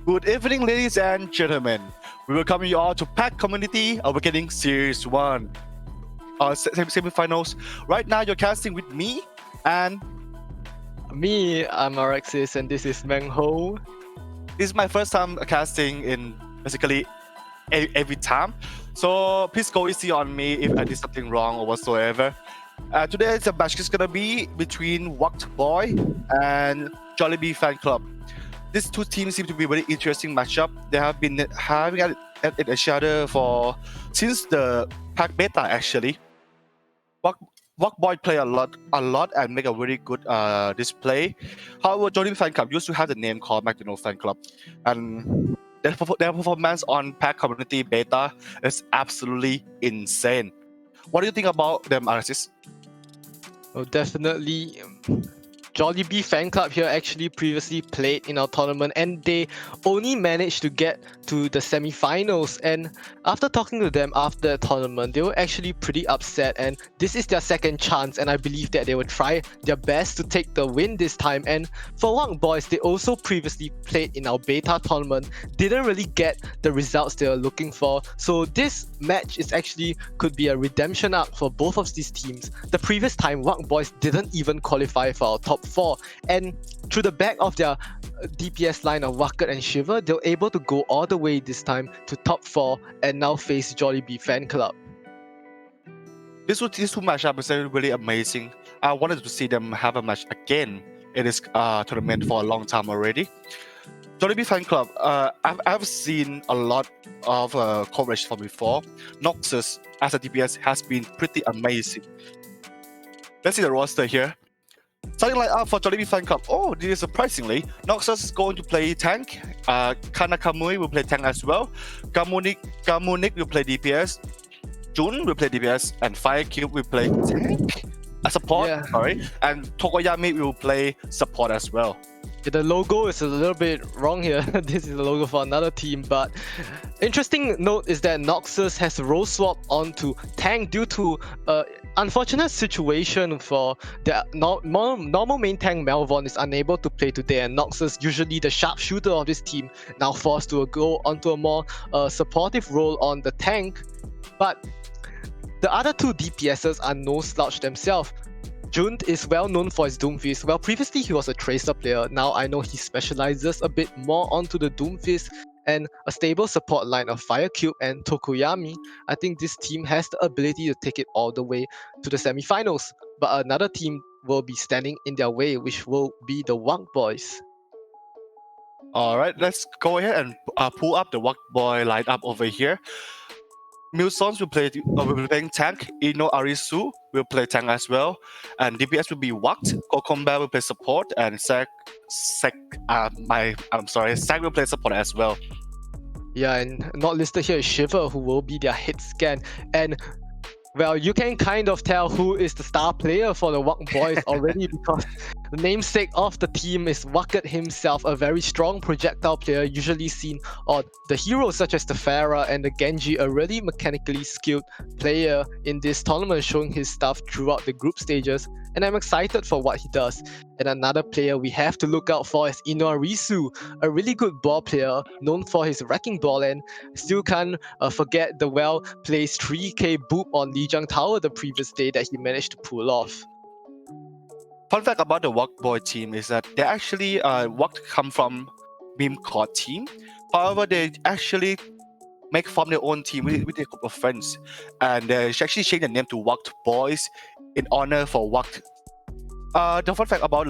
Good evening, ladies and gentlemen. We welcome you all to PACommunity Awakening Series 1. Our semi-finals. Right now, you're casting with me and Me, I'm Arexis, and this is Meng Ho. this is my first time casting in basically every time. So please go easy on me if I did something wrong or whatsoever. Today, the match is gonna be between Wacked Boy and Jollibee Fan Club. These two teams seem to be a very interesting matchup. They have been having at each other since the pack beta actually. Wack Boy play a lot and make a very good display. However, Jollibee Fan Club used to have the name called McDonald Fan Club, and their performance on PACommunity beta is absolutely insane. What do you think about them, Arsis? Oh, definitely. Jollibee Fan Club here actually previously played in our tournament, and they only managed to get to the semi-finals. And after talking to them after the tournament, they were actually pretty upset, and this is their second chance, and I believe that they will try their best to take the win this time. And for Wack Boys, they also previously played in our beta tournament, didn't really get the results they were looking for. So this match is actually could be a redemption arc for both of these teams. The previous time, Wack Boys didn't even qualify for our top 4, and through the back of their DPS line of Wackett and Shiver, they were able to go all the way this time to top 4 and now face Jollibee Fan Club. These two matchups are really amazing. I wanted to see them have a match again in this tournament for a long time already. Jollibee Fan Club, I've seen a lot of coverage from before. Noxus as a DPS has been pretty amazing. Let's see the roster here. Starting line up for Jollibee Fan Club. Oh, this is surprisingly, Noxus is going to play tank. Kanakamui will play tank as well. Gamunik will play DPS. Jun will play DPS, and Firecube will play tank. Support, Yeah. sorry. And Tokoyami will play support as well. The logo is a little bit wrong here. This is the logo for another team, but interesting note is that Noxus has role swapped onto tank due to unfortunate situation for the normal main tank. Melvon is unable to play today, and Noxus, usually the sharpshooter of this team, now forced to go onto a more supportive role on the tank. But the other two DPSs are no slouch themselves. Jun is well known for his Doomfist. Well, previously he was a Tracer player. Now I know he specializes a bit more onto the Doomfist and a stable support line of Firecube and Tokuyami. I think this team has the ability to take it all the way to the semi-finals. But another team will be standing in their way, which will be the Wack Boys. Alright, let's go ahead and pull up the Wack Boy lineup over here. Milsons will be playing tank. Ino Arisu will play tank as well. And DPS will be Wacked. Kokomba will play support. And Sack will play support as well. Yeah, and not listed here is Shiver, who will be their hit scan. And well, you can kind of tell who is the star player for the Wack Boys already because the namesake of the team is Wackett himself, a very strong projectile player usually seen on the heroes such as the Pharah and the Genji, a really mechanically skilled player in this tournament, showing his stuff throughout the group stages, and I'm excited for what he does. And another player we have to look out for is Inorisu, a really good ball player known for his wrecking ball, and still can't forget the well-placed 3k boop on Lijiang Tower the previous day that he managed to pull off. Fun fact about the Wack Boy team is that they actually Wack come from Meme Court team. However, they actually form their own team with a group of friends, and they actually changed the name to Wacked Boys in honor for Wack. The fun fact about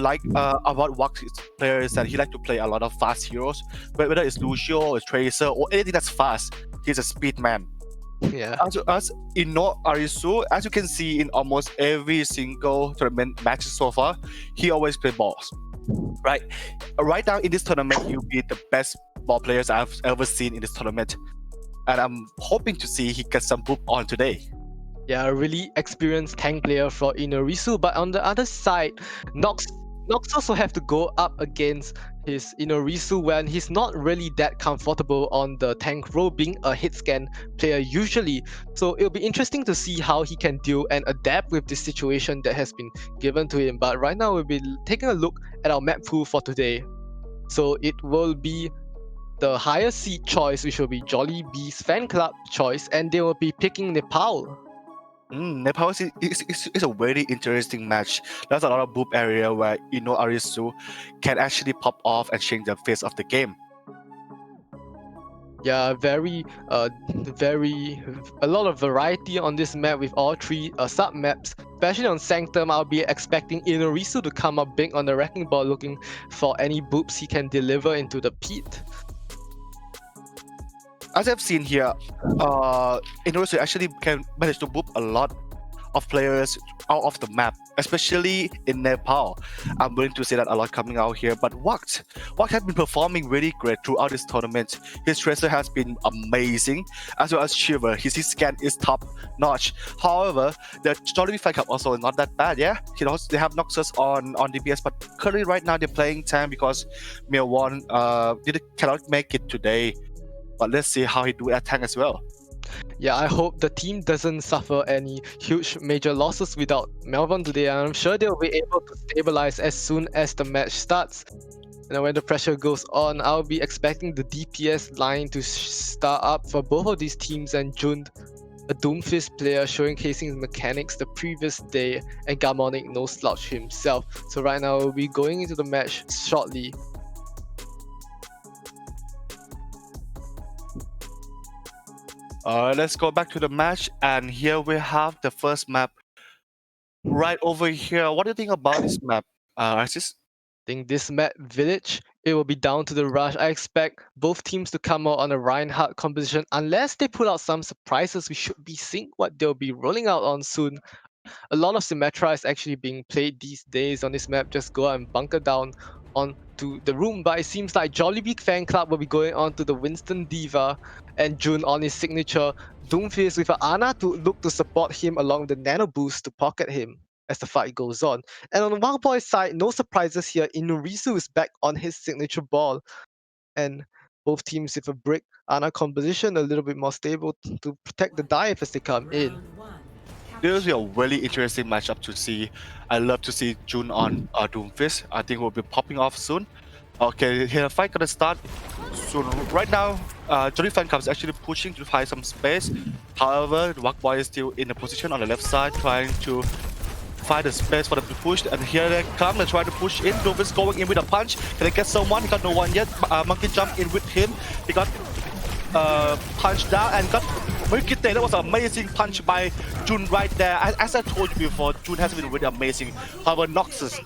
Wack's player is that he likes to play a lot of fast heroes, whether it's Lucio or Tracer or anything that's fast. He's a speed man. Yeah. As Ino Arisu, as you can see in almost every single tournament match so far, he always plays balls. Right now in this tournament, he'll be the best ball players I've ever seen in this tournament, and I'm hoping to see he gets some boop on today. Yeah, a really experienced tank player for Inorisu, but on the other side, Nox also have to go up against his Inorisu when he's not really that comfortable on the tank role, being a hit scan player usually. So it'll be interesting to see how he can deal and adapt with this situation that has been given to him. But right now we'll be taking a look at our map pool for today. So it will be the higher seed choice, which will be Jollibee's fan club choice, and they will be picking Nepal. Nepal is a very interesting match. There's a lot of boop area where Arisu can actually pop off and change the face of the game. Yeah, a lot of variety on this map with all three sub maps. Especially on Sanctum, I'll be expecting Inorisu to come up big on the wrecking ball, looking for any boops he can deliver into the pit. As I've seen here, Inorisu actually can manage to boop a lot of players out of the map, especially in Nepal. I'm willing to say that a lot coming out here, but Wak has been performing really great throughout this tournament. His Tracer has been amazing, as well as Shiver. His scan is top notch. However, the Jollibee Fan Club also not that bad, yeah? They have Noxus on DPS, but currently right now they're playing tank because Milwon cannot make it today. But let's see how he do at tank as well. Yeah, I hope the team doesn't suffer any huge major losses without Melvin today, and I'm sure they'll be able to stabilize as soon as the match starts. And when the pressure goes on, I'll be expecting the DPS line to start up for both of these teams, and Jun, a Doomfist player showcasing his mechanics the previous day, and Garmonic no slouch himself. So right now we'll be going into the match shortly. Let's go back to the match, and here we have the first map right over here. What do you think about this map, Isis? I think this map, Village, it will be down to the rush. I expect both teams to come out on a Reinhardt composition unless they pull out some surprises. We should be seeing what they'll be rolling out on soon. A lot of Symmetra is actually being played these days on this map. Just go out and bunker down onto the room, but it seems like Jollibee Fan Club will be going on to the Winston Diva, and Jun on his signature Doomfist with Ana to look to support him along the Nano Boost to pocket him as the fight goes on. And on the Wild Boys side, no surprises here. Inurisu is back on his signature ball, and both teams with a brick Ana composition a little bit more stable to protect the dive as they come in. This will be a really interesting matchup to see. I love to see Jun on Doomfist. I think we'll be popping off soon. Okay, here the fight gonna start soon. Right now, Jollibee Fan Club is actually pushing to find some space. However, the Wak Boy is still in the position on the left side, trying to find the space for them to push. And here they come, they try to push in. Doomfist going in with a punch. Can they get someone? He got no one yet. Monkey jumped in with him. He got punched down and got Mukite. That was an amazing punch by Jun right there. As I told you before, Jun has been really amazing. However, Noxus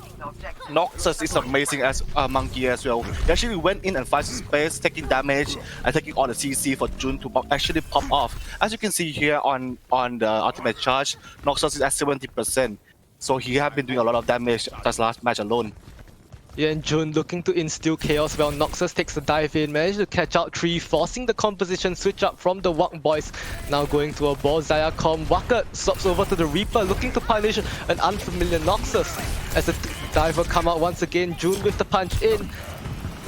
is amazing as a monkey as well. He actually went in and found space, taking damage and taking all the CC for Jun to actually pop off. As you can see here on the ultimate charge, Noxus is at 70%. So he has been doing a lot of damage this last match alone. Yeah, and Jun looking to instill chaos while Noxus takes the dive in, managed to catch out 3, forcing the composition switch up from the Wak Boys. Now going to a ball, Zayacom. Wacker swaps over to the Reaper, looking to punish an unfamiliar Noxus. As the diver come out once again, Jun with the punch in.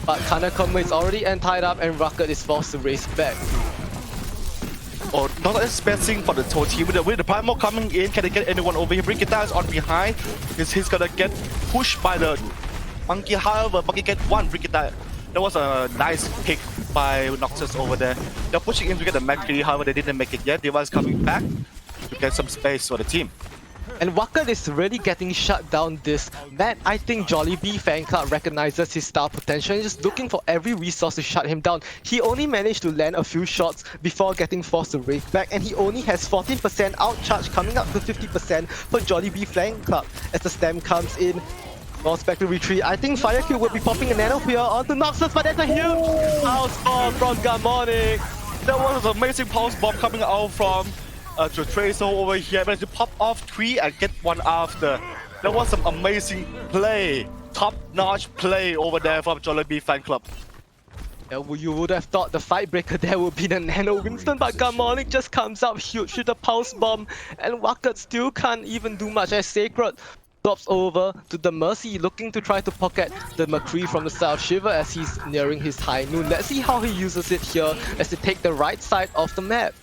But Kanakoma is already tied up, and Rocket is forced to race back. Oh, not expecting for the whole team. With the Primal coming in, can they get anyone over here? Brigitte is on behind. He's gonna get pushed by the Monkey. However, Monkey get one Brigitte. That was a nice pick by Noxus over there. They're pushing in to get the Mercury, however they didn't make it yet. Diva is coming back to get some space for the team. And Wacker is really getting shut down this map. I think Jollibee Fan Club recognizes his star potential and just looking for every resource to shut him down. He only managed to land a few shots before getting forced to race back, and he only has 14% outcharge, coming up to 50% for Jollibee Fan Club. As the stem comes in, Lost back to retreat. I think Fire Cube will be popping a nano here onto Noxus, but that's a huge house bomb from Garmonic. That was an amazing pulse bomb coming out from Tracer over here. Managed to pop off 3 and get one after. That was some amazing play. Top-notch play over there from Jollibee Fan Club. Yeah, well, you would have thought the fight breaker there would be the Nano Winston, but Garmonic just comes up huge with the pulse bomb, and Wackert still can't even do much as Sacred drops over to the Mercy, looking to try to pocket the McCree from the South Shiver as he's nearing his high noon. Let's see how he uses it here as they take the right side of the map.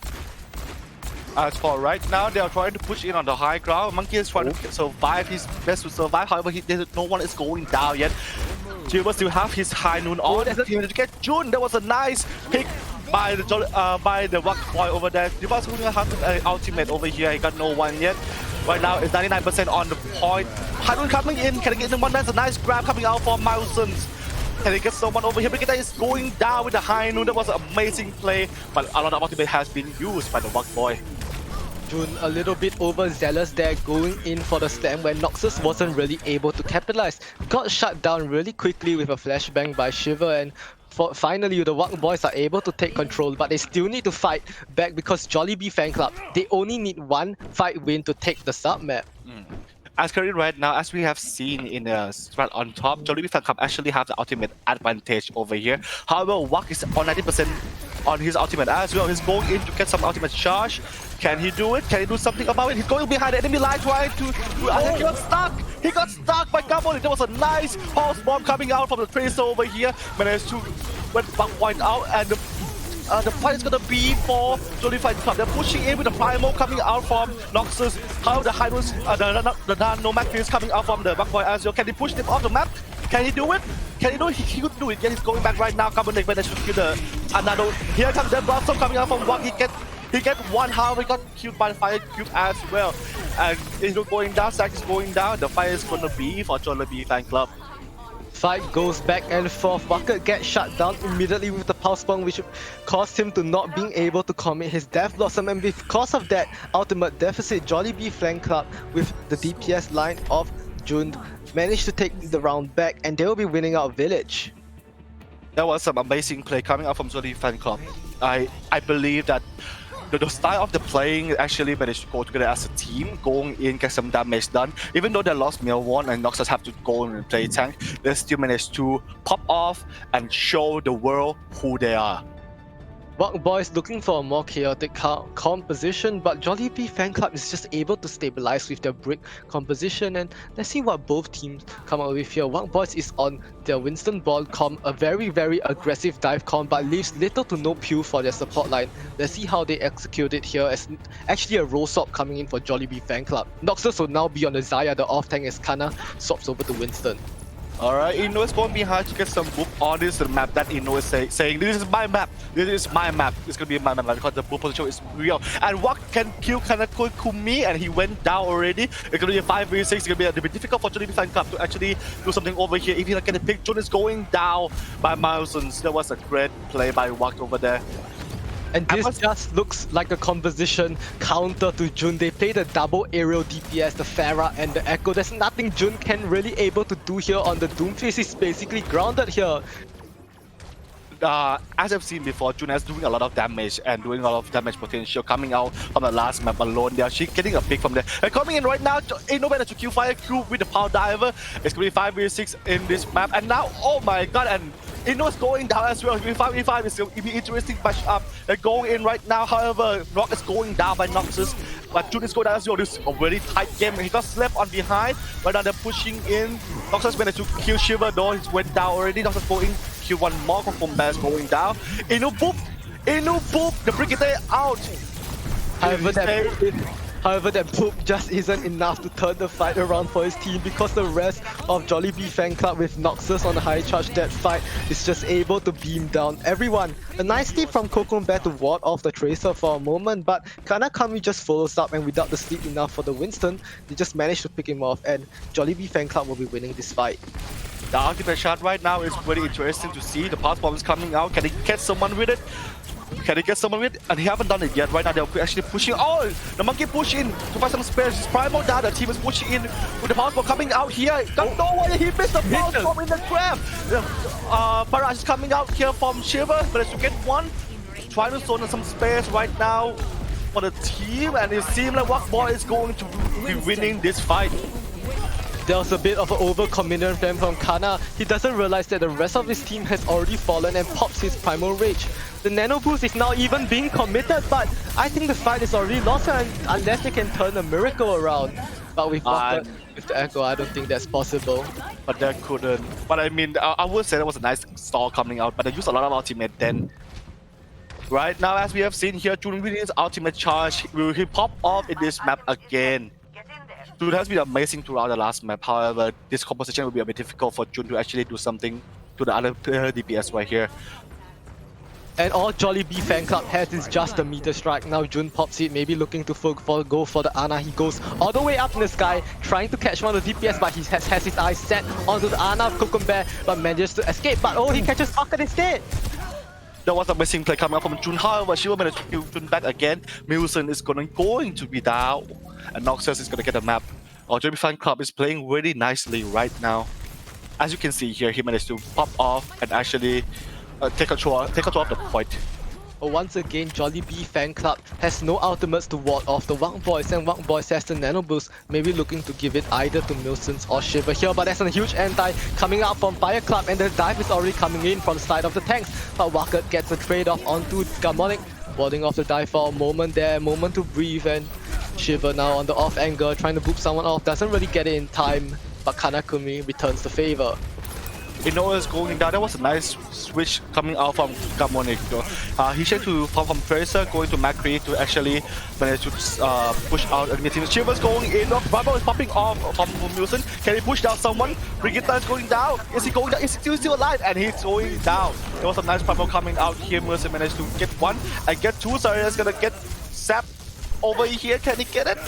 As for right now, they are trying to push in on the high ground. Monkey is trying to survive his best to survive. However, no one is going down yet. Silver still have his high noon on. He managed to get Jun. That was a nice pick by the Rock Boy over there. Divas who have an ultimate over here. He got no one yet. Right now it's 99% on the point. High noon coming in. Can he get one? That's a nice grab coming out for Milesons. Can he get someone over here? Brigitte is going down with the high noon. That was an amazing play, but a lot of ultimate has been used by the Rock Boy. Jun a little bit overzealous there, going in for the slam when Noxus wasn't really able to capitalize. Got shut down really quickly with a flashbang by Shiver, and finally the Wack Boys are able to take control, but they still need to fight back because Jollibee Fan Club, they only need one fight win to take the sub map. As currently right now, as we have seen in the strat on top, Jollibee Fan Club actually have the ultimate advantage over here. However, Wack is on 90% on his ultimate as well. He's going in to get some ultimate charge. Can he do it? Can he do something about it? He's going behind the enemy line trying to he got stuck! He got stuck by PACommunity. There was a nice pulse bomb coming out from the Tracer over here. Managed to back point out, and the fight is gonna be for Jollibee Fan Club. They're pushing in with the Primal coming out from Noxus. How the high noons, the Nomad is coming out from the Buck Boy as well. Can he push them off the map? Can he do it? Can he do it? He could do it. Yeah, he's going back right now. Cabernet managed to kill the another. Here comes the Blossom coming out from Wack. He get one, however, he got killed by the Fire Cube as well. And he's going down, Zack is going down. The fight is gonna be for Jollibee Fan Club. Fight goes back and forth. Bucket gets shut down immediately with the pulse bomb, which caused him to not being able to commit his Death Blossom, and because of that ultimate deficit, Jollibee Fan Club with the DPS line of Jun managed to take the round back, and they will be winning out Village. That was some amazing play coming out from Jollibee Fan Club. I believe that the style of the playing actually managed to go together as a team, going in, get some damage done. Even though they lost Milwon and Noxus have to go and play tank, they still managed to pop off and show the world who they are. Wack Boys looking for a more chaotic composition, but Jollibee Fan Club is just able to stabilize with their brick composition, and let's see what both teams come up with here. Wack Boys is on their Winston Ball comp, a very aggressive dive comp, but leaves little to no pew for their support line. Let's see how they execute it here, as actually a roll swap coming in for Jollibee Fan Club. Noxus will now be on the Xayah, the off tank, as Kana swaps over to Winston. Alright, Ino is going behind to get some boop on this map that Ino is saying, this is my map, this is my map, it's gonna be my map because the boop potential is real. And Wack can kill Kanako Kumi, and he went down already. It's gonna be a 5v6, it's gonna be a bit difficult for Jollibee Fan Club to actually do something over here. If he can get a pick, Jun is going down by Milesons. That was a great play by Wack over there. And this just looks like a composition counter to Jun. They play the double aerial DPS, the Pharah and the Echo. There's nothing Jun can really able to do here on the Doomface. He's basically grounded here. As I've seen before, Jun is doing a lot of damage and doing a lot of damage potential coming out from the last map alone. They're actually getting a pick from there. And coming in right now, ain't no better to kill Fire Cube with the Power Diver. It's going to be 5v6 in this map. And now, oh my god, and Inno's going down as well. 5v5 is going to be interesting match up. They're going in right now. However, Rock is going down by Noxus. But Jun is going down as well. This is a very tight game. He got slapped on behind. Right now they're pushing in. Noxus managed to kill Shiver though. He went down already. Noxus going kill one more from Bass going down. Inno boop! Inno boop! The Brigitte out! However, that poop just isn't enough to turn the fight around for his team, because the rest of Jollibee Fan Club with Noxus on the high charge, that fight is just able to beam down everyone. A nice tip from PACommunity to ward off the Tracer for a moment, but Kanakami just follows up, and without the sleep enough for the Winston, they just managed to pick him off, and Jollibee Fan Club will be winning this fight. The ultimate shot right now is very interesting to see. The pass bomb is coming out. Can he catch someone with it? Can he get someone with it? And he haven't done it yet. Right now they're actually pushing. Oh, the monkey push in to find some spares. His Primal down. The team is pushing in with the pass bomb coming out here. Got no way. He missed the pass bomb in the grab. Paraj is coming out here from Shiver. Managed to get one. Trying to zone some space right now for the team. And it seems like Wack Boy is going to be winning this fight. There was a bit of an overcommitment from Kana. He doesn't realize that the rest of his team has already fallen and pops his Primal Rage. The Nano Boost is now even being committed, but I think the fight is already lost unless they can turn a miracle around. But with the Echo, I don't think that's possible. But they couldn't. But I mean, I would say that was a nice stall coming out, but they used a lot of ultimate then. Right now, as we have seen here, Jun with his ultimate charge, will he pop off in this map again? Jun has been amazing throughout the last map. However, this composition will be a bit difficult for Jun to actually do something to the other player DPS right here. And all Jollibee fan club has is just the meter strike. Now Jun pops it, maybe looking to go for the Ana. He goes all the way up in the sky, trying to catch one of the DPS, but he has his eyes set onto the Ana of Cucumber, but manages to escape. But oh, he catches Pocket instead. That was a missing play coming out from Jun. However, she will manage to kill Jun back again. Milson is going to be down, and Noxus is going to get the map. Our Jollibee fan club is playing really nicely right now. As you can see here, he managed to pop off and actually take control of the point. Once again, Jollibee fan club has no ultimates to ward off the Wang Boys, and Wang Boys has the Nano Boost, maybe looking to give it either to Milsons or Shiver here, but there's a huge anti coming out from Fire Club, and the dive is already coming in from the side of the tanks, but Wackert gets a trade-off onto Garmonic, warding off the dive for a moment there, moment to breathe, and Shiver now on the off angle, trying to boop someone off, doesn't really get it in time, but Kanakumi returns the favor. Inoue is going down. That was a nice switch coming out from Garmonic. He changed to from Tracer, going to Macri to actually manage to push out enemy team. Shiver's going in. Bravo is popping off from Wilson. Can he push down someone? Brigitte is going down. Is he going down? Is he still alive? And he's going down. There was a nice Bravo coming out here. Wilson managed to get one and get two. Zarya's gonna get zapped over here. Can he get it?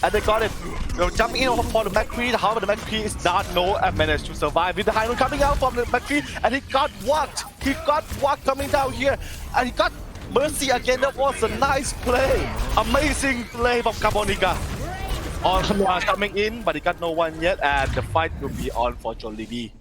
And they got it. They're jumping in for the McCree. However, the McCree is not low and managed to survive. With the high note coming out from the McCree, and he got walked. He got walked coming down here, and he got Mercy again. That was a nice play. Amazing play from Carbonica. On coming in, but he got no one yet, and the fight will be on for Jollibee.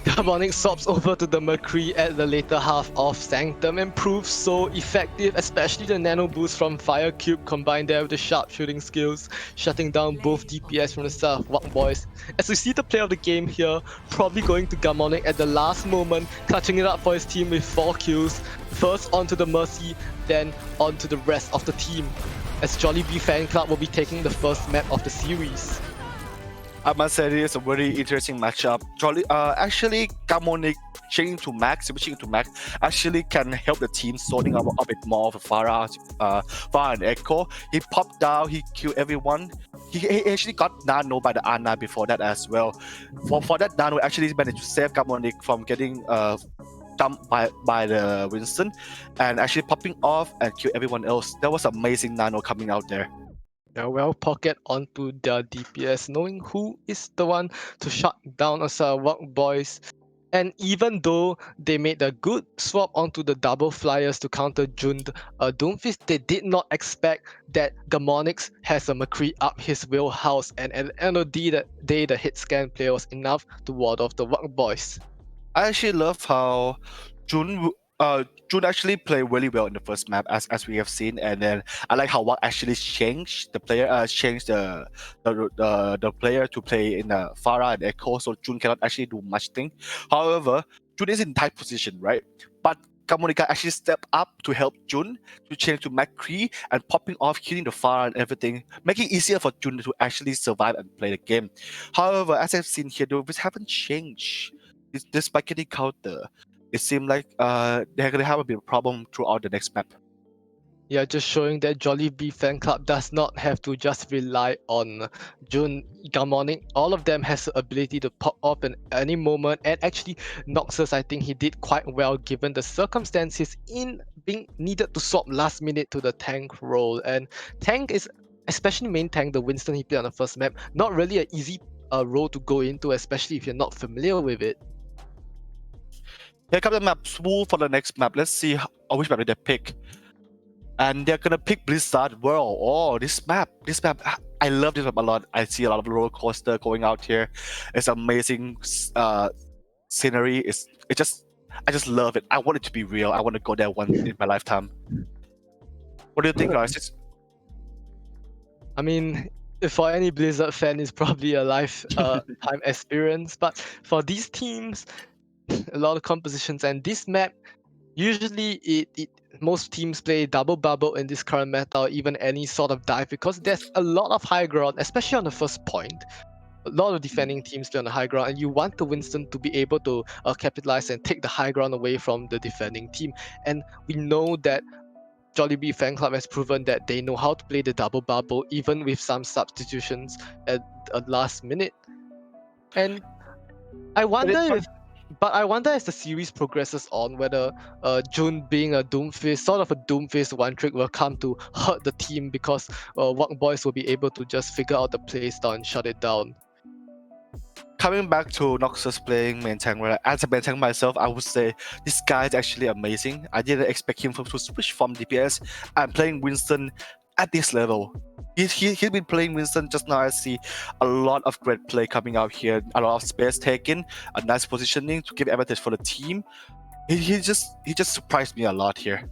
Carbonic swaps over to the McCree at the later half of Sanctum and proves so effective, especially the nano boost from Fire Cube combined there with the sharp shooting skills, shutting down both DPS from the South Wak Boys. As we see the play of the game here, probably going to Garmonic at the last moment, clutching it up for his team with 4 kills, first onto the Mercy, then onto the rest of the team, as Jollibee Fan Club will be taking the first map of the series. I must say this is a very interesting matchup. Actually, Garmonic changing to Max, switching to Max, actually can help the team sorting out a bit more of Farah and Echo. He popped down, he killed everyone. He actually got Nano by the Ana before that as well. For that Nano, actually managed to save Garmonic from getting dumped by the Winston and actually popping off and kill everyone else. That was amazing Nano coming out there. Well, pocket onto the DPS, knowing who is the one to shut down us Wak Boys. And even though they made a good swap onto the double flyers to counter Jund Doomfist, they did not expect that Garmonix has a McCree up his wheelhouse, and at the end of the day, the hit scan play was enough to ward off the Wak Boys. I actually love how Jun actually played really well in the first map, as we have seen, and then I like how Wak actually changed the player, the player to play in Farah and Echo, so Jun cannot actually do much thing. However, Jun is in tight position, right? But Garmonica actually stepped up to help Jun to change to McCree and popping off, killing the Farah and everything, making it easier for Jun to actually survive and play the game. However, as I've seen here, the haven't changed. Despite getting counter, it seemed like they're gonna have a bit of problem throughout the next map. Yeah, just showing that Jollibee Fan Club does not have to just rely on Jun, Garmonic. All of them has the ability to pop up in any moment, and actually Noxus, I think he did quite well given the circumstances in being needed to swap last minute to the tank role. And tank is, especially main tank, the Winston he played on the first map, not really an easy role to go into, especially if you're not familiar with it. Here comes the map Swool for the next map. Let's see which map did they pick. And they're gonna pick Blizzard World. Oh, this map, I love this map a lot. I see a lot of roller coaster going out here. It's amazing scenery. I just love it. I want it to be real. I want to go there once in my lifetime. What do you think, guys? I mean, for any Blizzard fan, it's probably a lifetime experience. But for these teams, a lot of compositions, and this map, usually most teams play double bubble in this current meta, or even any sort of dive, because there's a lot of high ground, especially on the first point. A lot of defending teams play on the high ground, and you want the Winston to be able to capitalize and take the high ground away from the defending team. And we know that Jollibee Fan Club has proven that they know how to play the double bubble, even with some substitutions a last minute. And I wonder if, but I wonder as the series progresses on whether Jun being a Doomfist, sort of a Doomfist one trick, will come to hurt the team because Wak Boys will be able to just figure out the playstyle and shut it down. Coming back to Noxus playing main tank, right? As a main tank myself, I would say this guy is actually amazing. I didn't expect him to switch from DPS and playing Winston at this level. He's been playing Winston just now. I see a lot of great play coming out here, a lot of space taken, a nice positioning to give advantage for the team. He just surprised me a lot here.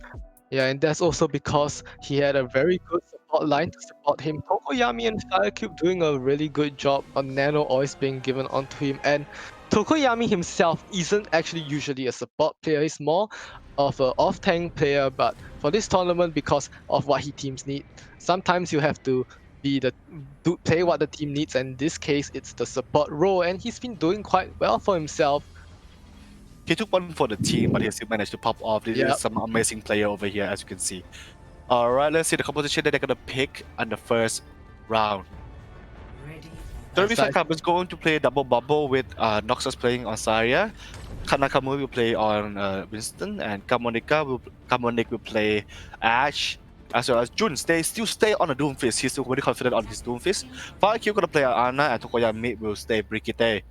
Yeah, and that's also because he had a very good support line to support him. Tokoyami and Firecube doing a really good job on Nano always being given onto him. And Tokoyami himself isn't actually usually a support player. He's more of an off-tank player, but for this tournament, because of what he teams need, sometimes you have to play what the team needs, and in this case, it's the support role, and he's been doing quite well for himself. He took one for the team, but he still managed to pop off. This is some amazing player over here, as you can see. All right, let's see the composition that they're gonna pick on the first round. Derby Club is going to play double bubble with Noxus playing on Zarya. Kanakamu will play on Winston, and Kamonik will play Ashe, as well as Jun. Still stay on the Doomfist. He's still very confident on his Doomfist. Firecube gonna play Ana, and Tokoyami will stay Brigitte.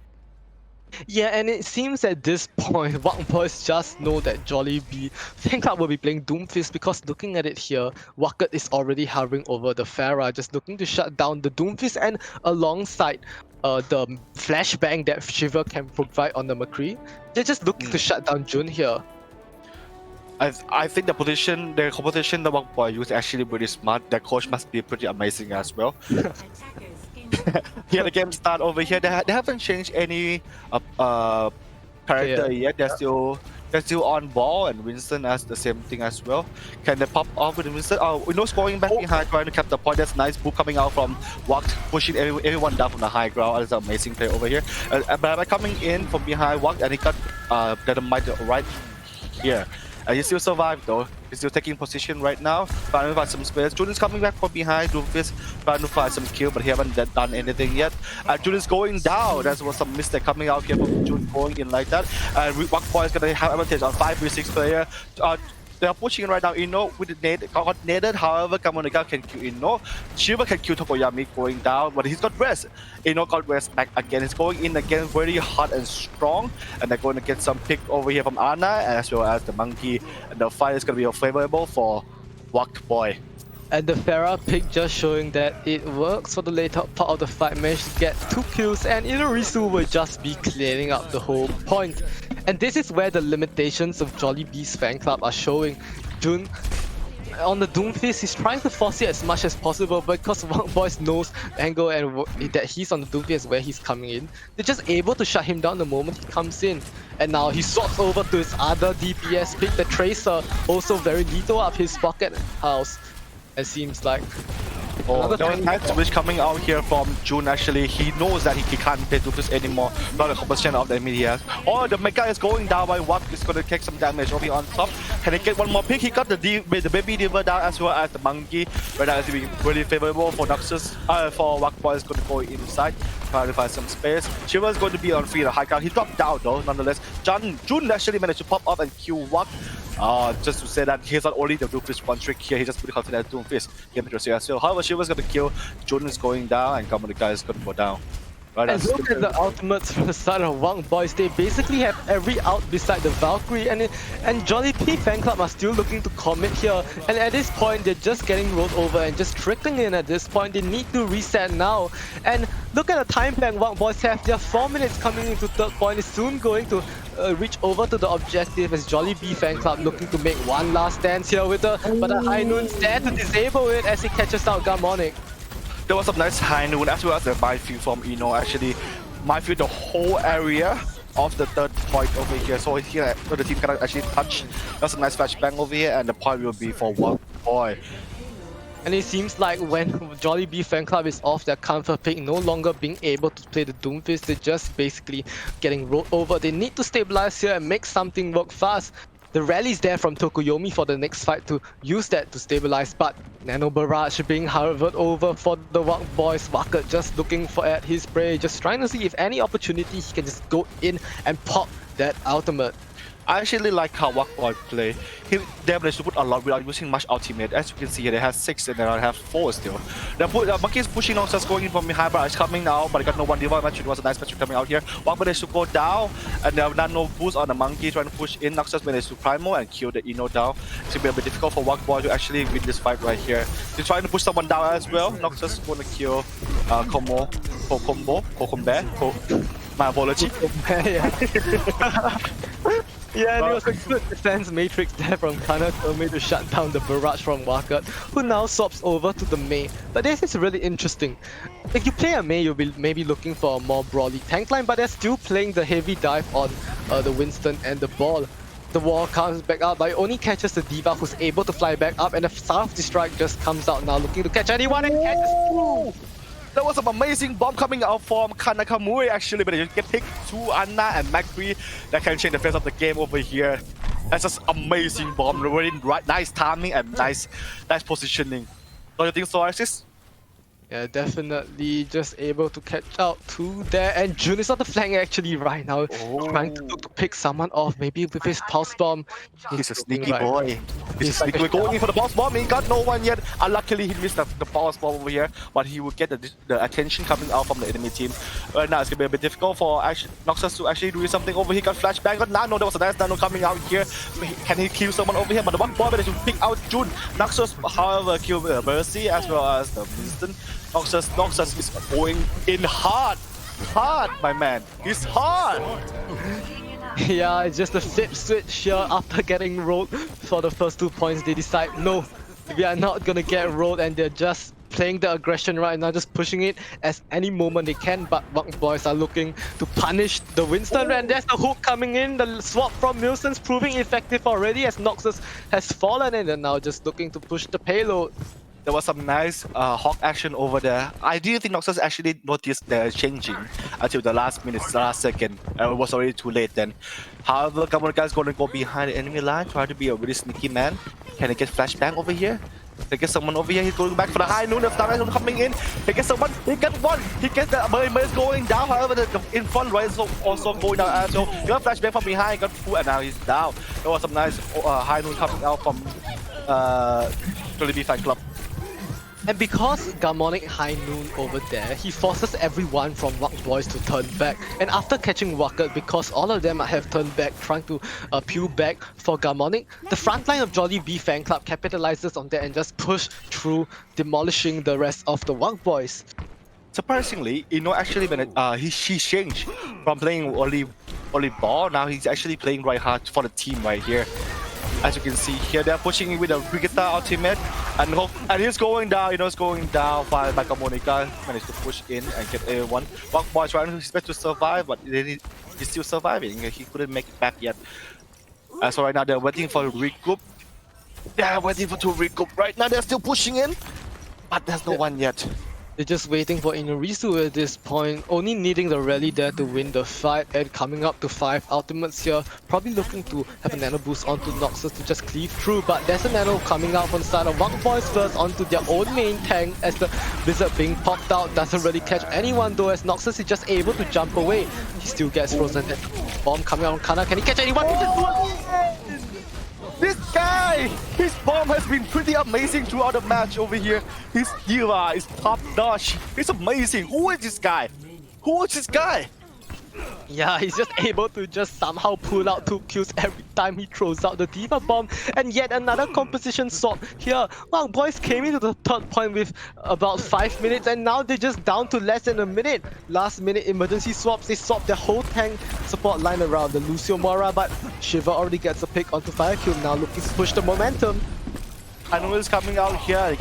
Yeah, and it seems at this point, Wak Boys just know that Jollibee Fan Club will be playing Doomfist, because looking at it here, Wacket is already hovering over the Pharah, just looking to shut down the Doomfist, and alongside the flashbang that Shiva can provide on the McCree, they're just looking to shut down Jun here. I think the composition the Wak Boy used actually pretty smart. Their coach must be pretty amazing as well. Here the game start over here. They haven't changed any character yet. They're still on ball, and Winston has the same thing as well. Can they pop off with Winston? Oh, Uno's going back behind, trying to cap the point. That's nice move coming out from Wak, pushing everyone down from the high ground. That's an amazing play over here. But by coming in from behind Wak, and he got Dynamite right here. He still survived though. He's still taking position right now, trying to find some space. Jun is coming back from behind Doomfist, trying to find some kill, but he haven't done anything yet. Jun is going down. That was some mistake coming out here from Jun going in like that. And Wak Boy is gonna have advantage on 5v6 player. They are pushing right now. Ino with the nade got naded. However, Kamonika can kill Ino. Shiva can kill Tokoyami going down, but he's got rest. Ino got rest back again. He's going in again very hot and strong, and they're going to get some pick over here from Ana as well as the monkey. And the fight is going to be favorable for Wak Boy. And the Pharah pick just showing that it works for the later part of the fight. Managed to get 2 kills, and Ilorisu will just be clearing up the whole point. And this is where the limitations of Jollibee's fan club are showing. Jun, on the Doomfist, he's trying to force it as much as possible, but because Wak Boys knows the angle and that he's on the Doomfist where he's coming in, they're just able to shut him down the moment he comes in. And now he swaps over to his other DPS pick, the Tracer, also very lethal up his pocket house. It seems like. Oh, there was a nice switch coming out here from Jun. Actually, he knows that he can't play Doomfist anymore. Not the composition of the enemy he has. Oh, the Mega is going down by Wak. Is going to take some damage over here on top. Can he get one more pick? He got the baby Diva down as well as the monkey. Right now, it's really favorable for Noxus. For Wak Boy is going to go inside, trying to find some space. Shiva is going to be on free the high ground. He dropped down though, nonetheless. Jun actually managed to pop up and kill Wak. Just to say that he's not only the Doomfist one trick here, he's just pretty confident Doomfist. As well. However, Shiva's gonna kill, Jun is going down, and Kamonika is gonna go down. Right, and look at the ultimates from the side of Wak Boys. They basically have every out beside the Valkyrie, and Jollibee Fan Club are still looking to commit here. And at this point, they're just getting rolled over and just trickling in at this point. They need to reset now. And look at the time plan Wak Boys have. They have 4 minutes coming into third point. It's soon going to reach over to the objective as Jollibee Fan Club looking to make one last dance here with but the High Noon's there to disable it as he catches out Garmonic. There was some nice high noon as well as the minefield from Ino. Actually, minefield the whole area of the third point over here. So here, the team cannot actually touch. That's a nice flashbang over here, and the point will be for Wak Boy. And it seems like when Jollibee Fan Club is off their comfort pick, no longer being able to play the Doomfist, they're just basically getting rolled over. They need to stabilize here and make something work fast. The rally's there from Tokoyomi for the next fight to use that to stabilize, but Nano Barrage being hovered over for the Wak Boys. Waka just looking at his prey, just trying to see if any opportunity he can just go in and pop that ultimate. I actually like how Wakboy play. They managed to put a lot without using much ultimate. As you can see here, they have 6 and they have 4 still. The Monkey is pushing on, just going in from behind, but it's coming now, but I got no one diva match. It was a nice match coming out here. Wakboy managed to go down, and they have no boost on the Monkey trying to push in. Noxus managed to Primo and kill the Ino down. It's gonna be a bit difficult for Wakboy to actually win this fight right here. He's trying to push someone down as well. Noxus gonna kill my apology. Yeah, and it was a good defense matrix there from Kanatomi to shut down the barrage from Wakat, who now swaps over to the Mei. But this is really interesting. If you play a Mei, you'll be maybe looking for a more broadly tank line, but they're still playing the heavy dive on the Winston and the ball. The wall comes back up, but it only catches the D.Va, who's able to fly back up, and the South Strike just comes out now looking to catch anyone and catches through. That was an amazing bomb coming out from Kanakamui actually, but you get picked 2 Anna and Macri. That can change the face of the game over here. That's just amazing bomb, really nice timing and nice positioning. Don't you think so, Isis? Yeah, definitely just able to catch out 2 there, and Jun is on the flank actually right now, trying to look to pick someone off, maybe with his pulse bomb. He's a sneaky boy. We're going in for the pulse bomb. He got no one yet. Unluckily, he missed the pulse bomb over here, but he will get the attention coming out from the enemy team. Right now, it's gonna be a bit difficult for Noxus to actually do something over here. Got flashbang, got Nano. There was a nice Nano coming out here. Can he kill someone over here? But the one bomb managed to pick out Jun. Noxus, however, killed Mercy as well as the Winston. Noxus is going in hard, my man. He's hard. Yeah, it's just a flip switch here after getting rolled for the first 2 points. They decide, no, we are not gonna get rolled, and they're just playing the aggression right now, just pushing it as any moment they can. But Wak Boys are looking to punish the Winston, and there's the hook coming in. The swap from Milson's proving effective already as Noxus has fallen, and they're now just looking to push the payload. There was some nice hawk action over there. I didn't think Noxus actually noticed the changing until the last minute, the last second. It was already too late then. However, Gamonika is going to go behind the enemy line, try to be a really sneaky man. Can he get flashbang over here? Can he get someone over here? He's going back for the high noon. The Star Noon coming in. He gets someone. He got one. He gets the Mer's going down. However, the in front right is also going down as well. He got flashbang from behind. Got 2 and now he's down. There was some nice high noon coming out from Jollibee Fan Club. And because Garmonic High Noon over there, he forces everyone from Wak Boys to turn back. And after catching Wakat, because all of them have turned back, trying to peel back for Garmonic, the front line of Jollibee Fan Club capitalizes on that and just push through, demolishing the rest of the Wak Boys. Surprisingly, actually when he changed from playing only ball, now he's actually playing right hard for the team right here. As you can see here, they're pushing in with a Brigitte ultimate, and he's going down. It's going down by Monica. Managed to push in and get everyone. Wak Boy trying his best to survive, but he's still surviving. He couldn't make it back yet. So right now they're waiting for a regroup. They're waiting for to regroup. Right now they're still pushing in, but there's no one yet. They're just waiting for Inorisu at this point, only needing the rally there to win the fight, and coming up to 5 ultimates here, probably looking to have a nano boost onto Noxus to just cleave through, but there's a nano coming out from the side of Wak Boys first onto their own main tank as the Blizzard being popped out doesn't really catch anyone though, as Noxus is just able to jump away. He still gets frozen. Bomb coming out on Kana, can he catch anyone? This guy, his bomb has been pretty amazing throughout the match over here. His D.Va is top notch. It's amazing. Who is this guy? Who is this guy? Yeah, he's just able to just somehow pull out 2 kills every time he throws out the D.Va bomb. And yet another composition swap here. Well, boys came into the 3rd point with about 5 minutes, and now they're just down to less than a minute. Last minute emergency swaps. They swap their whole tank support line around the Lucio Mora, but Shiva already gets a pick onto Firekill, now looking to push the momentum. I know he's coming out here. He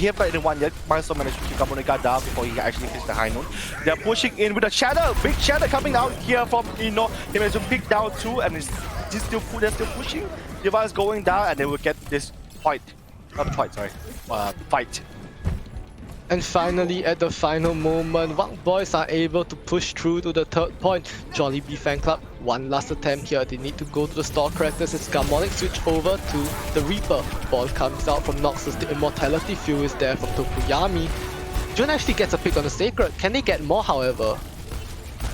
haven't got anyone yet. Milestone managed to keep Gamonika down before he actually hits the high note. They're pushing in with a shadow. Big shadow coming out here from Ino. He managed to pick down 2 and they're still pushing. D.Va is going down and they will get this fight. Not fight, sorry. Fight. And finally, at the final moment, Wak Boys are able to push through to the 3rd point. Jollibee Fan Club One last attempt here. They need to go to the store characters. It's Garmonic switch over to the Reaper. Ball comes out from Noxus. The Immortality Fuel is there from Tokuyami. Jun actually gets a pick on the Sacred. Can they get more, however?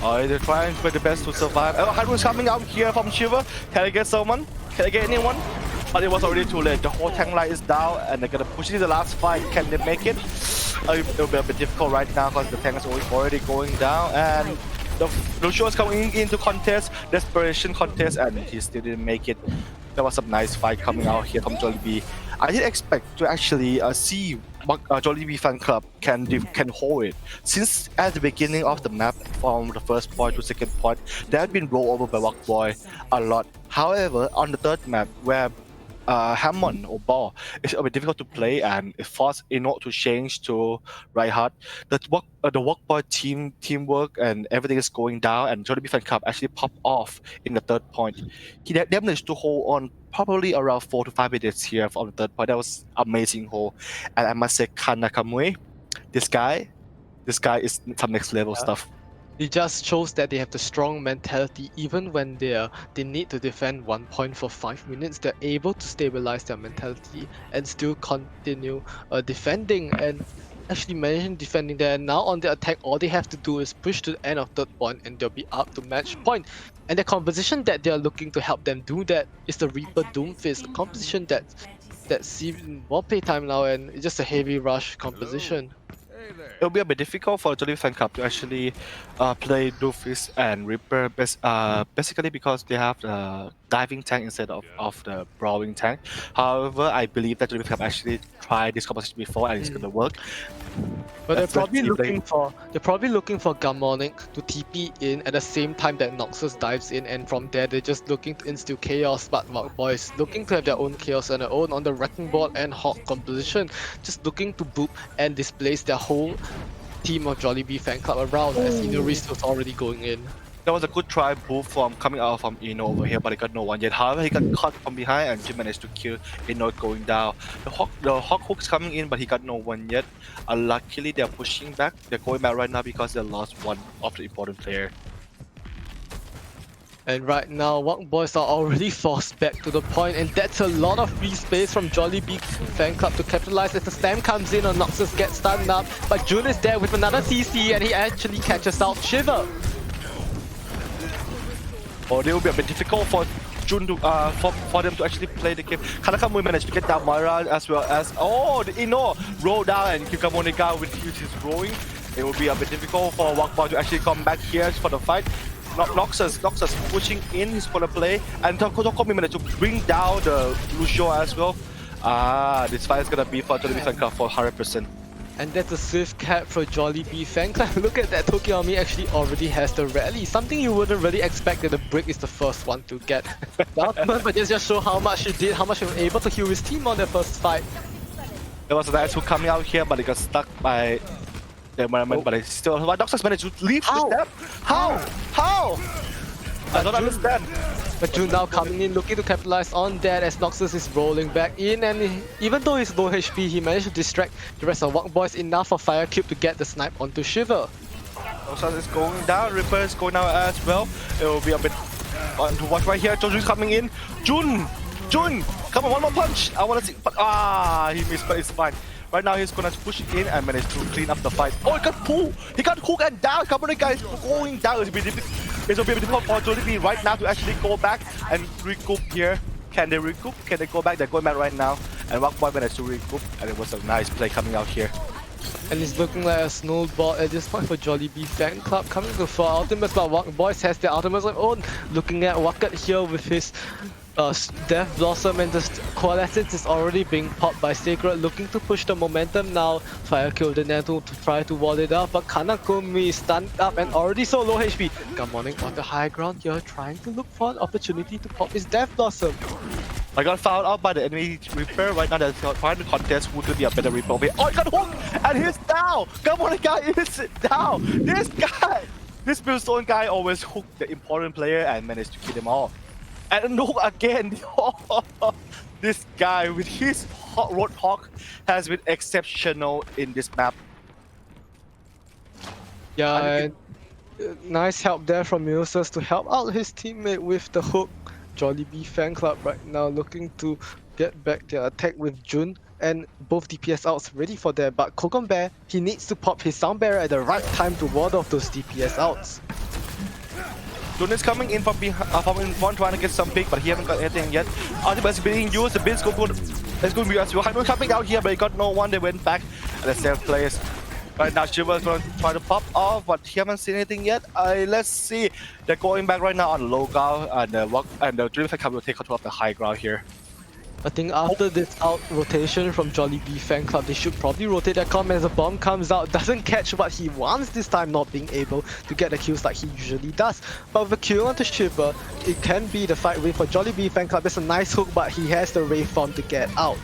Oh, they're trying to the best to survive. Oh, Haru's coming out here from Shiva. Can I get someone? Can I get anyone? But it was already too late. The whole tank line is down and they're gonna push into the last fight. Can they make it? It'll be a bit difficult right now because the tank is already going down and the Lucio is coming into contest, desperation contest, and he still didn't make it. There was some nice fight coming out here from Jollibee. I didn't expect to actually see what Jollibee fan club can hold it. Since at the beginning of the map, from the first point to second point, they have been rolled over by Walkboy a lot. However, on the third map, where Hammond or Ball, it's a bit difficult to play and it forced Eno to change to right hard. The Walkboy teamwork and everything is going down, and Jollibee fan club actually popped off in the third point. They managed to hold on probably around 4 to 5 minutes here on the third point. That was amazing hold, and I must say Kanakamui, this guy is some next level stuff. It just shows that they have the strong mentality. Even when they need to defend 1 point for 5 minutes, they're able to stabilize their mentality and still continue defending and actually managing defending there. Now on the attack, all they have to do is push to the end of third point and they'll be up to match point. And the composition that they're looking to help them do that is the Reaper Doomfist, a composition that sees more playtime now, and it's just a heavy rush composition. It'll be a bit difficult for Jollibee fan club to actually play Doofus and Reaper basically because they have the diving tank instead of the brawling tank. However, I believe that Jollibee fan club actually tried this composition before and it's gonna work. But they're probably looking for Garmonic to TP in at the same time that Noxus dives in, and from there they're just looking to instill chaos. But Boys looking to have their own chaos on their own on the wrecking ball and Hawk composition, just looking to boop and displace their whole team of Jollibee fan club around as Inori's was already going in. That was a good try move from coming out from Eno over here, but he got no one yet. However, he got caught from behind and he managed to kill Eno going down. The Hawk hook's coming in, but he got no one yet. Luckily, they're pushing back. They're going back right now because they lost one of the important player. And right now, Walk Boys are already forced back to the point, and that's a lot of free space from Jollibee fan club to capitalize as the slam comes in on Noxus gets stunned up. But Jun is there with another CC and he actually catches out Shiver. Or it will be a bit difficult for Jun to for them to actually play the game. Kanakamui managed to get down Moira as well as the Eno roll down and Kikamonika with his rolling. It will be a bit difficult for Walkboy to actually come back here for the fight. Noxus pushing in his corner play, and Tokomi managed to bring down the Lucio as well. This fight is gonna be for Jollibee fan club for 100%. And that's a swift cap for Jollibee fan club. Look at that, Tokuyami actually already has the rally. Something you wouldn't really expect that the Brick is the first one to get the ultimate, but this just show how much he did, how much he was able to heal his team on their first fight. There was a nice hook coming out here, but he got stuck by the environment, but it's still... Noxus managed to leave the step? How? I don't understand. But Jun now coming in, looking to capitalize on that as Noxus is rolling back in, and even though he's low HP, he managed to distract the rest of Walk Boys enough for Fire Cube to get the snipe onto Shiver. Noxus is going down, Ripper is going down as well. It will be a bit fun to watch right here. Jun's coming in. Jun! Come on, one more punch! I want to see... But, he missed, but it's fine. Right now he's gonna push in and manage to clean up the fight. Oh, he got pulled! He got hooked and down! Kamonika is going down! It's a bit difficult for Jollibee right now to actually go back and recoup here. Can they recoup? Can they go back? They're going back right now. And Walkboy managed to recoup, and it was a nice play coming out here. And it's looking like a snowball at this point for Jollibee fan club coming to for ultimates, but Walk Boys has their ultimates of their own. Looking at Wakat here with his Death Blossom, and the Coalescence is already being popped by Sacred, looking to push the momentum now. Fire Kill the Neto to try to wall it off, but Kanakumi is stunned up and already so low HP. Garmonic on the high ground here, trying to look for an opportunity to pop his Death Blossom. I got fouled out by the enemy Reaper. Right now they're trying to contest who will be a better Reaper. Oh, he got hooked! And he's down! Garmonic is down! This Billstone guy always hooked the important player and managed to kill them all. And look again, this guy with his Roadhog has been exceptional in this map. Yeah, Nice help there from Milsers to help out his teammate with the hook. Jollibee fan club right now looking to get back their attack with Jun and both DPS outs ready for that. But Kokon Bear, he needs to pop his sound barrier at the right time to ward off those DPS outs. Jun is coming in from in front trying to get some pick, but he haven't got anything yet. Ultimate is being used, the Blitz go good. Let's go as well. Hydro coming out here, but he got no one. They went back at the same place. Right now, Shiva's going to try to pop off, but he haven't seen anything yet. Let's see. They're going back right now on low ground, and the Dream Fight will take control of the high ground here. I think after this out rotation from Jollibee fan club, they should probably rotate their comp as the bomb comes out, doesn't catch what he wants this time, not being able to get the kills like he usually does. But with a kill onto Shiva, it can be the fight win for Jollibee fan club. It's a nice hook, but he has the Wraith form to get out.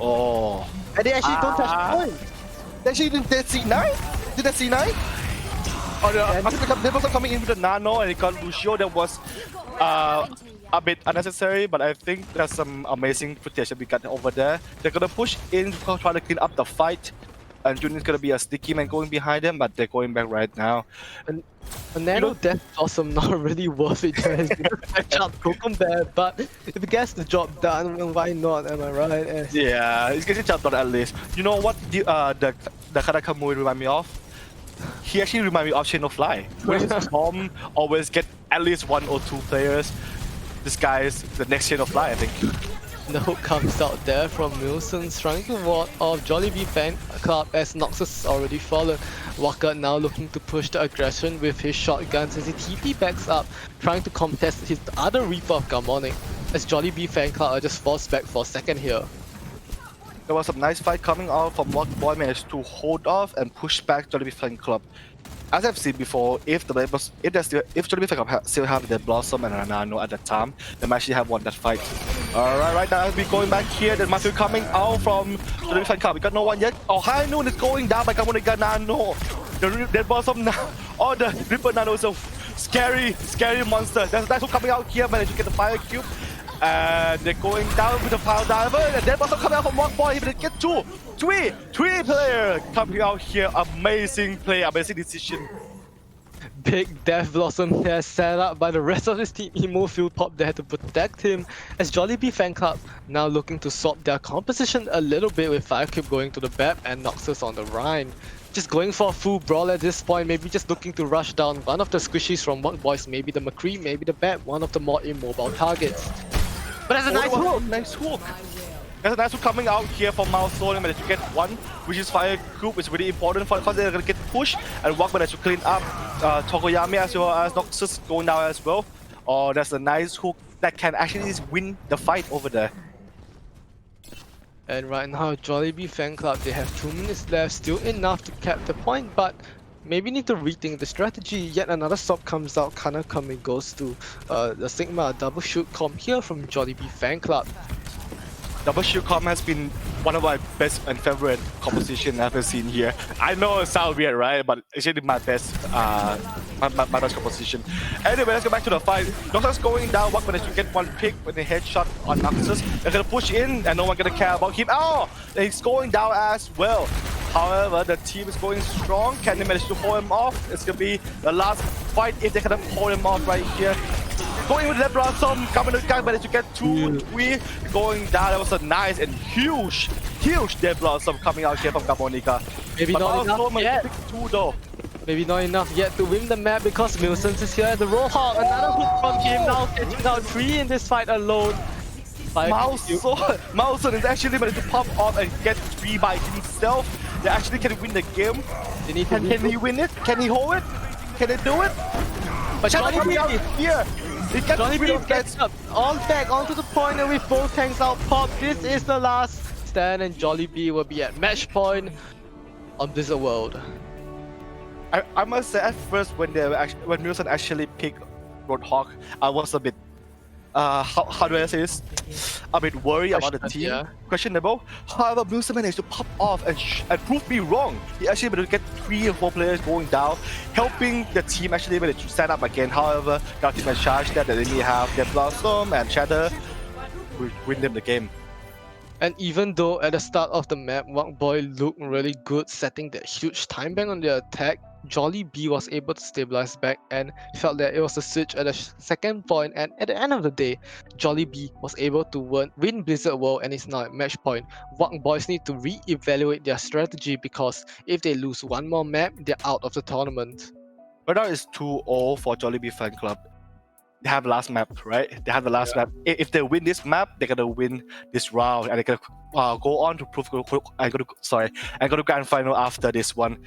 Oh. And they actually don't touch the point. Actually, did they C9? Did they C9? Oh, I think they was coming in with the Nano and it got Lucio. That was a bit unnecessary, but I think there's some amazing footage that we got over there. They're gonna push in to try to clean up the fight. And Jun is gonna be a sticky man going behind them, but they're going back right now. And a Nano Death Blossom not really worth it to catch up Kokon Bear, but if it gets the job done, well, why not, am I right? Yeah, it's getting job done at least. You know what the PACommunity remind me of? He actually remind me of Chain of Fly. When his bomb always get at least 1 or 2 players. This guy is the next Chain of Fly, I think. The hook comes out there from Wilson, trying to ward off Jollibee fan club as Noxus has already fallen. Waka now looking to push the aggression with his shotguns as he TP backs up, trying to contest his other Reaper of Garmonic as Jollibee fan club are just forced back for a second here. There was a nice fight coming out from what Boy managed to hold off and push back Jollibee Fan Club. As I've seen before, if Jollibee Fan Club still have the Blossom and a Nano at that time, they might actually have won that fight. Alright, right now we're going back here. The Matthew coming out from Jollibee Fan Club. We got no one yet. Oh, High Noon is going down by Garmonic Nano. The Blossom now. Oh, the Ripper Nano is a scary monster. That's who coming out here, managed to get the fire cube. And they're going down with the Pile Diver, and then also coming out from one boy, even get three players coming out here. Amazing play, amazing decision. Big Death Blossom there set up by the rest of his team. Emo Field Pop there to protect him as Jollibee Fan Club now looking to swap their composition a little bit with Fire Cube going to the BAP and Noxus on the Rhine. Just going for a full brawl at this point, maybe just looking to rush down one of the squishies from Work Boys, maybe the McCree, maybe the BAP, one of the more immobile targets. But that's a nice hook! Nice hook! There's a nice hook coming out here from Milestone and managed to get one, which is Fire Cube, is really important for because they're gonna get pushed and Walk managed to clean up Tokoyami as well as Noxus going down as well. Oh, that's a nice hook that can actually win the fight over there. And right now, Jollibee Fan Club, they have 2 minutes left, still enough to cap the point, but maybe need to rethink the strategy. Yet another stop comes out, Kana coming goes to the Sigma double shoot comp here from Jollibee Fan Club. Double Shield comp has been one of my best and favorite composition I've ever seen here. I know it sounds weird, right? But it's actually my best, my best composition. Anyway, let's go back to the fight. Noxus going down. Walk managed to get one pick with a headshot on Noxus. They're gonna push in, and no one gonna care about him. Oh, he's going down as well. However, the team is going strong. Can they manage to hold him off? It's gonna be the last fight if they can hold him off right here. Going with that Blossom, Garmonic guy managed to get 2, 3, going down. That was a nice and huge Dead Blossom coming out here from Garmonica. Maybe not enough yet. 2 though. Maybe not enough yet to win the map because Milsons is here at the Roadhog. Another hook from him now, catching out 3 in this fight alone. Milson is actually managed to pop off and get 3 by himself. They actually can win the game. Can he win it? Can he hold it? Can they do it? But coming out here. Jollibee gets up on back onto the point, and with both tanks out pop, this is the last stand and Jollibee will be at match point on Blizzard World. I must say at first when Wilson actually picked Roadhog, I was a bit how do I say this? A bit worried about the team. Yeah. Questionable. However, Wilson managed to pop off and prove me wrong. He actually managed to get 3 or 4 players going down, helping the team actually manage to stand up again. However, the team has charged that they didn't have their Blossom and Shatter to win them the game. And even though at the start of the map, Walk Boy looked really good, setting that huge time bank on their attack, Jollibee was able to stabilize back and felt that it was a switch at the second point, and at the end of the day, Jollibee was able to win Blizzard World and is now at match point. Wak Boys need to re-evaluate their strategy because if they lose one more map, they're out of the tournament. Right now it's 2-0 for Jollibee Fan Club. They have last map, right? They have the last map. If they win this map, they're gonna win this round, and they're gonna go on to prove. I'm gonna grand final after this one.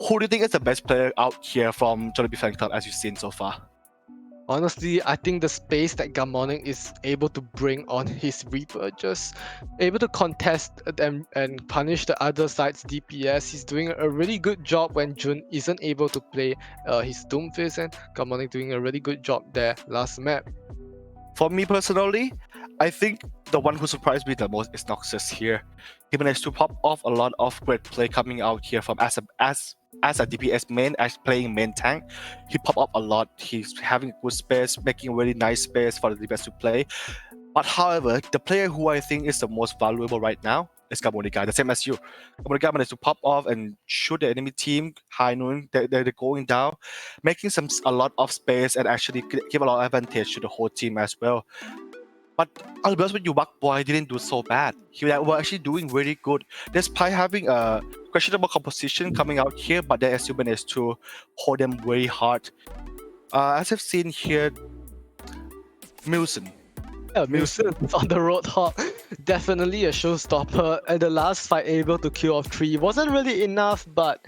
Who do you think is the best player out here from Jollibee Fan Club as you've seen so far? Honestly, I think the space that Gamonic is able to bring on his Reaper, just able to contest them and punish the other side's DPS. He's doing a really good job when Jun isn't able to play his Doomfist, and Gamonic doing a really good job there last map. For me personally, I think the one who surprised me the most is Noxus here. He managed to pop off a lot of great play coming out here from as a DPS main, as playing main tank. He pop up a lot. He's having good space, making a really nice space for the DPS to play. But however, the player who I think is the most valuable right now is Gamonika, the same as you. Gamonika managed to pop off and shoot the enemy team. High noon, they're going down, making a lot of space and actually give a lot of advantage to the whole team as well. But I'll be honest with you, Wak Boy didn't do so bad. He was actually doing really good. Despite having a questionable composition coming out here, but they still managed to hold them very hard. As I've seen here, Milson. Yeah, Milson on the Roadhog, definitely a showstopper. And the last fight able to kill off 3 wasn't really enough, but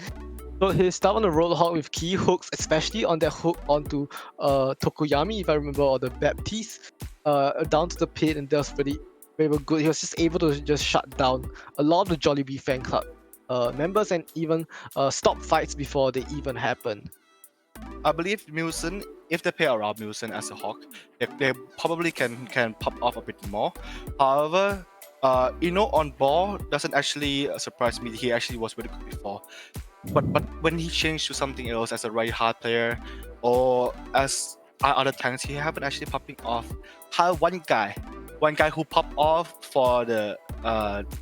so his start on the Roadhog with key hooks, especially on that hook onto Tokoyami, if I remember, or the Baptiste, down to the pit, and that was really very good. He was just able to just shut down a lot of the Jollibee fan club members and even stop fights before they even happen. I believe Milson, if they play around Milson as a hawk, they probably can pop off a bit more. However, on ball doesn't actually surprise me. He actually was really good before. But when he changed to something else as a right hard player or as other tanks, he haven't actually popping off. One guy who popped off for the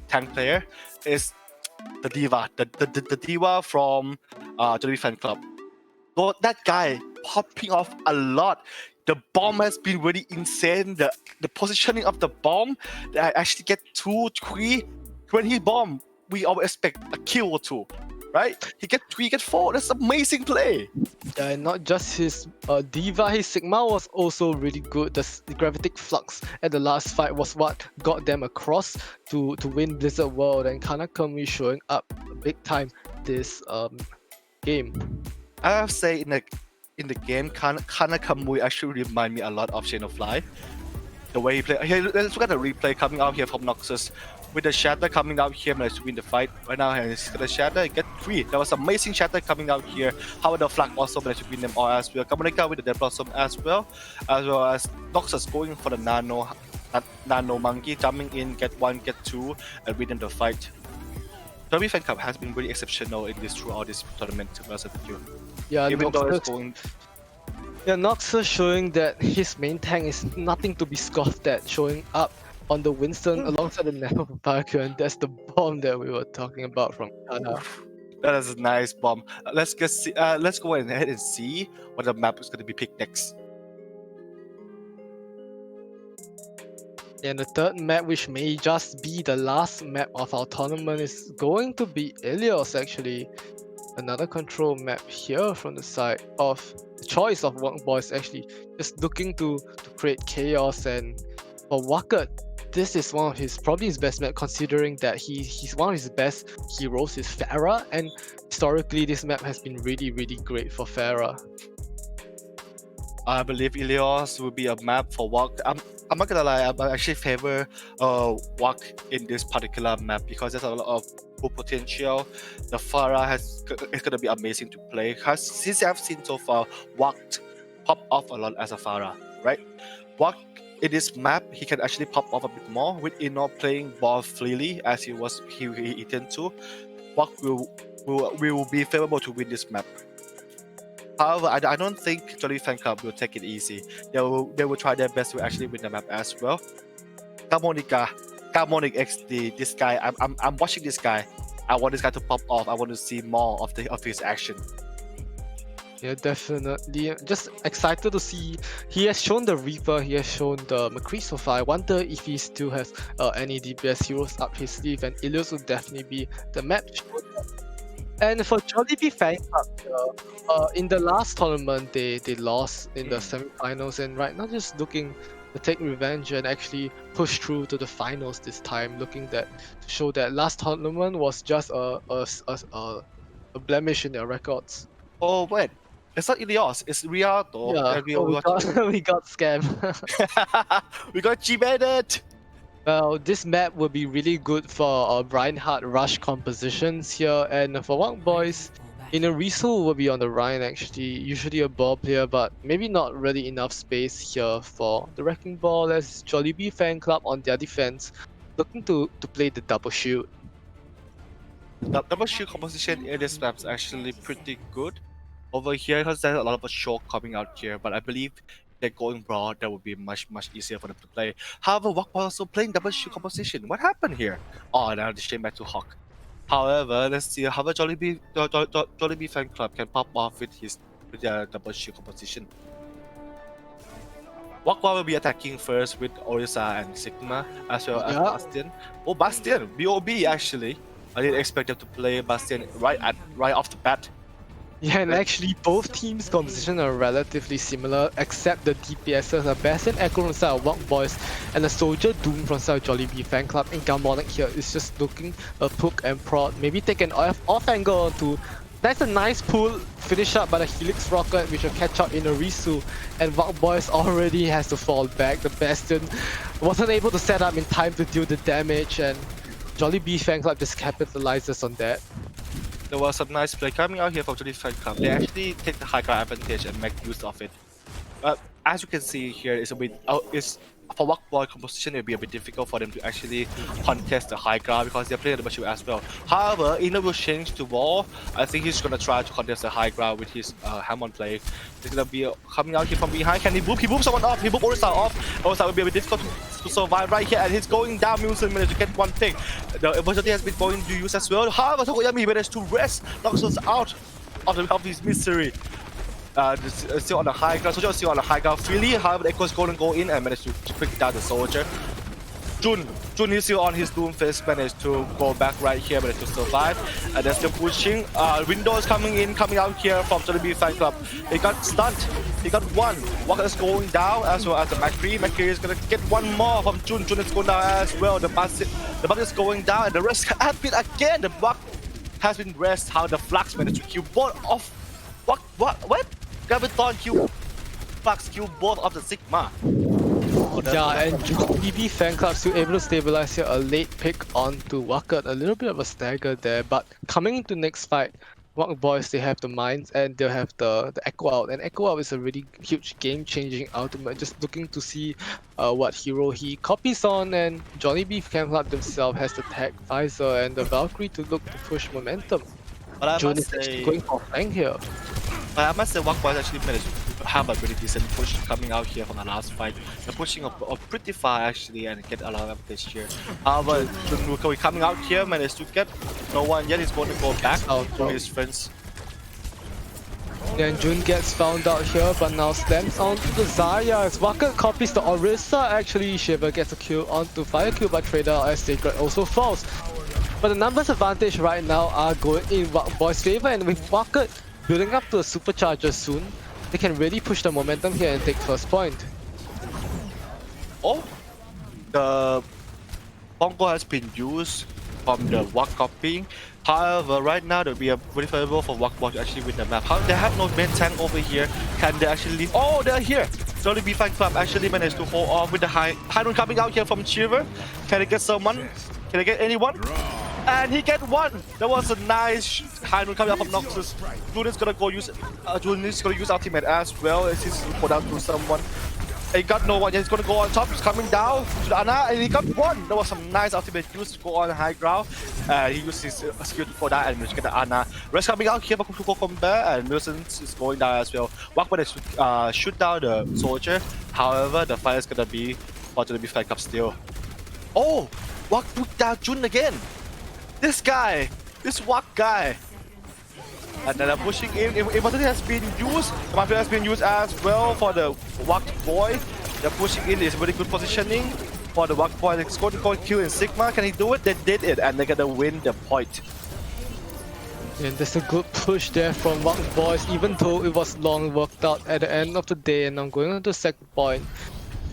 tank player is the Diva, the Diva from Jollibee Fan Club. So that guy popping off a lot. The bomb has been really insane. The positioning of the bomb, I actually get 2, 3. When he bomb, we always expect a kill or 2. Right? He get 3, get 4. That's amazing play. Yeah, and not just his Diva, his Sigma was also really good. The Gravitic Flux at the last fight was what got them across to win Blizzard World, and PACommunity showing up big time this game. I have to say in the game, PACommunity actually remind me a lot of Chain of Fly. The way he play. Here, let's look at the replay coming out here from Noxus. With the Shatter coming out here, managed to win the fight. Right now, he's got the Shatter, get 3. There was amazing Shatter coming out here. However, the Flag also managed to win them all as well. Gamonika with the Dead Blossom as well as Noxus going for the Nano Monkey, jumping in, get 1, get 2, and winning the fight. Jollibee Fan Club has been really exceptional in throughout this tournament, to be honest with you. Yeah, Even though it's Noxus, going. yeah, Noxus showing that his main tank is nothing to be scoffed at, showing up on the Winston alongside the Nano Parker, and that's the bomb that we were talking about from Kana. That is a nice bomb. Let's go ahead and see what the map is going to be picked next. And the third map, which may just be the last map of our tournament, is going to be Ilios actually. Another control map here from the side of the choice of Wak Boys, actually just looking to create chaos. And for Wakat, this is one of probably his best map, considering that he's one of his best heroes is Pharah, and historically this map has been really great for Pharah. I believe Ilios will be a map for Wak. I'm not gonna lie, I actually favor Wak in this particular map because there's a lot of good potential. The Pharah it's gonna be amazing to play. Since I've seen so far, Wak pop off a lot as a Pharah, right? Wak in this map, he can actually pop off a bit more with Ino playing ball freely as he intended to. Wak will be favorable to win this map. However, I don't think Jollibee Fan Club will take it easy. They will try their best to actually win the map as well. Gamonic XD, this guy, I'm watching this guy. I want this guy to pop off. I want to see more of his action. Yeah, definitely. Just excited to see. He has shown the Reaper, he has shown the McCree so far. I wonder if he still has any DPS heroes up his sleeve, and Ilios will definitely be the map. And for Jollibee Fan Club, in the last tournament, they lost in the semi-finals, and right now just looking to take revenge and actually push through to the finals this time. Looking to show that last tournament was just a blemish in their records. Oh wait, it's not Ilios, it's Rialto. Yeah, that we, oh, we we got we got scammed. we got G-baited. Well, this map will be really good for Reinhardt rush compositions here, and for Wang Boys, Inarisu will be on the Rhine actually, usually a ball player, but maybe not really enough space here for the Wrecking Ball as Jollibee Fan Club on their defense, looking to play the double shield. The double shield composition in this map is actually pretty good. Over here, because there's a lot of a show coming out here, but I believe they're going broad, that would be much easier for them to play. However, Wakball also playing double shield composition. What happened here? Oh, now they came back to Hawk. However, let's see how Jollibee Fan Club can pop off with their double shield composition. Wakwa will be attacking first with Orisa and Sigma as well as Bastion. Oh, Bastion! BOB actually. I didn't expect them to play Bastion right off the bat. Yeah, and actually both teams' composition are relatively similar, except the DPSs are Bastion Echo from side of Wang Boys and the Soldier Doom from side of Jollibee Fan Club. And Garmonic here is just looking a poke and prod, maybe take an off angle to. That's a nice pull, finish up by the Helix Rocket, which will catch up in Arisu, and Wang Boys already has to fall back. The Bastion wasn't able to set up in time to deal the damage, and Jollibee Fan Club just capitalizes on that. There was some nice play coming out here from Jollibee Fan Club. They actually take the high ground advantage and make use of it. But as you can see here, it's a bit for Wakboy composition, it will be a bit difficult for them to actually contest the high ground because they're playing the machine as well. However, Ina will change to Wall. I think he's gonna try to contest the high ground with his Hammond play. He's gonna be coming out here from behind. Can he boop? He boops someone off. He boops Orisa off. Orisa will be a bit difficult to survive right here, and he's going down. Wilson managed to get one thing. The emergency has been going to use as well. However, Tokoyami managed to rest Noxus out of his misery. Still on the high ground, Soldier still on the high ground freely. However, the Echo is going to go in and manage to quick down the Soldier. Jun is still on his Doomfist, managed to go back right here, managed to survive. And they're still pushing. Windows coming out here from Jollibee Fan Club. He got stunned. He got one. Walker is going down as well as the McCree. McCree is going to get one more from Jun. Jun is going down as well. The bug is going down, and the rest has been again. The bug has been rest. How the Flux managed to kill both of. What? Graviton kill Flux kill both of the Sigma. Yeah, and Jollibee Fan Club still able to stabilize here a late pick onto Wakat. A little bit of a stagger there, but coming into next fight, Wak Boys, they have the mines and they'll have the Echo Out. And Echo Out is a really huge game-changing ultimate. Just looking to see what hero he copies on, and Jollibee Fan Club themselves has the Tag Visor and the Valkyrie to look to push momentum. But I Jun must is say, going for flank here. Wak Boys actually managed to have a really decent push coming out here from the last fight. They're pushing up pretty far actually and get a lot of advantage here. However, Jun coming out here managed to get no one yet. He's going to go back to his friends. Then Jun gets found out here, but now slams onto the Zarya as Wakat copies the Orisa. Actually, Shiva gets a kill onto Fire Kill by Trader as Sacred also falls. But the numbers advantage right now are going in Wak Boys' favor, and with Wakat building up to a supercharger soon, they can really push the momentum here and take first point. Oh, the Bongo has been used from the Wak copying. However, right now it will be very favorable for Wak to actually win the map. How they have no main tank over here? Can they actually leave? Oh, they're here! Jollibee Fan Club actually managed to hold off with the high noon coming out here from Chiver. Can they get someone? Can they get anyone? And he get one. That was a nice high noon coming out from Noxus. Jun is gonna go use ultimate as well as he's put out to someone. He got no one. He's gonna go on top. He's coming down to the Ana, and he got one. That was some nice ultimate use to go on high ground. He used his skill to go down and get the Ana. Rest coming out here to go combat, and Wilson is going down as well. Wak managed to shoot down the Soldier. However, the fight is gonna be for the Fan Club still. Oh, Wak took down Jun again. This guy This Wack guy. And then pushing in. Immortality has been used. The Mafia has been used as well for the Wack boy. They're pushing in. Is very good positioning for the Wack boy. They're going to go kill in Sigma. Can he do it? They did it, and they're gonna win the point. And there's a good push there from Wack boys, even though it was long worked out at the end of the day. And I'm going on to the second point.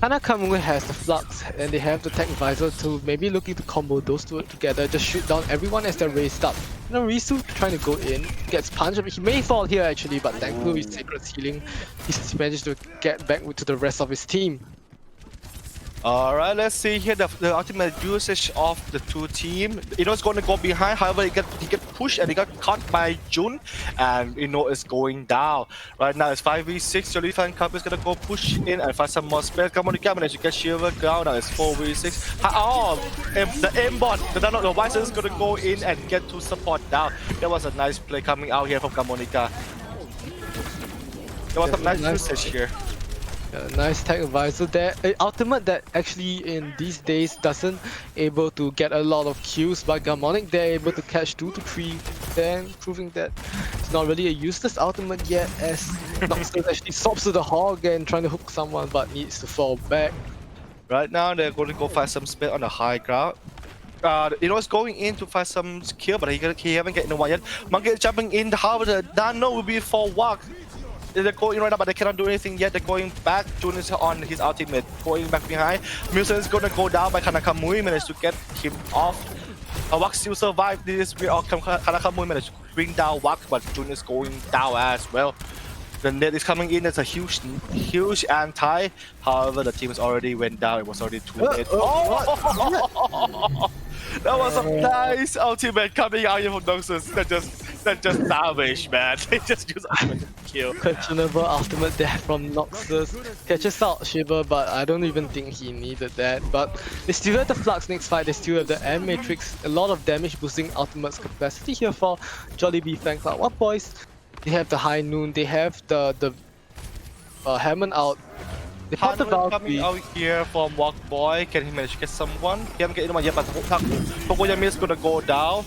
PACommunity has the Flux and they have the Tech Visor to maybe looking to combo those two together, just shoot down everyone as they're raised up. You know, Risu trying to go in, gets punched. He may fall here actually, but thankfully with Sacred's healing, he's managed to get back to the rest of his team. Alright, let's see here the ultimate usage of the two team. Ino's going to go behind, however he get pushed and he got caught by Jun, and Ino is going down. Right now it's 5v6, Jolly Fan Cup is going to go push in and find some more space. Come on, you manage to get Shiver down, now it's 4v6. Oh, the aimbot, the Visor is going to go in and get to support down. That was a nice play coming out here from Kamonika. There was some nice usage here. Nice tech advisor there. Ultimate that actually in these days doesn't able to get a lot of kills, but Garmonic they're able to catch 2 to 3 then proving that it's not really a useless ultimate yet, as Noxus actually stops to the hog and trying to hook someone but needs to fall back. Right now they're going to go find some space on the high ground. Ino's going in to find some kill, but he haven't get no one yet. Monkey is jumping in, however the Nano will be for Wack. They're going right now, but they cannot do anything yet. They're going back. Jun is on his ultimate, going back behind. Musen is going to go down by PACommunity, managed to get him off. Wack still survived this. PACommunity managed to bring down Wack, but Jun is going down as well. The net is coming in. It's a huge anti. However, the team has already went down. It was already too late. That was a nice ultimate coming out here from Noxus. That just savage, man. They just use ultimate to kill. Questionable ultimate there from Noxus. Catches out Shiver, but I don't even think he needed that. But they still have the Flux next fight. They still have the M Matrix. A lot of damage boosting ultimate's capacity here for Jollibee Fan Club. What boys? They have the High Noon. They have the Hammond out. They have the Valkyrie coming out here from Wack Boy. Can he manage to get someone? He haven't get anyone yet, but Tokoyami is gonna go down.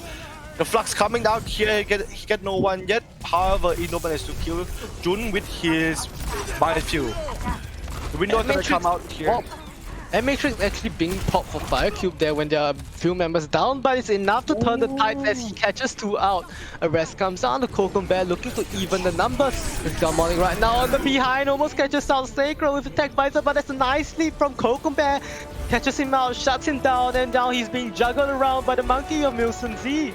The Flux coming out here, he get no one yet. However, Ino managed to kill Jun with his biofuel. The window is gonna come out here. And Matrix actually being popped for Fire Cube there when there are few members down, but it's enough to turn the tides as he catches 2 out. Arrest comes down, the Bear looking to even the numbers. It's Garmonic right now on the behind, almost catches out Sacred with a Tech Visor, but that's a nice lead from Bear. Catches him out, shuts him down, and now he's being juggled around by the monkey of Milson Z.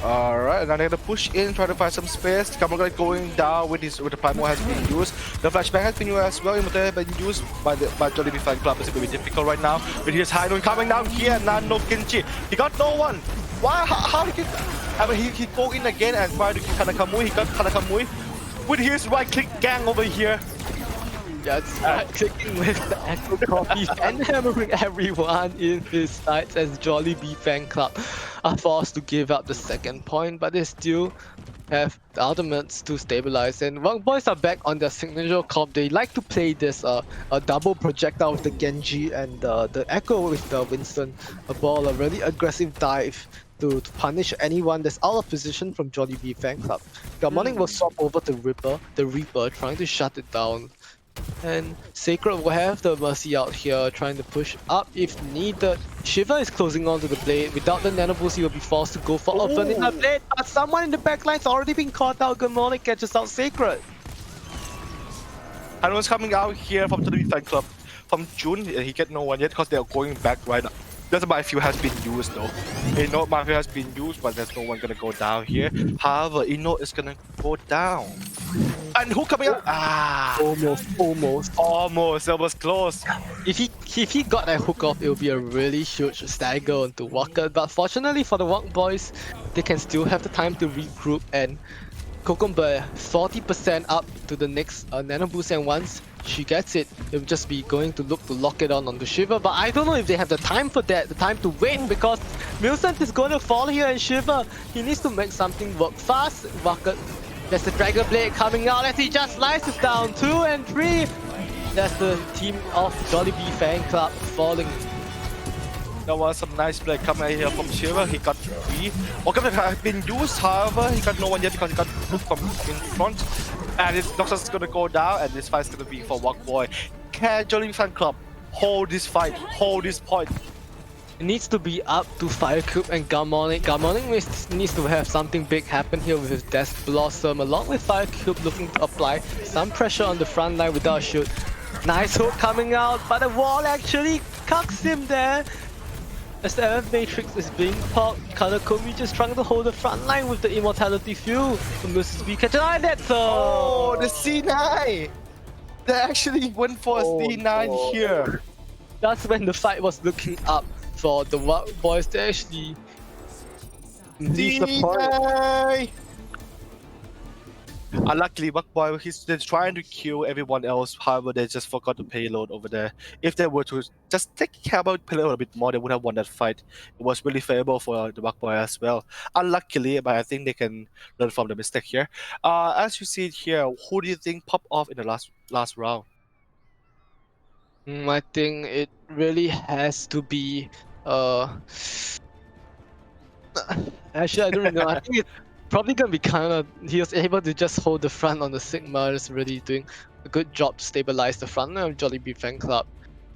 Alright, now they're gonna push in, try to find some space. Kamoga going down with the Primal has been used. The flashbang has been used as well. Immortality has been used by Jollibee Fan Club. It's going to be difficult right now. With his High Noon coming down here, Nano Kinchi. He got no one. Why? How did he? I mean, he go in again and try to kill PACommunity. He got PACommunity with his right-click gang over here. Yeah, it's clicking with the Echo Copies and hammering everyone in his sights as Jollibee Fan Club are forced to give up the second point, but they still have the ultimates to stabilize. And Wack Boys are back on their signature comp. They like to play this a double projectile with the Genji and the Echo with the Winston. A really aggressive dive to punish anyone that's out of position from Jollibee Fan Club. Garmonic will swap over to the Reaper, trying to shut it down. And Sacred will have the Mercy out here, trying to push up if needed. Shiva is closing on to the blade. Without the Nano Boost, he will be forced to go for a vanilla blade. But someone in the backline's already been caught out. Garmonic catches out Sacred. And was coming out here from the Fan Club from Jun. He get no one yet because they are going back right now. That's my fuel has been used though. Ino, my fuel has been used, but there's no one gonna go down here. However, Ino is gonna go down. And who coming out? Almost. That was close. If he got that hook off, it would be a really huge stagger onto Walker. But fortunately for the Wack Boys, they can still have the time to regroup, and Bear 40% up to the next Nano Boost, and once she gets it, it'll just be going to look to lock it on the Shiver. But I don't know if they have the time for that, the time to wait, because Milcent is going to fall here, and Shiver, he needs to make something work fast. Walker, there's the Dragon Blade coming out as he just slices down 2 and 3. That's the team of Jollibee Fan Club falling. There was some nice play coming here from Shiva. He got 3. Organ has been used, however, he got no one yet because he got moved from in front. And his Noxus is gonna go down, and this fight is gonna be for Walkboy. Can Jollibee Fan Club hold this fight, hold this point? It needs to be up to FireCube and Garmonic. Garmonic needs to have something big happen here with his Death Blossom, along with FireCube looking to apply some pressure on the front line without a shoot. Nice hook coming out, but the wall actually cucks him there. As the MF Matrix is being popped, PACommunity just trying to hold the front line with the Immortality Fuel. The Mrs. B catch an eye, that's Oh, the C9! They actually went for a C9 no. here. That's when the fight was looking up for the boys to actually leave the point. C9! Unluckily, Buckboy, they're trying to kill everyone else, however, they just forgot the payload over there. If they were to just take care about payload a bit more, they would have won that fight. It was really favorable for the Buckboy as well. Unluckily, but I think they can learn from the mistake here. As you see it here, who do you think popped off in the last round? I think it really has to be actually I don't really know. I think it's probably gonna be kinda he was able to just hold the front on the Sigma, just really doing a good job to stabilize the front line of Jollibee Fan Club.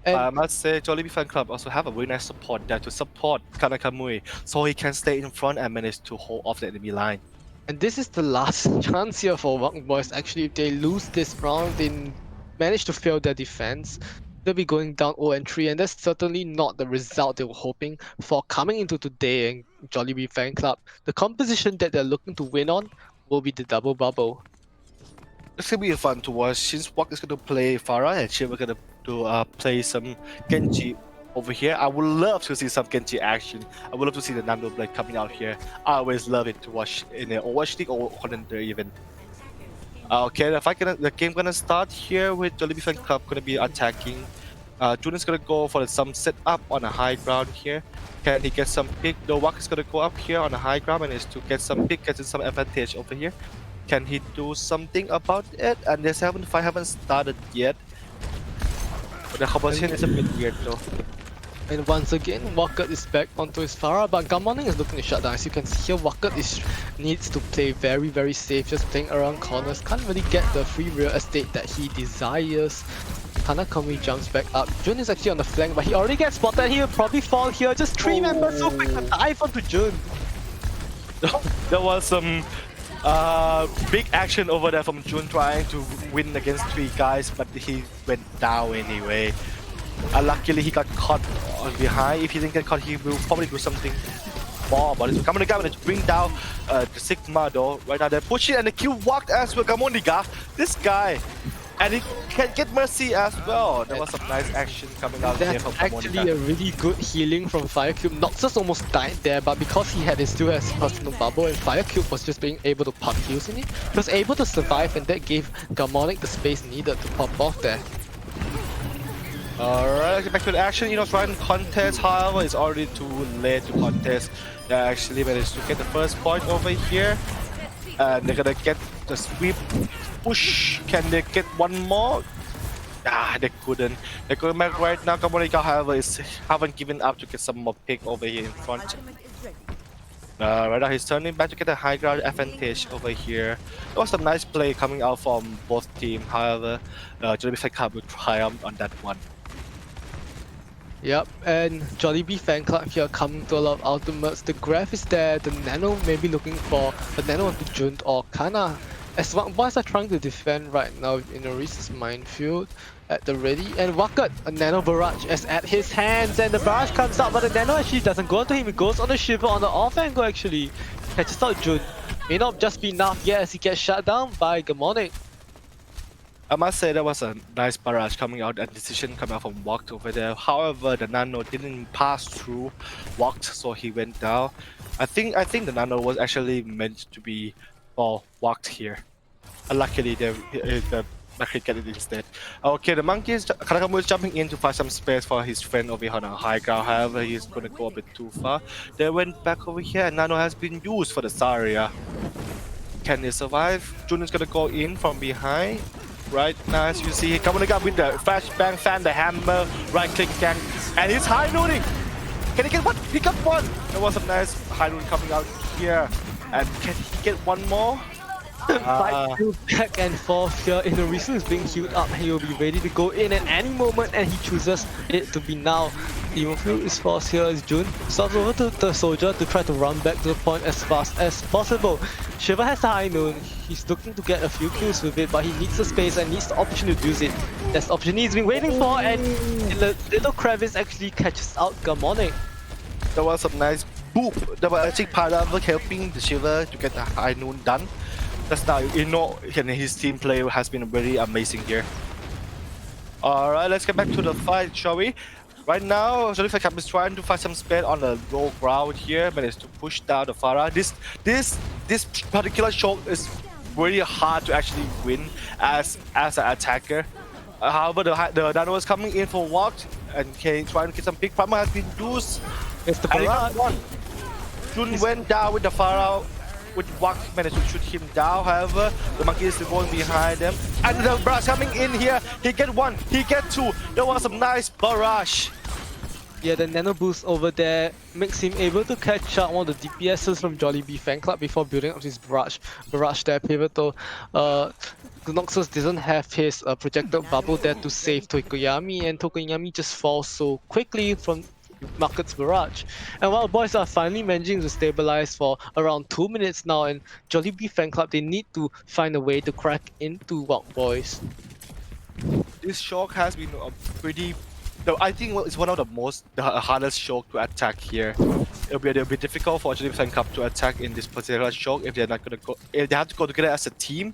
And I must say, Jollibee Fan Club also have a very nice support there to support PACommunity, so he can stay in front and manage to hold off the enemy line. And this is the last chance here for Wack Boys. Actually, if they lose this round, they manage to fail their defense. They'll be going down 0-3, and that's certainly not the result they were hoping for coming into today in Jollibee Fan Club. The composition that they're looking to win on will be the double bubble. It's gonna be fun to watch since Wak is gonna play Pharah and Shiva gonna play some Genji over here. I would love to see some Genji action. I would love to see the Nando Blade coming out here. I always love it to watch in the Overwatch League or Calendar even. Okay, the game gonna start here with Jollibee Fan Club gonna be attacking. Jun is gonna go for some setup on a high ground here. Can he get some pick? The Wak is gonna go up here on a high ground and is to get some pick, getting some advantage over here. Can he do something about it? And this fight haven't started yet. But the composition is a bit weird though. And once again, Wackett is back onto his Pharah, but Garmonic is looking to shut down. As you can see here, Wackett needs to play very, very safe, just playing around corners. Can't really get the free real estate that he desires. PACommunity jumps back up. Jun is actually on the flank, but he already gets spotted. He will probably fall here. Just 3 members so quick to dive onto Jun. There was some big action over there from Jun trying to win against 3 guys, but he went down anyway. Luckily, he got caught behind. If he didn't get caught, he will probably do something more about it. So Garmonic to bring down the Sigma though. Right now they're pushing and the kill walked as well. Garmonic, this guy. And he can get mercy as well. There was some nice action coming out here from That's Garmonic. actually a really good healing from FireCube. Noxus almost died there, but because he still has personal bubble and FireCube was just being able to pop heals in it, he was able to survive, and that gave Garmonic the space needed to pop off there. Alright, get back to the action. You know, trying to contest, however, it's already too late to contest. They actually managed to get the first point over here. And they're gonna get the sweep push. Can they get one more? They couldn't. They're going back right now. Garmonic, however, haven't given up to get some more pick over here in front. Right now he's turning back to get a high ground advantage over here. There was a nice play coming out from both teams. However, Jollibee Fan Club will triumph on that one. Yep, and Jollibee Fan Club here coming to a lot of ultimates. The graph is there, the Nano maybe looking for the Nano onto Jun or Kana. As boys are trying to defend right now in a Reese's minefield at the ready. And Wackett, a Nano barrage is at his hands, and the barrage comes out, but the Nano actually doesn't go onto him. It goes on the Shiver on the off angle actually. Catches out Jun. May not just be enough yet as he gets shut down by Garmonic. I must say that was a nice barrage coming out and decision coming out from Walked over there. However, the Nano didn't pass through Walked, so he went down. I think the Nano was actually meant to be for Walked here. Luckily, the Monkey get it instead. Okay, the Monkey is jumping in to find some space for his friend over here on a high ground. However, he's gonna go a bit too far. They went back over here, and Nano has been used for the Zarya. Can he survive? Jun is gonna go in from behind. Right now, as you see, he coming up with the flashbang fan, the hammer, right click again, and he's high noting. Can he get one? He got one. There was some nice high noon coming out here. And can he get one more? Fight back and forth here. In the reason is being healed up. He will be ready to go in at any moment, and he chooses it to be now. Even through his force here is Jun. Stops over to the soldier to try to run back to the point as fast as possible. Shiva has the high noon. He's looking to get a few kills with it, but he needs the space and needs the opportunity to use it. That's the opportunity he's been waiting for, and the little crevice actually catches out Gamonic. There was some nice boop. There was actually Pada helping the Shiva to get the high noon done. That's now, you know, his team play has been very amazing here. Alright, let's get back to the fight, shall we? Right now, Jolly Fanclub is trying to find some space on the low ground here, managed to push down the Pharah. This particular choke is really hard to actually win as an attacker. However, the Nano is coming in for walk and trying to get some big Primal has been used. It's the barrage. Jun went down with the Pharah. With Wak managed to shoot him down, however, the monkey is going behind them. And the barrage coming in here. He get one, he get two. There was some nice barrage. Yeah, the nano boost over there makes him able to catch out one of the DPSs from Jollibee Fanclub before building up his barrage. Barrage there pivotal. Noxus doesn't have his projected bubble there to save Tokoyami, and Tokoyami just falls so quickly from Market's barrage. And while boys are finally managing to stabilize for around 2 minutes now, and Jollibee Fanclub, they need to find a way to crack into Walk Boys. This shock has been a pretty... I think it's one of the hardest shock to attack here. It'll be a bit difficult for Jollibee Fanclub to attack in this particular shock if they're not gonna go. If they have to go together as a team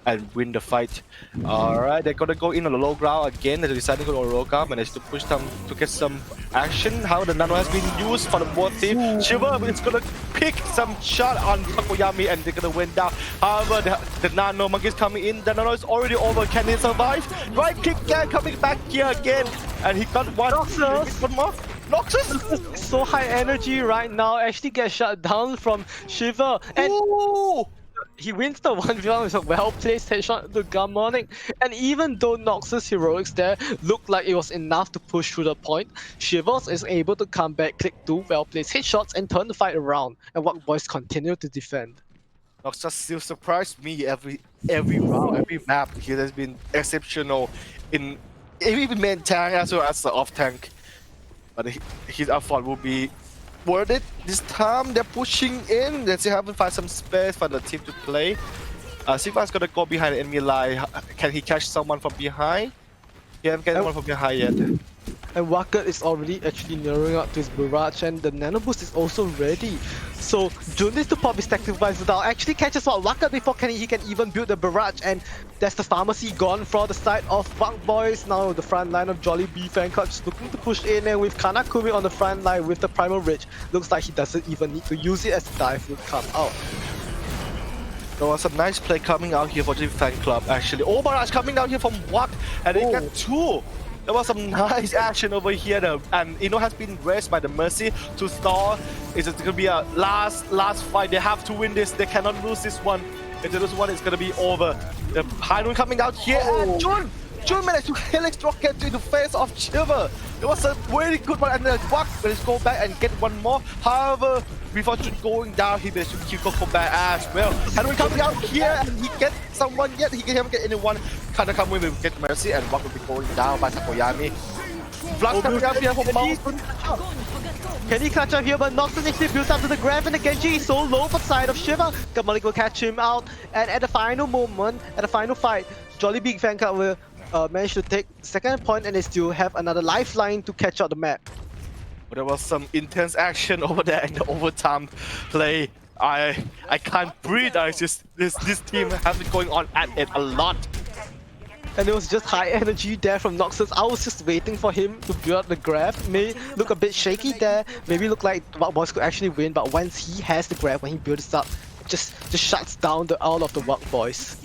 and win the fight. Alright, they're gonna go in on the low ground again. They're deciding to go to the low ground, managed to push them to get some action. How the nano has been used for the both team. Shiva is gonna pick some shot on Takoyami and they're gonna win down. However, the nano monkey is coming in. The nano is already over. Can he survive? Right click again, coming back here again. And he got one. Noxus! One more. Noxus! So high energy right now, actually gets shut down from Shiva. And Ooh! he wins the 1v1 with a well-placed headshot to Gamonic. And even though Noxus heroics there looked like it was enough to push through the point, Shivers is able to come back, click 2 well-placed headshots and turn the fight around. And Walk Boys continue to defend. Noxus still surprised me every round, every map. He has been exceptional in even main tank as well as the off tank. But his effort will be worth it this time. They're pushing in. They still haven't found some space for the team to play. Sigma's gonna go behind the enemy line. Can he catch someone from behind? He haven't got anyone from behind yet. And Waka is already actually nearing up to his barrage, and the nano boost is also ready. So Jun needs to pop his tactical visor down. Actually catches out Waka before he can even build the barrage, and that's the pharmacy gone from the side of Walk Boys. Now the front line of Jollibee Fanclub just looking to push in, and with Kanakuri on the front line with the Primal Ridge, looks like he doesn't even need to use it as the dive would come out. There was a nice play coming out here for the Fanclub actually. Oh, barrage coming down here from Wak, and they got two. There was some nice action over here, and Ino has been raised by the Mercy to stall. It's gonna be a last fight. They have to win this. They cannot lose this one. If they lose one, it's gonna be over. The high noon coming out here, and Jun managed to helix rocket to the face of Shiver. It was a really good one, and then Wak managed to go back and get one more. However, before Jun going down, he managed to kill Coco back as well. And we coming out here, and he gets someone yet. He can't get anyone. Kanakami will get Mercy, and Wak will be going down by Takoyami. Flash coming out here from Mountain. Can he catch up here? But Noxus actually builds up to the grab, and the Genji is so low for the side of Shiva. Gamonic will catch him out, and at the final moment, at the final fight, Jollibee Fanclub will manage to take second point, and they still have another lifeline to catch out the map. But there was some intense action over there in the overtime play. I can't breathe. This team has been going on at it a lot. And it was just high energy there from Noxus. I was just waiting for him to build up the grab. May look a bit shaky there. Maybe look like Walk Boys could actually win, but once he has the grab, when he builds up, just shuts down all of the Walk Boys.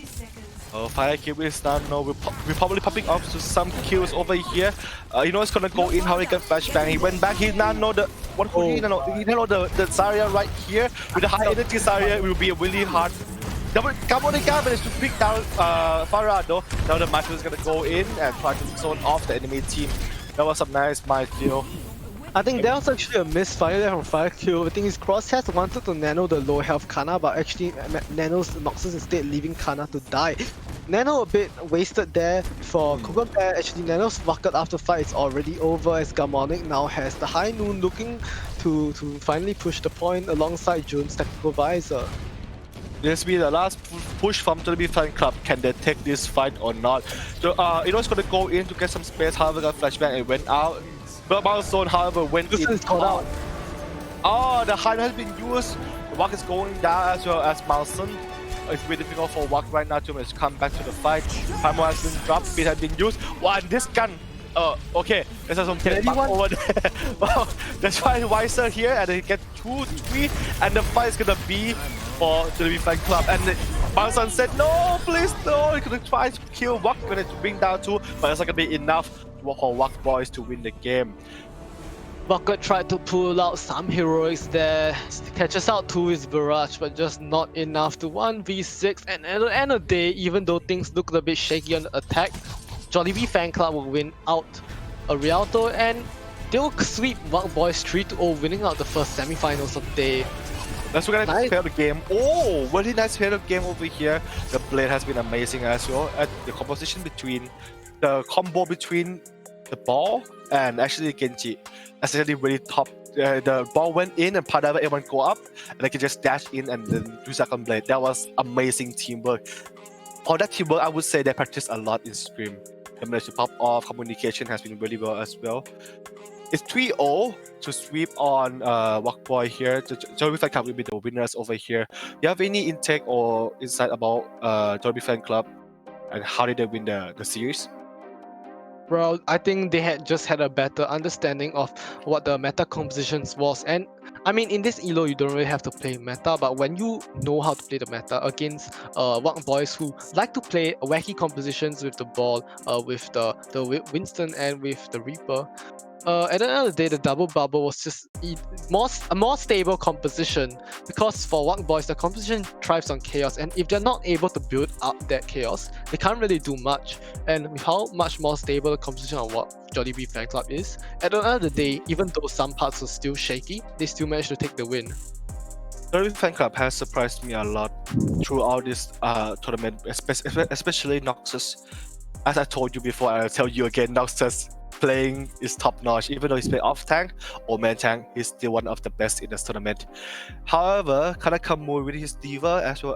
Oh, Fire Kill is done. No, we're probably popping off to some kills over here. You know it's gonna go in how he got flashbang. He went back. He now know the what could he know? He know the Zarya right here with the high energy Zarya. It will be a really hard. Gamonic managed to pick down Farah though. Now the Master is gonna go in and try to zone off the enemy team. That was a nice minefield. I think that was actually a misfire there from Firekill. I think his crosshairs wanted to nano the low health Kana, but actually nanos Noxus instead, leaving Kana to die. Nano a bit wasted there for Cougar Bear. Actually, Nano's bucket after fight is already over as Garmonic now has the High Noon looking to finally push the point alongside June's Tactical Visor. This will be the last push from Jollibee Fan Club. Can they take this fight or not? So, Ino's gonna go in to get some space. However, got flashback and went out. But Milestone, however, went This in. is called out. Oh, the high has been used. Wak is going down as well as Milestone. It's very difficult for Wak right now to come back to the fight. Primal has been dropped. Speed has been used. Wow, and this gun. Okay, there's some back over there. Wow, that's why Weiser here, and they get 2-3, and the fight is gonna be for the Fan Club. And Milestone said, "No, please, no." He's gonna try to kill Wak, gonna bring down 2, but it's not gonna be enough for Wak boys to win the game. Bucket tried to pull out some heroics there, catches out to his barrage, but just not enough to 1v6. And at the end of the day, even though things looked a bit shaky on the attack, Jollibee Fan Club will win out a Rialto, and they'll sweep Wak Boys 3-0, winning out the first semi-finals of the day. Let's look at Nice. the game. Oh, very nice pair of game over here. The blade has been amazing as well. And the composition between the combo between the ball and actually Genji, that's actually really top. The ball went in and Padava everyone go up, and they can just dash in and then do second blade. That was amazing teamwork. For that teamwork, I would say they practiced a lot in scrim. They managed to pop off. Communication has been really well as well. It's 3-0 to sweep on Wak Boy here. Jollibee Fan Club will be the winners over here. Do you have any intake or insight about Jollibee Fan Club and how did they win the series? Well, I think they had just had a better understanding of what the meta compositions was. And I mean, in this elo, you don't really have to play meta, but when you know how to play the meta against Wak Boys who like to play wacky compositions with the ball, with the Winston and with the Reaper, at the end of the day, the double bubble was just a more stable composition, because for Wak Boys, the composition thrives on chaos, and if they're not able to build up that chaos, they can't really do much. And with how much more stable the composition of what Jollibee Fan Club is, at the end of the day, even though some parts are still shaky, they still managed to take the win. Jollibee Fan Club has surprised me a lot throughout this tournament, especially Noxus. As I told you before, I'll tell you again, Noxus playing is top notch. Even though he's playing off tank or main tank, he's still one of the best in this tournament. However, Kanakamu with his Diva as well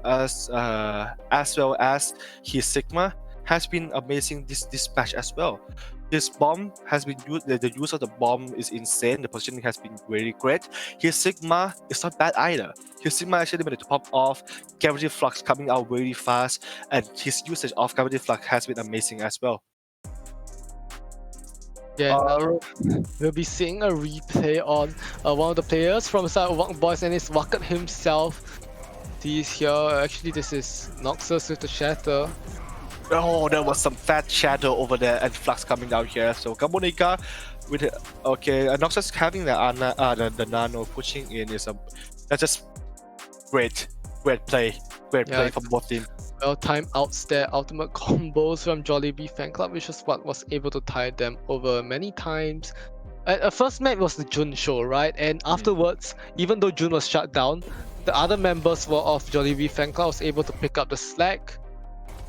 as his Sigma has been amazing this match as well. This bomb has been used, the use of the bomb is insane. The positioning has been really great. His Sigma is not bad either. His Sigma actually managed to pop off, Gravity Flux coming out really fast, and his usage of Gravity Flux has been amazing as well. Yeah, we'll be seeing a replay on one of the players from side of Wak Boys, and it's Wakat himself. He's here. Actually, this is Noxus with the Shatter. Oh, there was some fat shadow over there and Flux coming down here. So Gamonika with Noxus having the nano pushing in is that's just great play from both teams. Well timed outs there, ultimate combos from Jollibee Fan Club, which is what was able to tie them over many times. First match was the June show, right? And afterwards, even though June was shut down, the other members of Jollibee Fan Club was able to pick up the slack.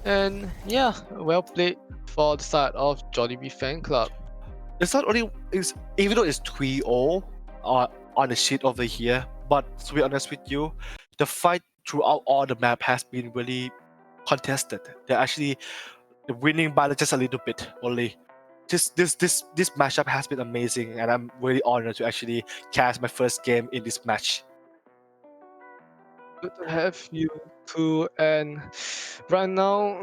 And yeah, well played for the side of Jollibee Fan Club. It's not only even though it's 3-0 on the sheet over here, but to be honest with you, the fight throughout all the map has been really contested. They're actually winning by just a little bit only. This matchup has been amazing, and I'm really honored to actually cast my first game in this match. Good to have you too, and right now,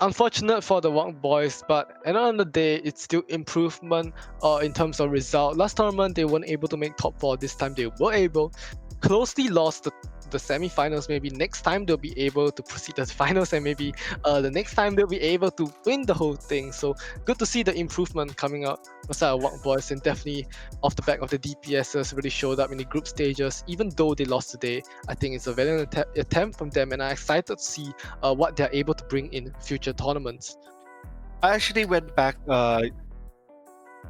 unfortunate for the Wak Boys, but at the end of the day, it's still improvement in terms of result. Last tournament, they weren't able to make top 4. This time, they were able. Closely lost the semi-finals. Maybe next time they'll be able to proceed to the finals, and maybe the next time they'll be able to win the whole thing. So good to see the improvement coming up beside Wak Boys, and definitely off the back of the DPSs really showed up in the group stages. Even though they lost today, I think it's a valiant attempt from them, and I'm excited to see what they're able to bring in future tournaments. I actually went back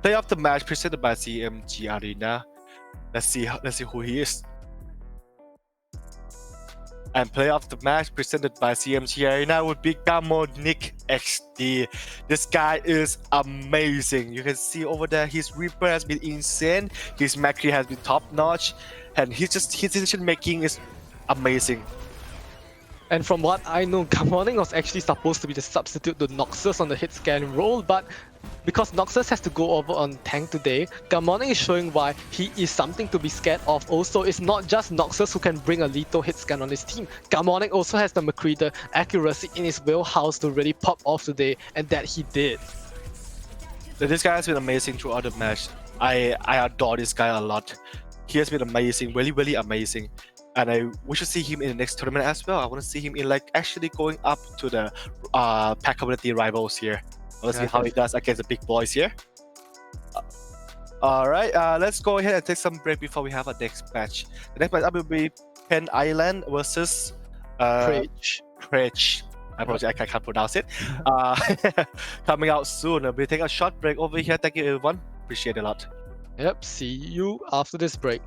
Play of the match presented by CMG Arena. Let's see who he is. And play of the match presented by CMG Arena would be Gamonic XD. This guy is amazing. You can see over there his Reaper has been insane. His Macri has been top notch, and his decision making is amazing. And from what I know, Gamonic was actually supposed to be the substitute to Noxus on the hit scan role, but because Noxus has to go over on tank today, Gamonic is showing why he is something to be scared of. Also, it's not just Noxus who can bring a lethal hit scan on his team. Gamonic also has the McCree accuracy in his wheelhouse to really pop off today, and that he did. This guy has been amazing throughout the match. I adore this guy a lot. He has been amazing, really amazing. And we should see him in the next tournament as well. I want to see him in like actually going up to the PACommunity rivals here. I want to see how he does against the big boys here. All right, let's go ahead and take some break before we have our next match. The next match up will be Penn Island versus Krech. I apologize, I can't pronounce it. Coming out soon. We'll take a short break over here. Thank you, everyone. Appreciate it a lot. Yep, see you after this break.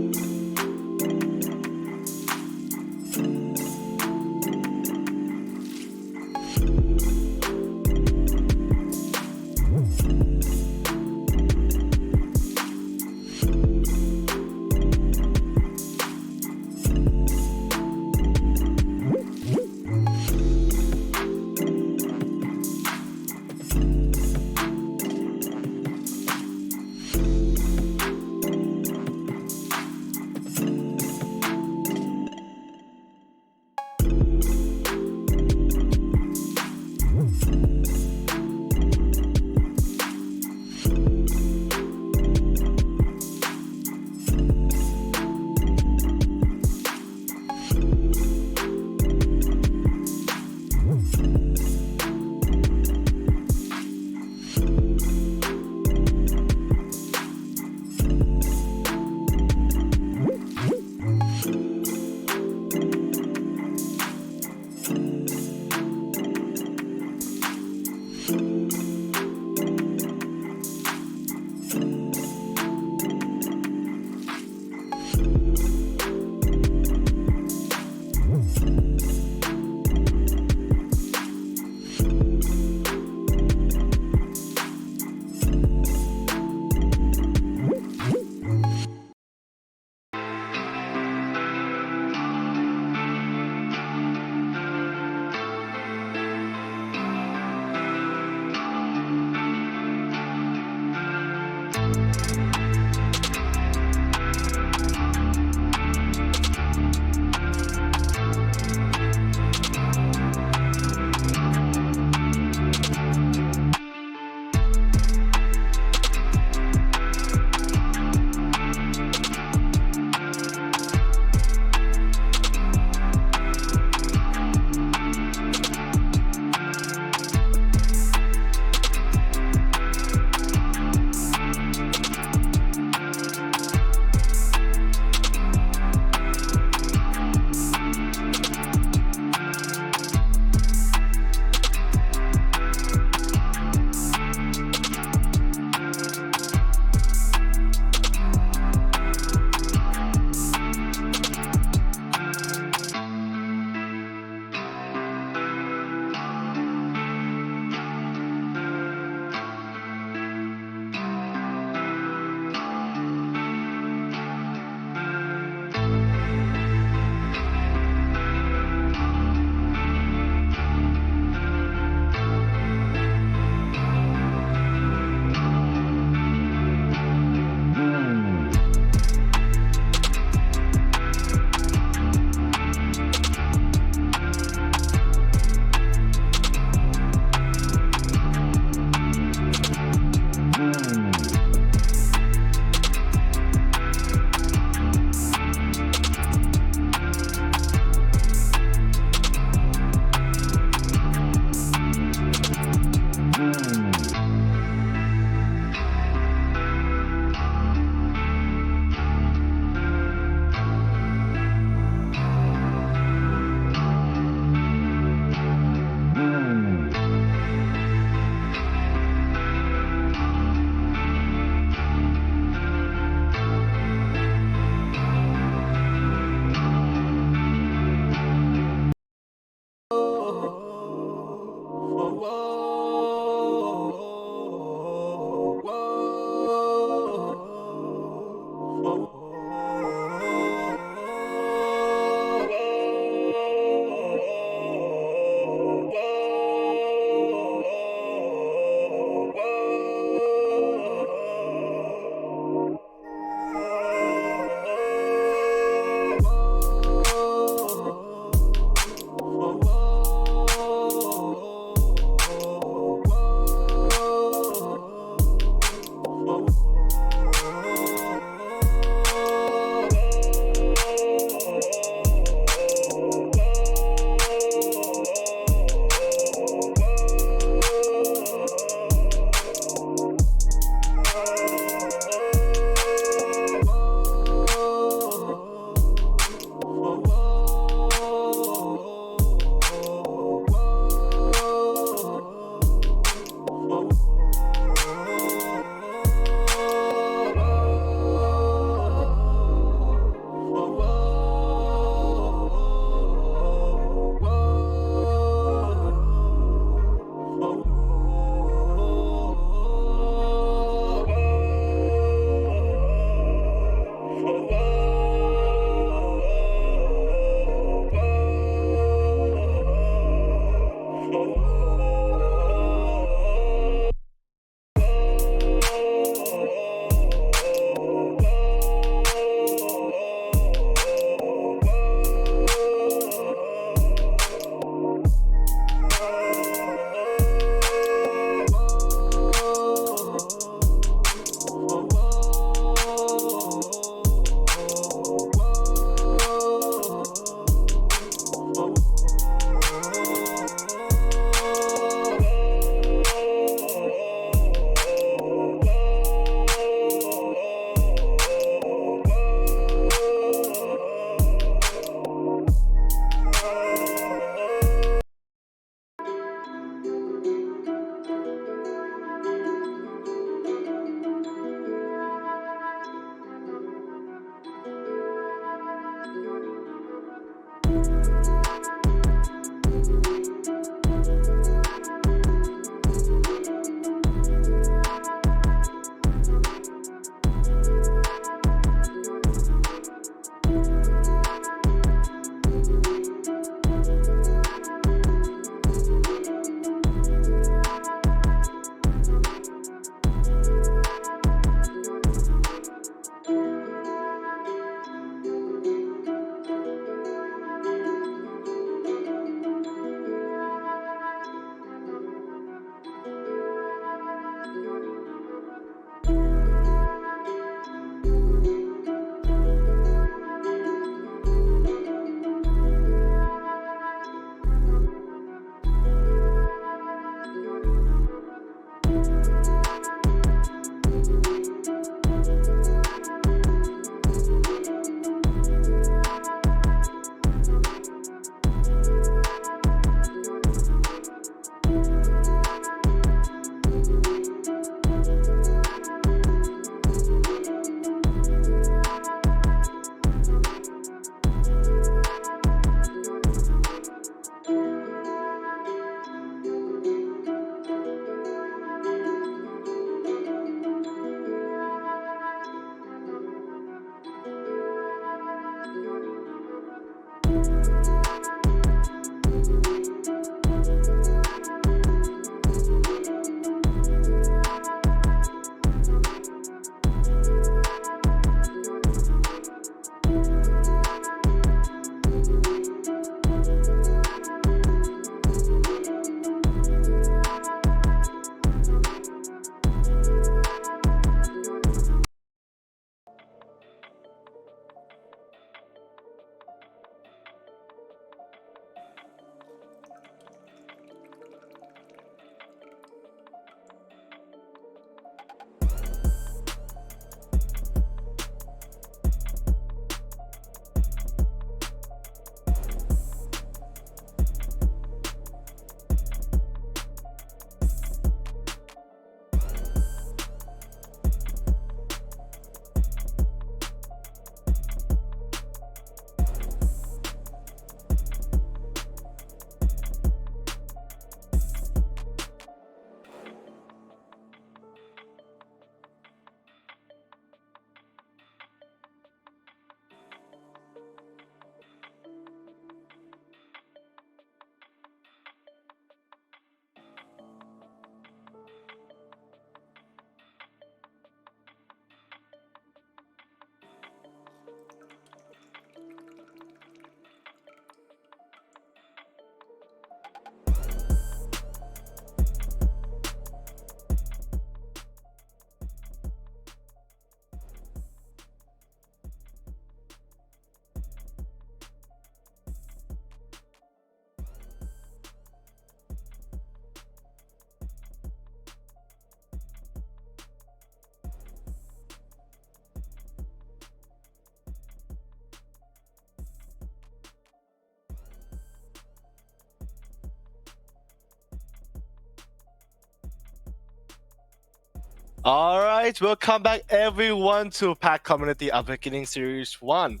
All right, welcome back everyone to PACommunity Awakening Series 1.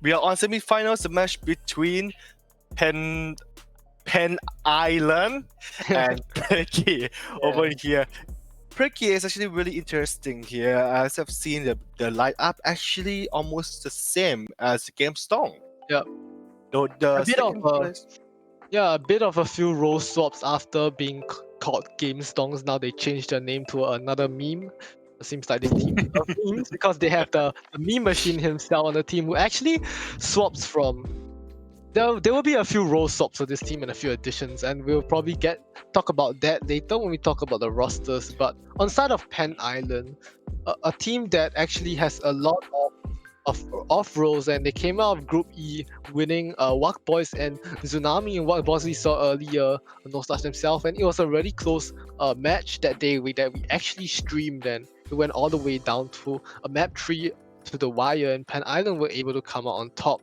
We are on semi-finals, the match between Pen Pen Island and Perky over here. Perky is actually really interesting here, as I've seen the lineup actually almost the same as Game Stone. Yep. Though A the bit of second a place. a few role swaps after being called Game Stongs. Now they changed their name to another meme. It seems like this team loves memes because they have the meme machine himself on the team who actually swaps from. There will be a few role swaps for this team and a few additions, and we'll probably talk about that later when we talk about the rosters. But on side of Pen Island, a team that actually has a lot of roles, and they came out of Group E winning Wak Boys and Tsunami. And Wak Boys we saw earlier, No Starch themselves, and it was a really close match that day that we actually streamed, and it went all the way down to a map 3 to the wire, and Pen Island were able to come out on top.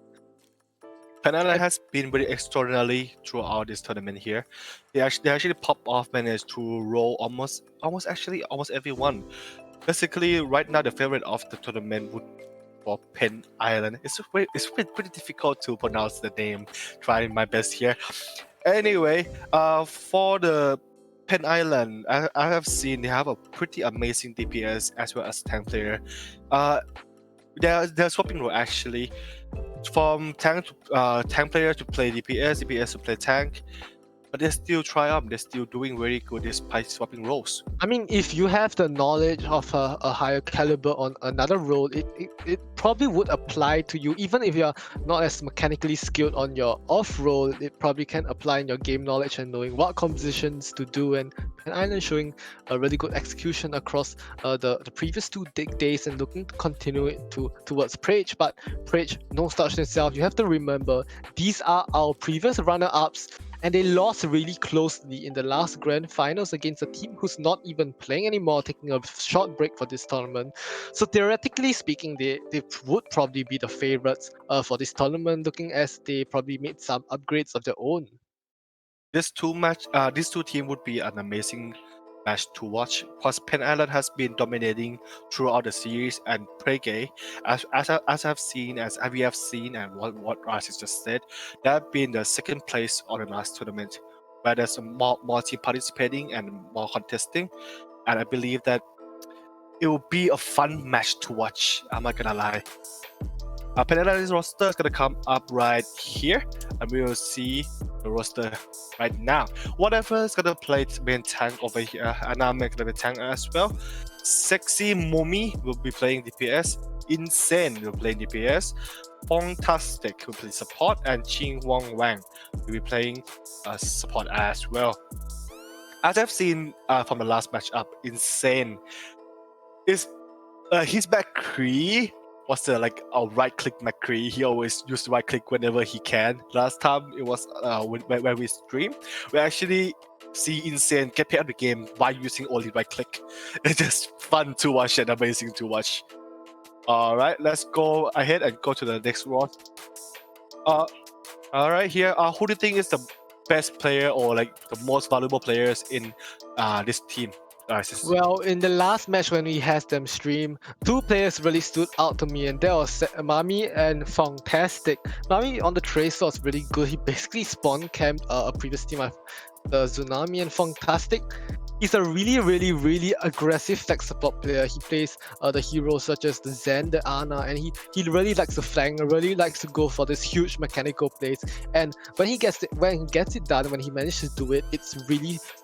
Pen Island has been very extraordinary throughout this tournament here. They actually pop off, managed to roll almost everyone. Basically, right now the favorite of the tournament would for Pen Island. It's pretty difficult to pronounce the name. Trying my best here. Anyway, for the Pen Island, I have seen they have a pretty amazing DPS as well as tank player. They're swapping role actually from tank player to play DPS to play tank. But they still triumph. They're still doing very good despite swapping roles. I mean, if you have the knowledge of a higher caliber on another role, it probably would apply to you. Even if you're not as mechanically skilled on your off role, it probably can apply in your game knowledge and knowing what compositions to do. And Island showing a really good execution across the previous 2 days and looking to continue it towards Prage. But Prage, no starch itself, you have to remember, these are our previous runner-ups, and they lost really closely in the last grand finals against a team who's not even playing anymore, taking a short break for this tournament. So theoretically speaking, they would probably be the favorites for this tournament, looking as they probably made some upgrades of their own. These two teams would be an amazing match to watch because Pen Island has been dominating throughout the series, and Prege, as we have seen, and what Ras just said, they have been the second place on the last tournament, where there's more team participating and more contesting, and I believe that it will be a fun match to watch. I'm not gonna lie. Pen Island's roster is gonna come up right here, and we will see the roster right now. Whatever is gonna play main tank over here, and I'm gonna be tank as well. Sexy Mummy will be playing DPS. Insane will play DPS. Fantastic will play support, and Ching Wong Wang will be playing support as well. As I've seen from the last matchup, Insane is his back Cree was the a right click McCree. He always used to right click whenever he can. Last time it was when we stream, we actually see Insane get paid out the game by using only right click. It's just fun to watch and amazing to watch. All right, let's go ahead and go to the next round. All right, here. Who do you think is the best player or the most valuable players in this team? Well, in the last match when we had them stream, 2 players really stood out to me, and that was Mami and Fantastic. Mami on the Tracer was really good. He basically spawn camped a previous team of the Tsunami, and Fantastic. He's a really aggressive tech support player. He plays the heroes such as the Zen, the Ana, and he really likes to flank, really likes to go for this huge mechanical plays. And when he gets it done, when he manages to do it,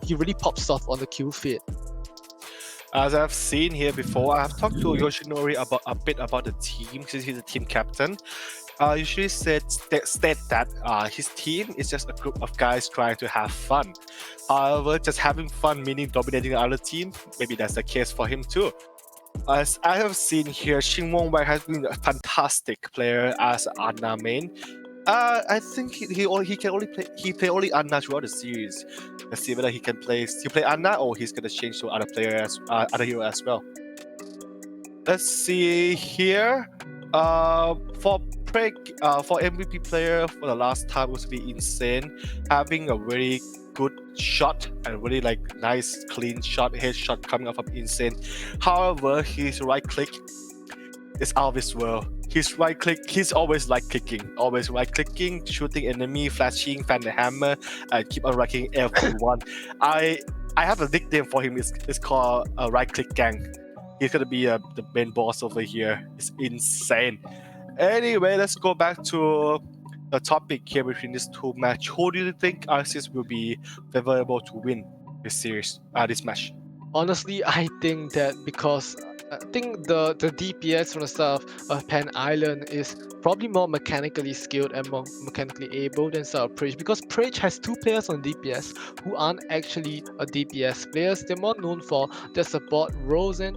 he really pops off on the kill feed. As I've seen here before, I've talked to Yoshinori a bit about the team since he's the team captain. Usually state that his team is just a group of guys trying to have fun. However, just having fun meaning dominating the other team, maybe that's the case for him too. As I have seen here, Shin Wong Wei has been a fantastic player as Anna main. I think he play only Anna throughout the series. Let's see whether he play Anna or he's gonna change to other other hero as well. Let's see here. For MVP player for the last time was to be Insane, having a very good shot and really like nice clean shot, headshot coming up from Insane. However, his right click is out of this world. His right click, he's always right clicking, always right clicking, shooting enemy, flashing, fan the hammer, and keep on racking everyone. I have a nickname for him. It's called a right click gang. He's gonna be the main boss over here. It's insane. Anyway, let's go back to the topic here between these two match. Who do you think Arceus will be favorable to win this series, this match? Honestly, I think that because I think the DPS from the start of Pan Island is probably more mechanically skilled and more mechanically able than Star of Preach, because Preach has two players on DPS who aren't actually a DPS players. They're more known for their support roles, and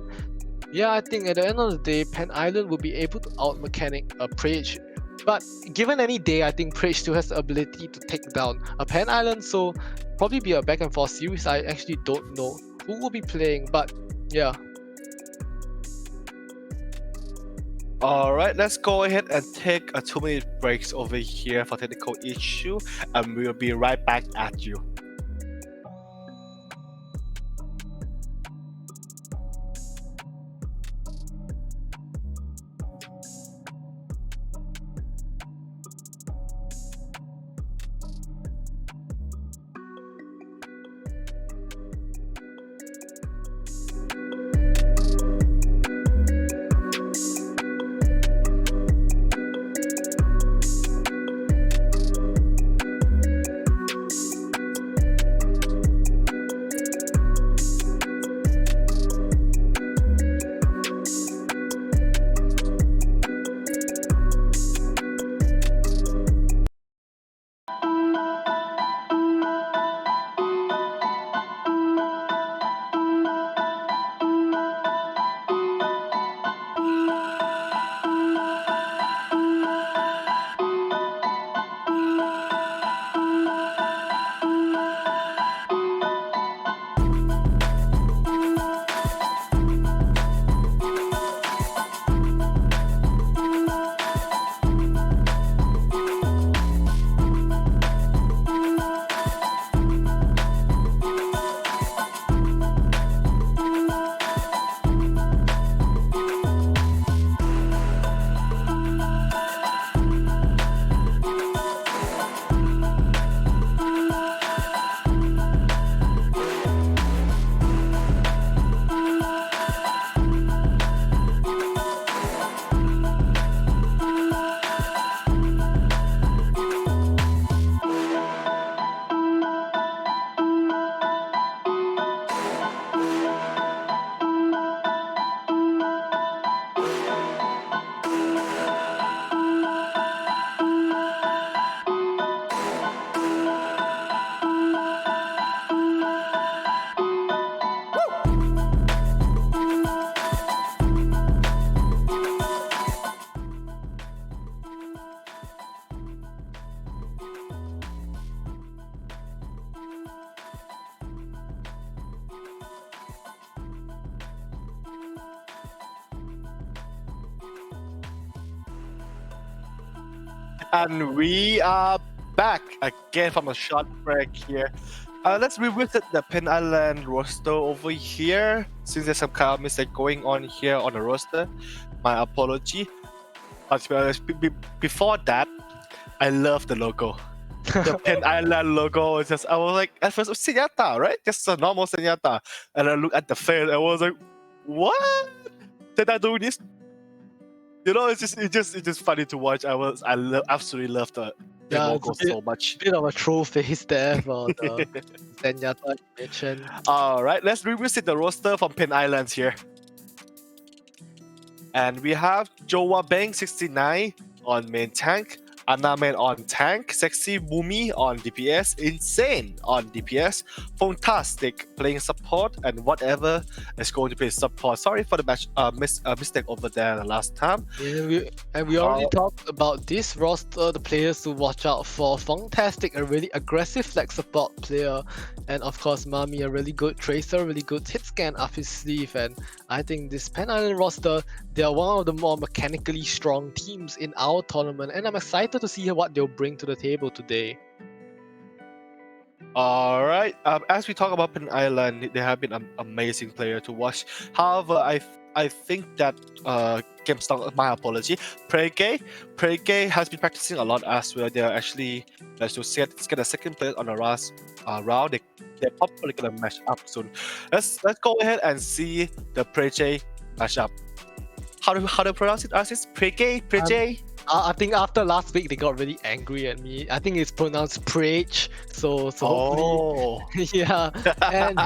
yeah, I think at the end of the day, Pan Island will be able to out mechanic a Preach. But given any day, I think Preach still has the ability to take down a Pan Island, so probably be a back and forth series. I actually don't know who will be playing, but yeah. Alright, let's go ahead and take a 2-minute break over here for technical issue, and we'll be right back at you. And we are back again from a short break here. Let's revisit the Pen Island roster over here. Since there's some kind of mistake going on here on the roster, my apology. But to be honest, before that, I love the logo. The Pen Island logo was just, I was like, at first, Senyata, right? Just a normal Senyata. And I looked at the face, I was like, what? Did I do this? You know, it's just funny to watch. Absolutely love the logo so much. Bit of a troll face there for the Zenyatta mention. Alright, let's revisit the roster from Pen Islands here. And we have Joa Bang 69 on main tank, Anaman on tank, Sexy Boomy on DPS, Insane on DPS, Fantastic playing support, and whatever is going to play support. Sorry for the mistake over there the last time. Yeah, we already talked about this roster, the players to watch out for. Fantastic, a really aggressive flag support player, and of course Mami, a really good tracer, really good hit scan up his sleeve. And I think this Pen Island roster, they are one of the more mechanically strong teams in our tournament, and I'm excited to see what they'll bring to the table today. All right. As we talk about Penn Island, they have been an amazing player to watch. However, I think that GameStop, my apology, Prege has been practicing a lot as well. They're actually, let's just get a second place on the last round. They're probably gonna match up soon. Let's go ahead and see the Prege match up. How do you pronounce it? Artist Prege. I think after last week they got really angry at me. I think it's pronounced Prage. So hopefully, Oh. yeah. And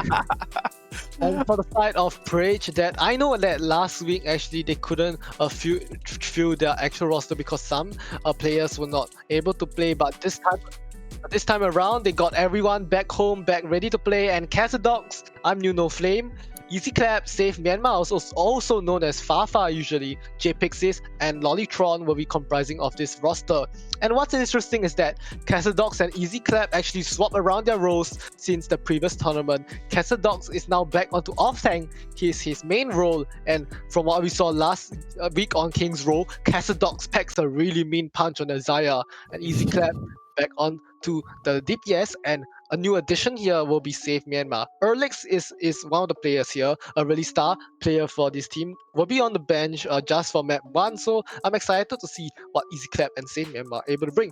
and for the side of Prage, that I know that last week actually they couldn't fill their actual roster because some players were not able to play. But this time around, they got everyone back home, back ready to play. And Casadox, I'm New No Flame, Easy Clap, Save Myanmar, also known as Fafa usually, J-Pixis, and Lollytron will be comprising of this roster. And what's interesting is that Casadox and Easy Clap actually swap around their roles since the previous tournament. Casadox is now back onto off-tank, his main role, and from what we saw last week on King's role, Casadox packs a really mean punch on Azaya, and Easy Clap back on to the DPS, and a new addition here will be Save Myanmar. Erlix is one of the players here, a really star player for this team. Will be on the bench just for map 1, so I'm excited to see what Easy Clap and Save Myanmar are able to bring.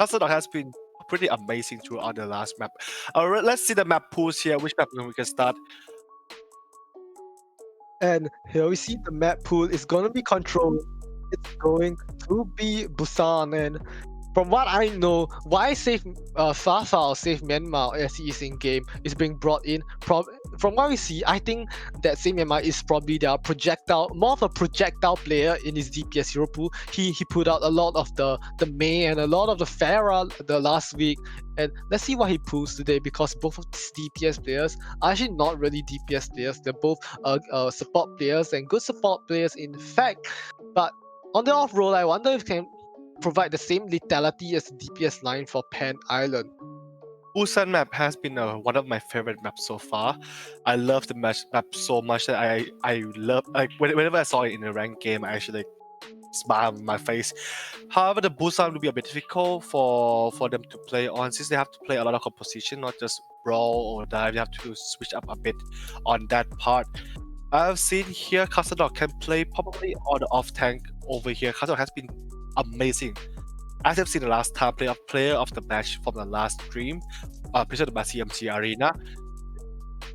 Casadog has been pretty amazing throughout the last map. Alright, let's see the map pools here. Which map we can start? And here we see the map pool is going to be controlled. It's going to be Busan, and from what I know, why Save Fafa or Save Myanmar as he is in game is being brought in. From what we see, I think that Save Myanmar is probably their more of a projectile player in his DPS hero pool. He put out a lot of the Mei and a lot of the Pharah the last week. And let's see what he pulls today, because both of these DPS players are actually not really DPS players. They're both support players and good support players in fact. But on the off roll, I wonder if can provide the same lethality as the DPS line for Penn Island. Busan map has been one of my favorite maps so far. I love the map so much that I love, like, whenever I saw it in a ranked game, I actually smile on my face. However, the Busan will be a bit difficult for them to play on, since they have to play a lot of composition, not just brawl or dive. They have to switch up a bit on that part. I've seen here Casadog can play probably on the off tank over here. Casadog has been amazing. As I've seen the last time, player of the match from the last stream, presented by CMC Arena.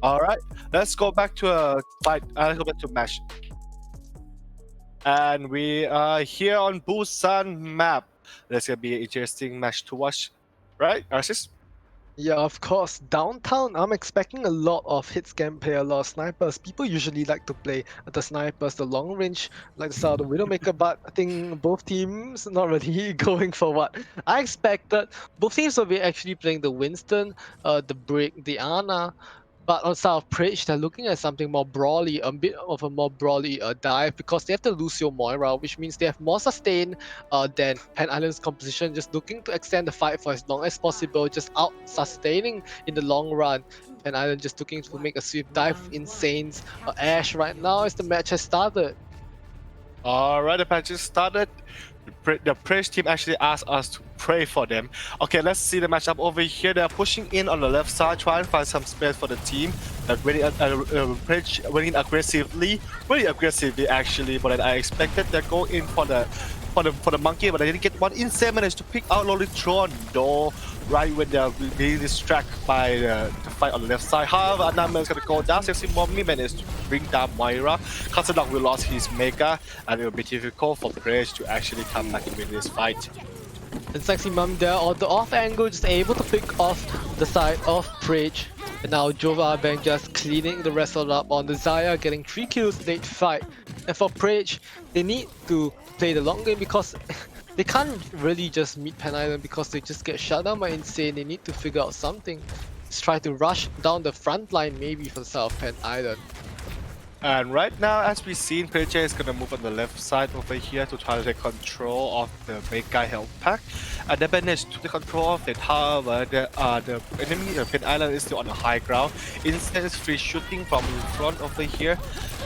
Alright, let's go back to a fight. Let's go back to a match. And we are here on Busan map. That's gonna be an interesting match to watch, right, Arsis? Yeah, of course. Downtown, I'm expecting a lot of hit scan play, a lot of snipers. People usually like to play the snipers, the long range, like the style of the Widowmaker, but I think both teams not really going for what I expected. Both teams will be actually playing the Winston, the Brick, the Ana. But on side of Preach, they're looking at something more brawly, a bit of a more brawly dive, because they have to lose your Moira, which means they have more sustain than Penn Island's composition, just looking to extend the fight for as long as possible, just out sustaining in the long run. Penn Island just looking to make a swift dive in Saints Ash right now as the match has started. Alright, the match has started. The Praise team actually asked us to pray for them. Okay, let's see the matchup over here. They're pushing in on the left side, trying to find some space for the team. They're Praise winning aggressively, very aggressively actually, but I expected they're going in for the monkey, but I didn't get one. Insane managed to pick out Lollytron though, right when they're being distracted by the fight on the left side. However, Anama is going to go down. Sexy Mommy managed to bring down Moira. Casadog will lose his Mega, and it will be difficult for Praise to actually come back and win this fight. And Sexy Mom there on the off angle, just able to pick off the side of Preach. And now Jova Bank just cleaning the rest of it up on the Zaya, getting 3 kills late fight. And for Preach, they need to play the long game because they can't really just meet Penn Island because they just get shut down by Insane. They need to figure out something. Just try to rush down the front line maybe for the side of Penn Island. And right now, as we've seen, PJ is going to move on the left side over here to try to take control of the Mega health pack. And they managed to take control of it. However, the enemy of Penn Island is still on the high ground. Instant is free shooting from in front over here,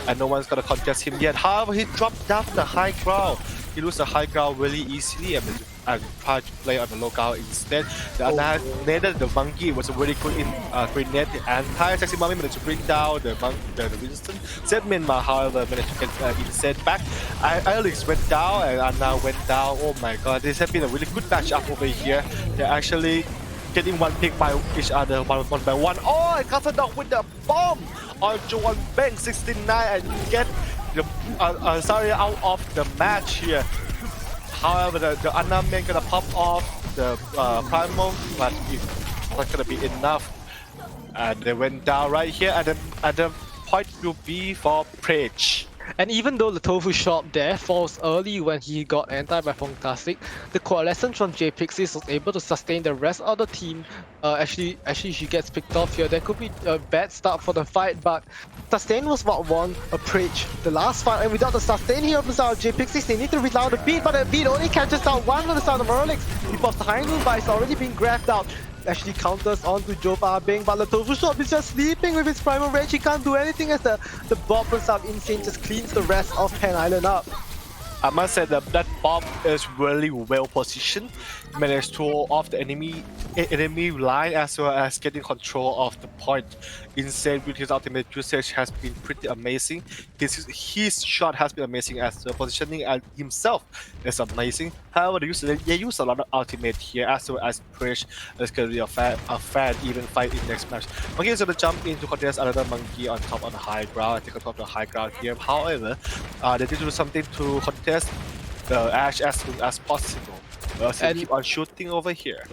and no one's going to contest him yet. However, he dropped down the high ground. He loses the high ground really easily and and tried to play on the lookout instead. The naded the monkey was a very good in grenade anti-sexy mommy managed to bring down the Winston. Set Myanmar, however, managed to get inside back. Alex went down and Anna went down. Oh my god, this has been a really good matchup over here. They're actually getting one pick by each other one by one. Oh, and Castle with the bomb on Joan Bank 69 and get the sorry out of the match here. However, the Anna man gonna pop off the primal, but it's not gonna be enough. And they went down right here, and the point will be for Preach. And even though the tofu shop there falls early when he got anti by Fantastic, the coalescence from J-Pixies was able to sustain the rest of the team. Actually she gets picked off here. There could be a bad start for the fight, but sustain was what won a Preach the last fight, and without the sustain here from the side of J-Pixies, they need to reload the beat, but the beat only catches down one from the side of Merlix. He pops the high noon, but it's already been grabbed out. Actually counters onto Jova Bing, but the tofu shop is just sleeping with his primal rage. He can't do anything as the bomb from South Insane just cleans the rest of Pen Island up. I must say that bomb is really well positioned, managed to hold off the enemy line as well as getting control of the point. Insane with his ultimate usage has been pretty amazing. His shot has been amazing as the positioning and himself is amazing. However, they use a lot of ultimate here as well as push. It's going to be a fair even fight in next match. Monkey is going to jump in to contest another monkey on top of the high ground. Take control of the high ground here. However, they need to do something to contest the Ash as soon as possible. So keep on shooting over here.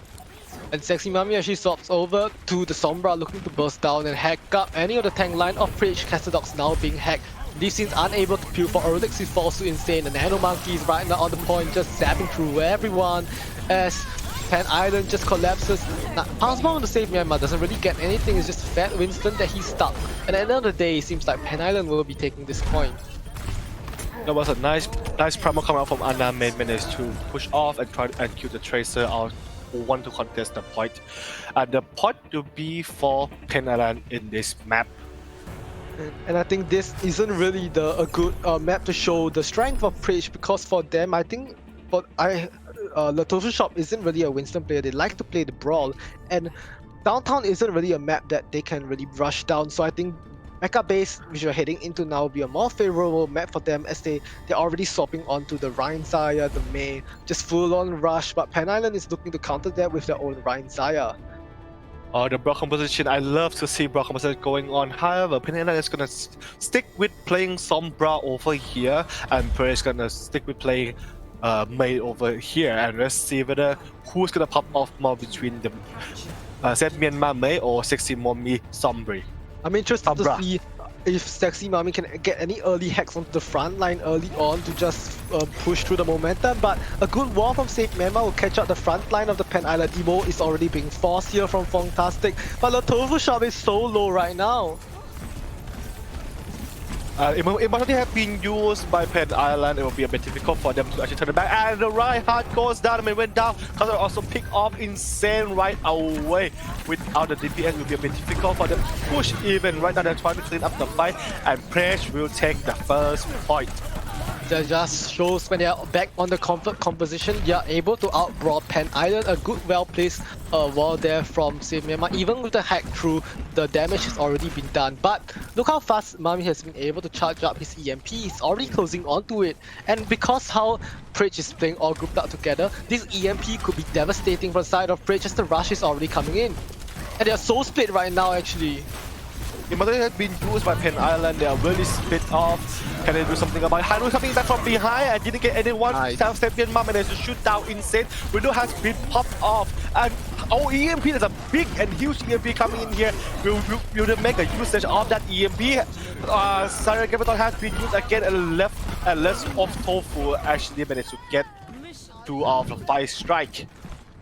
And Sexy Mami actually swaps over to the Sombra, looking to burst down and hack up any of the tank line of Preach. Castadox now being hacked. These scenes unable to peel for Erlix, he falls to Insane, and the Nano Monkey is right now on the point, just zapping through everyone as Pen Island just collapses. Now, Pass Bomb to save Myanmar doesn't really get anything, it's just Fat Winston that he's stuck. And at the end of the day, it seems like Pen Island will be taking this point. That was a nice promo coming out from Anna. Managed to push off and try and kill the Tracer out who want to contest the point. And the point will be for Pen Island in this map. And I think this isn't really a good map to show the strength of Preach, because for them, I think the Tofu Shop isn't really a Winston player. They like to play the Brawl, and Downtown isn't really a map that they can really rush down. So I think Mecha base, which we're heading into now, will be a more favorable map for them, as they're already swapping onto the Rhine Zaya, the Mei, just full on rush. But Pen Island is looking to counter that with their own Rhine Zaya. The Brawl composition, I love to see Brawl composition going on. However, Pen Island is gonna stick with playing Sombra over here, and Prey is gonna stick with playing Mei over here. And let's see whether who's gonna pop off more between the Set Myanmar Mei or Sexy Mommy Sombra. I'm interested to see if Sexy Mommy can get any early hacks onto the front line early on to just push through the momentum, but a good wall from Safe Myanmar will catch up the front line of the Pen Island. Emo is already being forced here from Fantastic, but the Tofu Shop is so low right now. It must already have been used by Pen Island. It will be a bit difficult for them to actually turn it back. And the right heart goes down and went down. Because they also pick off Insane right away. Without the DPS, it will be a bit difficult for them to push even. Right now, they're trying to clean up the fight. And Presh will take the first point. That just shows when they are back on the comfort composition, they are able to outbrawl Pen Island. A good well-placed wall there from Safe Myanmar. Even with the hack through, the damage has already been done. But look how fast Mami has been able to charge up his EMP. He's already closing onto it. And because how Preach is playing all grouped up together, this EMP could be devastating for the side of Preach as the rush is already coming in. And they are so split right now actually. It must have been used by Pen Island. They are really split off. Can they do something about it? Hainu coming back from behind and didn't get anyone. Step Myanmar managed to shoot down Insane. Window has been popped off. And EMP, there's a big and huge EMP coming in here. Will they make a usage of that EMP? Siren Capital has been used again and less of Tofu actually managed to get 2 of the 5 strike.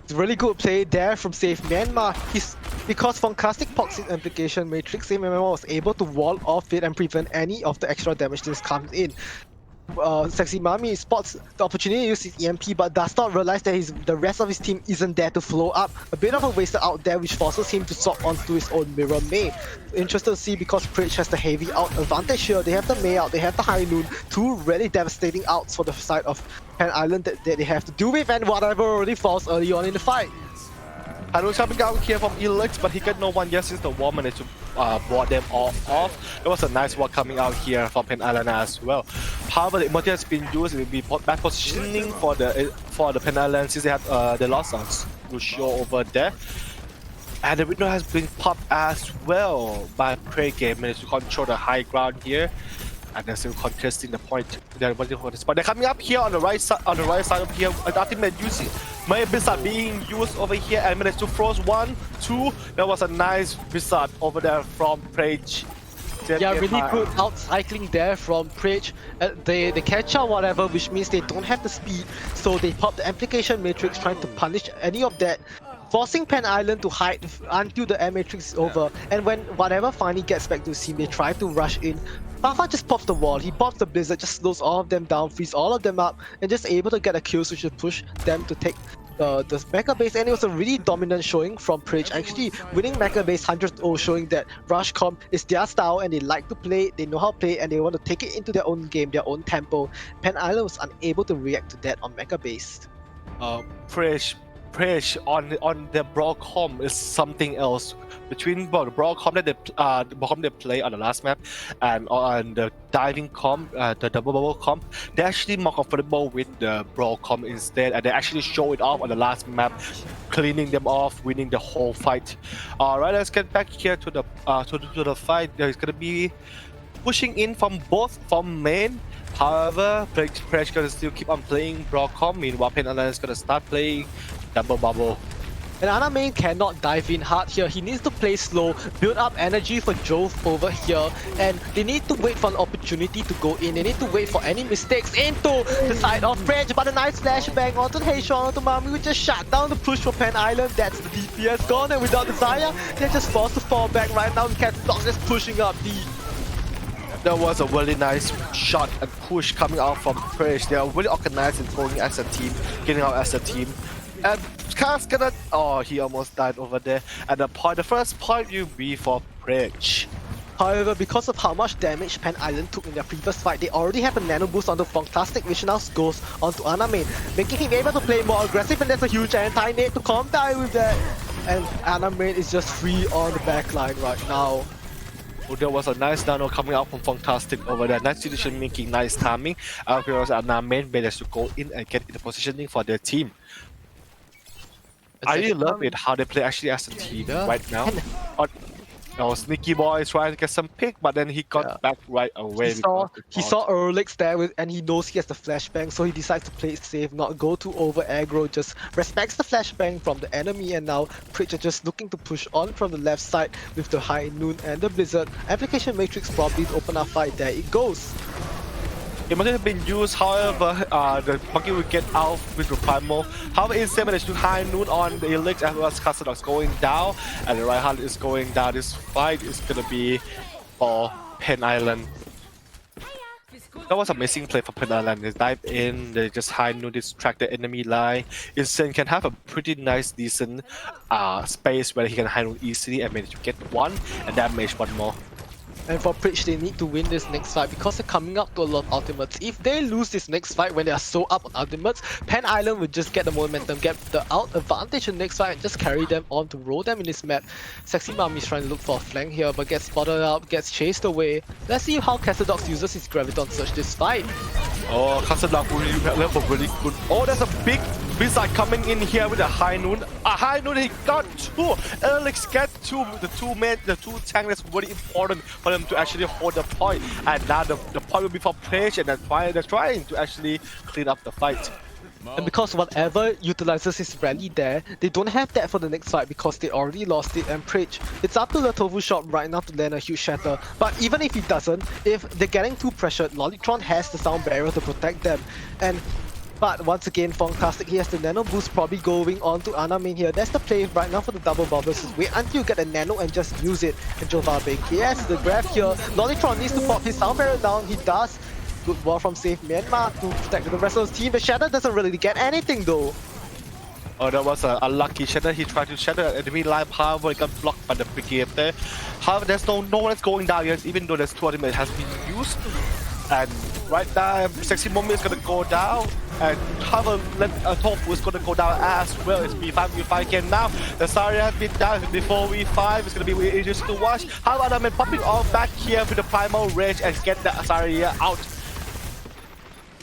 It's a really good play there from Safe Myanmar. Because Fantastic Toxic Implication Matrix, Safe Myanmar was able to wall off it and prevent any of the extra damage that comes in. Sexy Mami spots the opportunity to use his EMP, but does not realize that the rest of his team isn't there to follow up. A bit of a wasted out there, which forces him to swap onto his own mirror Mei. Interested to see because Preach has the heavy out advantage here. They have the Mei out, they have the High Noon, two really devastating outs for the side of Pan Island that they have to deal with, and whatever already falls early on in the fight. Haru coming out here from Elix, but he got no one yet since the wall managed to ward them all off. It was a nice wall coming out here from Pen Island as well. However, the immortal has been used. It will be bad positioning for the Pen Island since they have they lost on Lucio over there. And the window has been popped as well by PACommunity. Managed to control the high ground here. And they're still contesting the point. They're waiting for the spot. They're coming up here on the right side. On the right side of here, an ultimate using my Blizzard being used over here and managed to froze 1, 2. That was a nice Blizzard over there from Prage. Yeah, really good out cycling there from Preach. They catch out whatever, which means they don't have the speed, so they pop the Amplification Matrix trying to punish any of that, forcing Pen Island to hide until the M Matrix is over. And when whatever finally gets back to his team, they try to rush in. Fafa just pops the wall, he pops the Blizzard, just slows all of them down, frees all of them up, and just able to get a kill, which should push them to take the Mecha base. And it was a really dominant showing from Preach, actually winning Mecha base 100-0, showing that Rush Comp is their style and they like to play, they know how to play, and they want to take it into their own game, their own tempo. Pen Island was unable to react to that on Mecha base. Preach on the Brawl Com is something else. Between the Brawl Com that they play on the last map and on the diving comp, the double bubble comp, they're actually more comfortable with the Brawl Com instead, and they actually show it off on the last map, cleaning them off, winning the whole fight. Alright, let's get back here to the fight. There's gonna be pushing in from main. However, Preach gonna still keep on playing Brawl Com. Meanwhile, Pen Island is gonna start playing double bubble. And Ana Main cannot dive in hard here. He needs to play slow, build up energy for Jove over here, and they need to wait for an opportunity to go in. They need to wait for any mistakes into the side of French, but a nice flashbang onto Heishuan, onto Mami, who just shut down the push for Pen Island. That's the DPS gone, and without the Zaya, they're just forced to fall back right now. The Cat's just pushing up the... That was a really nice shot and push coming out from Preach. They are really organized in going as a team, getting out as a team. And Kaz gonna... Oh, he almost died over there. And the first point will be for Preach. However, because of how much damage Pen Island took in their previous fight, they already have a nano boost onto Fantastic, which now goes onto Ana Main, making him able to play more aggressive, and there's a huge anti-nade to counter with that. And Ana Main is just free on the backline right now. Oh, there was a nice nano coming out from Fantastic over there. Nice decision making, nice timing. Because Ana Main managed to go in and get in the positioning for their team. I really love it how they play actually as a team right now. Sneaky Boy is trying to get some pick, but then he got back right away. He saw Erlix there and he knows he has the flashbang, so he decides to play it safe, not go too over aggro, just respects the flashbang from the enemy. And now Preacher just looking to push on from the left side with the High Noon and the Blizzard. Application Matrix probably to open a fight. There it goes. It might have been used, however, the monkey will get out with the primal. However, instead managed to High Noon on the Elix as well as Casadok's going down, and the right hand is going down. This fight is gonna be for Pen Island. That was an amazing play for Pen Island. They dive in, they just High Noon, distract the enemy line. Insane can have a pretty nice, decent space where he can High Noon easily and manage to get one and damage one more. And for Preach, they need to win this next fight because they're coming up to a lot of ultimates. If they lose this next fight when they are so up on ultimates, Pen Island will just get the momentum, get the out advantage in the next fight, and just carry them on to roll them in this map. Sexy Mami is trying to look for a flank here, but gets spotted out, gets chased away. Let's see how Casadok uses his Graviton Surge this fight. Oh, Casadok really good. Oh, there's a big Blizzard coming in here with a High Noon. A High Noon, he got two. Alex get two. The two tank. That's really important for them to actually hold the point. And now the point will be for Preach, and they're trying to actually clean up the fight. And because whatever utilizes his rally there, they don't have that for the next fight because they already lost it. And Preach, it's up to the Tofu shop right now to land a huge shatter. But even if he doesn't, if they're getting too pressured, Lolitron has the sound barrier to protect them. But once again, Fantastic, he has the nano boost probably going on to Ana Main here. That's the play right now for the double bubbles. Just wait until you get a nano and just use it. And Jovabe, he has the grab here. Lolitron needs to pop his sound barrier down. He does. good wall from Safe Myanmar to protect the rest of the team. The Shatter doesn't really get anything though. Oh, that was a unlucky shatter. He tried to shatter enemy line, however, it got blocked by the brigade there. However, there's no one that's going down yet, even though there's 2 ultimate has been used. And right now, Sexy Moment is gonna go down. And however, Tofu is gonna go down as well. It's V5 again now. The Zarya has been down before V5. It's gonna be really interesting to watch. However, I'm popping off back here with the Primal Rage and get the Zarya out.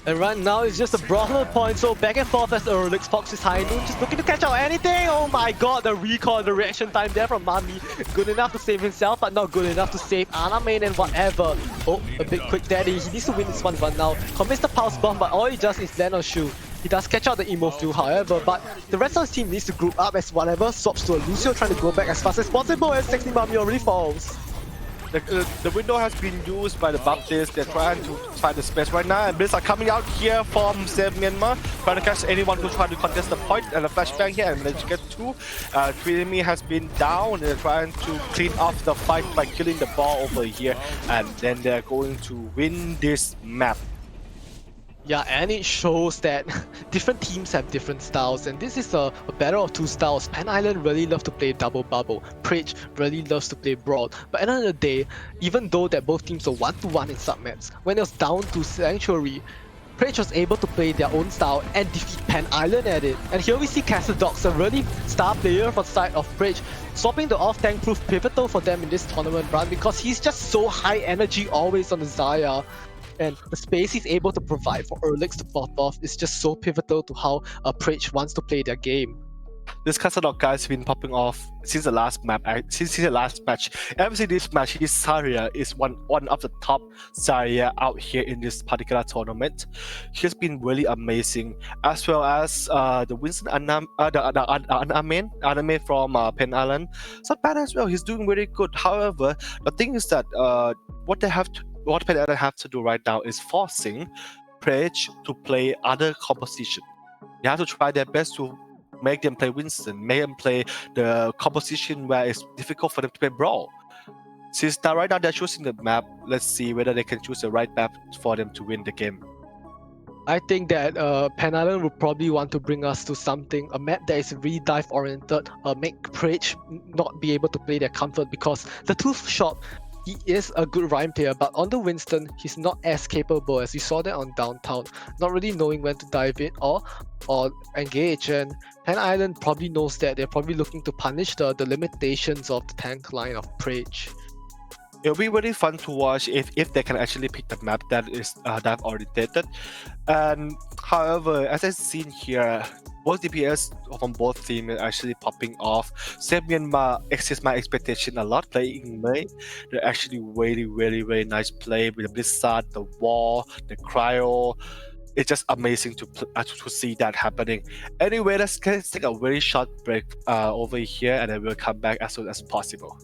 And right now it's just a brawler point, so back and forth as Erlix Fox is high noon, just looking to catch out anything. Oh my god, the recall, the reaction time there from Mami. Good enough to save himself, but not good enough to save Ana main and whatever. Oh, a bit quick daddy. He needs to win this 1-1 now. Commits the pulse bomb, but all he does is land on Shu. He does catch out the emo too, however, but the rest of his team needs to group up as whatever swaps to a Lucio trying to go back as fast as possible as Sexy Mami already falls. The window has been used by the Baptists. They're trying to find the space right now, and Blitz are coming out here from Save Myanmar, trying to catch anyone who try to contest the point, and a flashbang here and manage to get 2. Three enemy has been down. They're trying to clean off the fight by killing the ball over here, and then they're going to win this map. Yeah, and it shows that different teams have different styles, and this is a battle of 2 styles. Pan Island really love to play double bubble. Preach really loves to play broad. But at the end of the day, even though that both teams are 1-1 in submaps, when it was down to Sanctuary, Preach was able to play their own style and defeat Pan Island at it. And here we see Castle a really star player for the side of Preach. Swapping the off-tank proved pivotal for them in this tournament run because he's just so high energy always on the Zarya. And the space he's able to provide for Erlix to pop off is just so pivotal to how Preach wants to play their game. This Casadog guy's been popping off since the last map, since the last match. Ever since this match, his Zarya is one of the top Zarya out here in this particular tournament. He's been really amazing, as well as the Winston Aname from Pen Island. It's not bad as well. He's doing really good. However, the thing is that what Pen Island have to do right now is forcing Preach to play other composition. They have to try their best to make them play Winston, make them play the composition where it's difficult for them to play Brawl. Since right now they're choosing the map, let's see whether they can choose the right map for them to win the game. I think that Pan Island will probably want to bring us to something, a map that is really dive oriented, make Preach not be able to play their comfort because the Tooth Shop, he is a good Rhyme player, but on the Winston, he's not as capable as we saw that on Downtown, not really knowing when to dive in or engage. And Pan Island probably knows that. They're probably looking to punish the limitations of the tank line of Preach. It'll be really fun to watch if they can actually pick the map that is dive oriented. And however, as I've seen here, both DPS from both teams are actually popping off. Save Myanmar exceeds my expectation a lot playing Mei. They're actually really nice play with the Blizzard, the Wall, the Cryo. It's just amazing to see that happening. Anyway, let's take a very short break over here, and then we'll come back as soon as possible.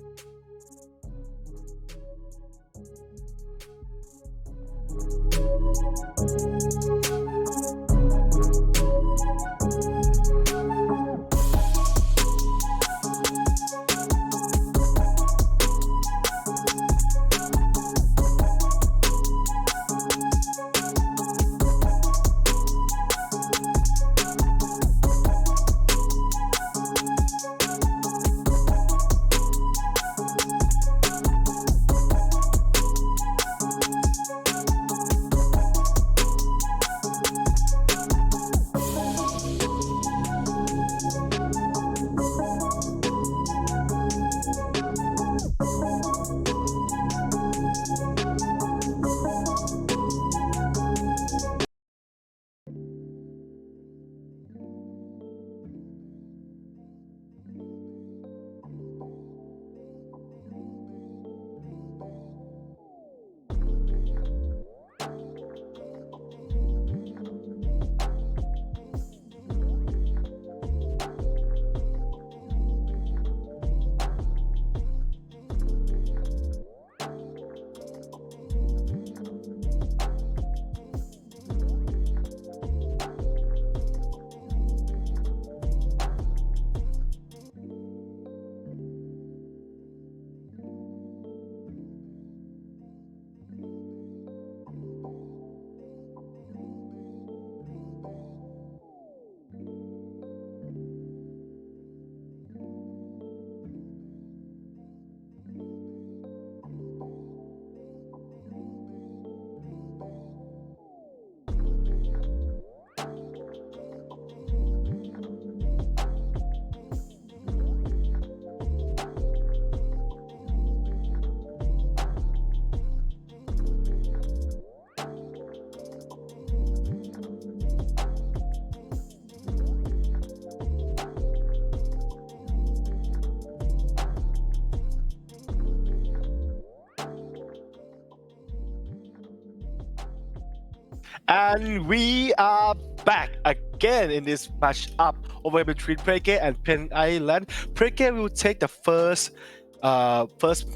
And we are back again in this matchup over between Preke and Pen Island. Preke will take the first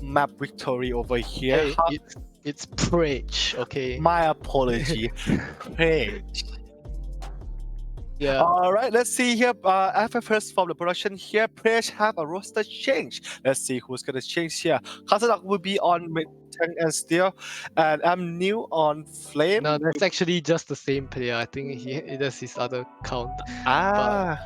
map victory over here. Hey, it's Preach, okay? My apology. Great. Yeah. All right, let's see here. After first from the production here, Preach have a roster change. Let's see who's gonna change here. Kazadak will be on mid tank and steel, and I'm new on flame. No, that's actually just the same player. I think that's his other count. Ah.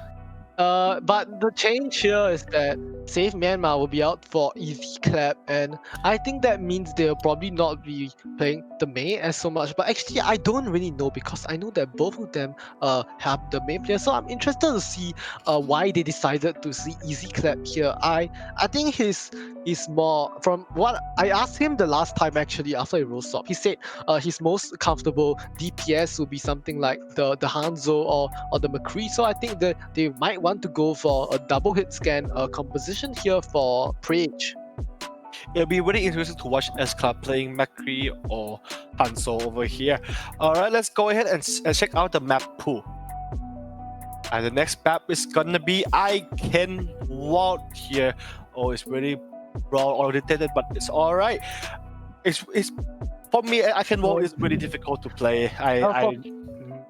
But the change here is that Save Myanmar will be out for Easy Clap, and I think that means they'll probably not be playing the main as so much. But actually, I don't really know because I know that both of them have the main player, so I'm interested to see why they decided to see Easy Clap here. I think he's more from what I asked him the last time actually after a roll swap. He said his most comfortable DPS will be something like the Hanzo or the McCree. So I think that they might want to go for a double hit scan composition here for Preach. It'll be really interesting to watch S Club playing Macri or Hanso over here. Alright, let's go ahead and check out the map pool. And the next map is gonna be I Can Walk here. Oh, it's really brawl oriented, but it's alright. It's for me, I Can Walk is really difficult to play.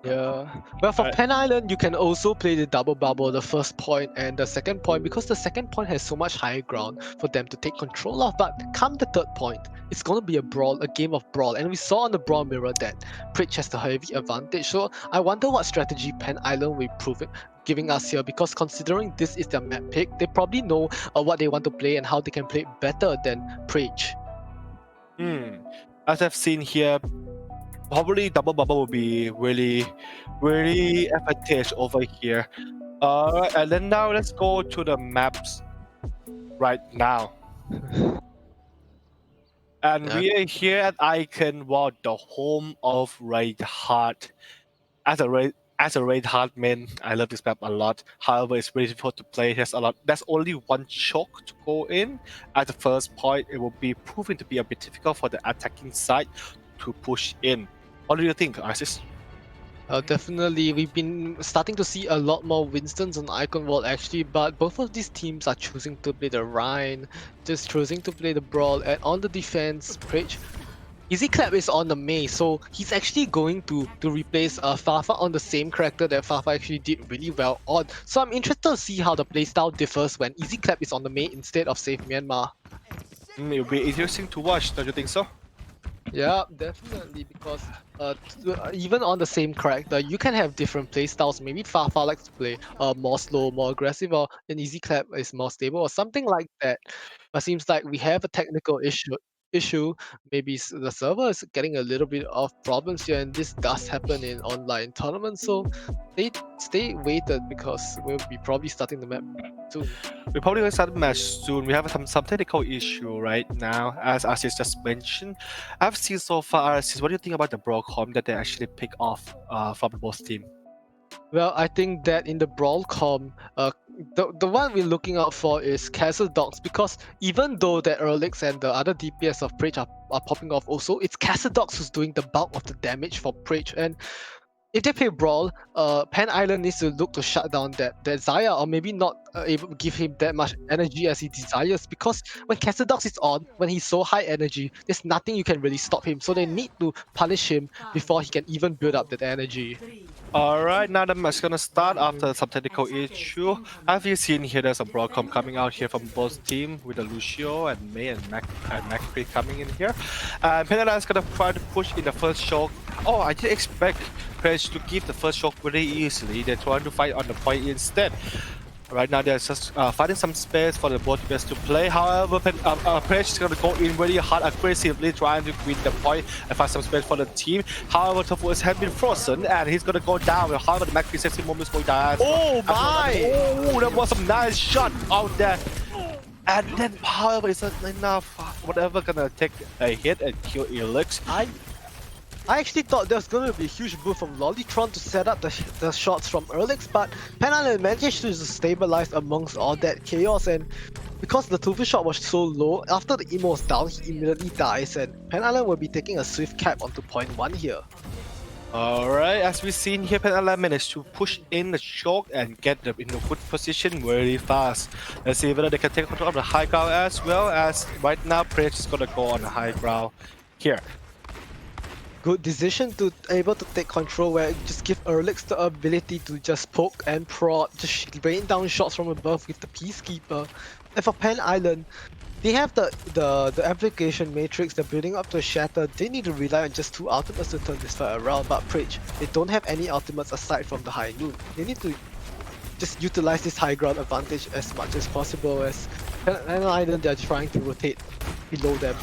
Yeah. Well, for Pen Island, you can also play the double bubble, the first point and the second point, because the second point has so much higher ground for them to take control of. But come the third point, it's going to be a game of brawl. And we saw on the brawl mirror that Preach has the heavy advantage. So I wonder what strategy Pen Island will prove it, giving us here, because considering this is their map pick, they probably know what they want to play and how they can play better than Preach. As I've seen here, probably double bubble will be really advantage over here. Alright, and then now let's go to the maps right now. And we are here at Icon Wall, the home of Raid Heart. As a Raid Heart main, I love this map a lot. However, it's really difficult to play. There's only one choke to go in. At the first point, it will be proving to be a bit difficult for the attacking side to push in. What do you think, Isis? Definitely, we've been starting to see a lot more Winstons on Icon World actually, but both of these teams are choosing to play the Rhine, just choosing to play the Brawl, and on the defense, Preach. Easy Clap is on the Mei, so he's actually going to replace Fafa on the same character that Fafa actually did really well on. So I'm interested to see how the playstyle differs when Easy Clap is on the Mei instead of Save Myanmar. It'll be interesting to watch, don't you think so? Yeah, definitely, because even on the same character, you can have different playstyles. Maybe Fafa likes to play more slow, more aggressive, or an Easy Clap is more stable, or something like that. But seems like we have a technical issue. Maybe the server is getting a little bit of problems here, and this does happen in online tournaments. So stay waited because we'll be probably starting the map soon. We're probably going to start the match soon. We have some technical issue right now, as Asis just mentioned. I've seen so far, Asis, what do you think about the Broadcom that they actually pick off from both teams? Well, I think that in the Brawlcom, the one we're looking out for is Castle Dogs, because even though the Erlix and the other DPS of Preach are popping off also, it's Castle Dogs who's doing the bulk of the damage for Preach. And if they play Brawl, Pen Island needs to look to shut down that Zaya, or maybe not able to give him that much energy as he desires, because when Castle Dogs is on, when he's so high energy, there's nothing you can really stop him, so they need to punish him before he can even build up that energy. Alright, now the match is gonna start after some technical issue. Have you seen here there's a Broadcom coming out here from both teams with the Lucio and Mei and McCree coming in here. And Penela is gonna try to push in the first shock. Oh, I didn't expect Preach to give the first shock very easily. They're trying to fight on the point instead. Right now, they're just finding some space for the both players to play. However, Preach is going to go in very hard, aggressively, trying to win the point and find some space for the team. However, Tofu has been frozen, and he's going to go down. However, the Macri safety moment is going down. Oh my! Oh, that was some nice shot out there. And then, however, it's not enough. Whatever gonna take a hit and kill Elix. I actually thought there was going to be a huge move from Lollytron to set up the shots from Erlix, but Pen Island managed to stabilize amongst all that chaos, and because the Tofu shot was so low, after the emo was down, he immediately dies, and Pen Island will be taking a swift cap onto point 1 here. Alright, as we've seen here, Penala managed to push in the choke and get them in a good position very fast. Let's see whether they can take control of the high ground as well, as right now Praise is gonna go on the high ground here. Good decision to able to take control where it just give Erlix the ability to just poke and prod, just rain down shots from above with the Peacekeeper. And for Pen Island, they have the application matrix, they're building up to a shatter. They need to rely on just 2 ultimates to turn this fight around, but Preach, they don't have any ultimates aside from the High Noon. They need to just utilize this high ground advantage as much as possible, as Pen Island, they're trying to rotate below them.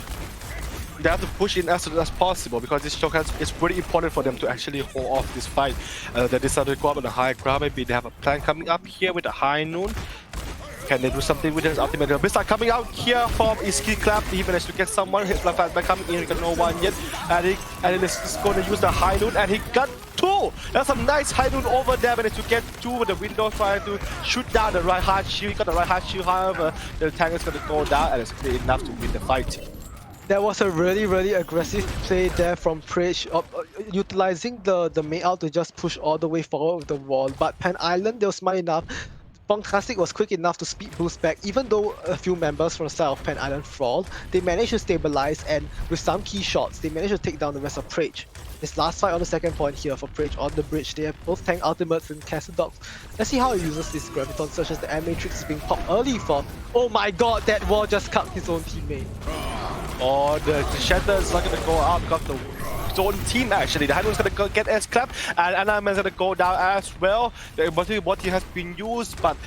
They have to push in as soon as possible because this choke is pretty important for them to actually hold off this fight. They decided to go up on the high ground. Maybe they have a plan coming up here with the High Noon. Can they do something with his ultimate? Mr. coming out here from Iski Clap. He managed to get someone. His left hand back coming in. He got no one yet. And he's going to use the High Noon. And he got 2. That's a nice High Noon over there. Managed to get 2 with the window trying to shoot down the right hard shield. He got the right hard shield. However, the tank is going to go down. And it's clear enough to win the fight. That was a really aggressive play there from Preach, utilizing the main out to just push all the way forward with the wall. But Pen Island, they were smart enough. Bonktastic was quick enough to speed boost back. Even though a few members from the side of Pen Island fall, they managed to stabilize, and with some key shots, they managed to take down the rest of Preach. This last fight on the second point here for Preach on the bridge. They have both tank ultimates and Cassadogs. Let's see how he uses this Graviton, such as the Air Matrix is being popped early for. Oh my god, that wall just cut his own teammate. Oh, the shatter is not going to go out because his own team actually. The Hydro is going to get S-Clap and Anaman is going to go down as well. The body has been used, but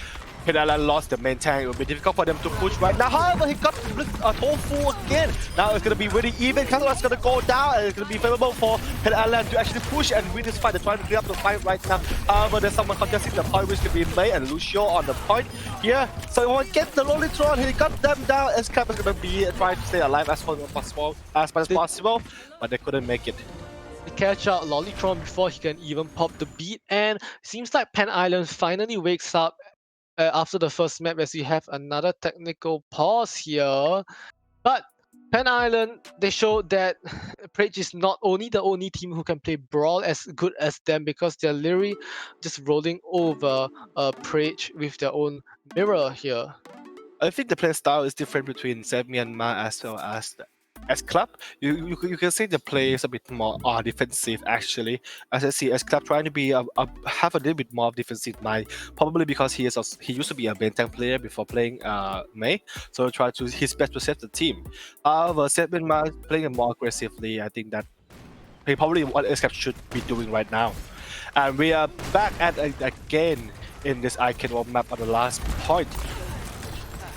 Penala lost the main tank. It will be difficult for them to push right now. However, he got Tofu again. Now it's going to be really even. Castle is going to go down and it's going to be favorable for Penala to actually push and win this fight. They're trying to clear up the fight right now. However, there's someone contesting the point which can be made, and Lucio on the point here. So he won't get the Lolitron. He got them down. S-Cap is going to be trying to stay alive as much as possible, but they couldn't make it. They catch out Lolitron before he can even pop the beat, and seems like Pen Island finally wakes up after the first map, as we have another technical pause here. But Pen Island, they showed that Prage is not only the only team who can play Brawl as good as them, because they're literally just rolling over Prage with their own mirror here. I think the play style is different between Sev Myanmar as well as the S-Club. You can see the play is a bit more defensive actually. As I see S-Club trying to be have a little bit more defensive mind, probably because he used to be a main tank player before playing Mei, so try to his best to save the team. However, Sev Myanmar playing more aggressively. I think that probably what S-Club should be doing right now. And we are back at again in this Icon World map on the last point.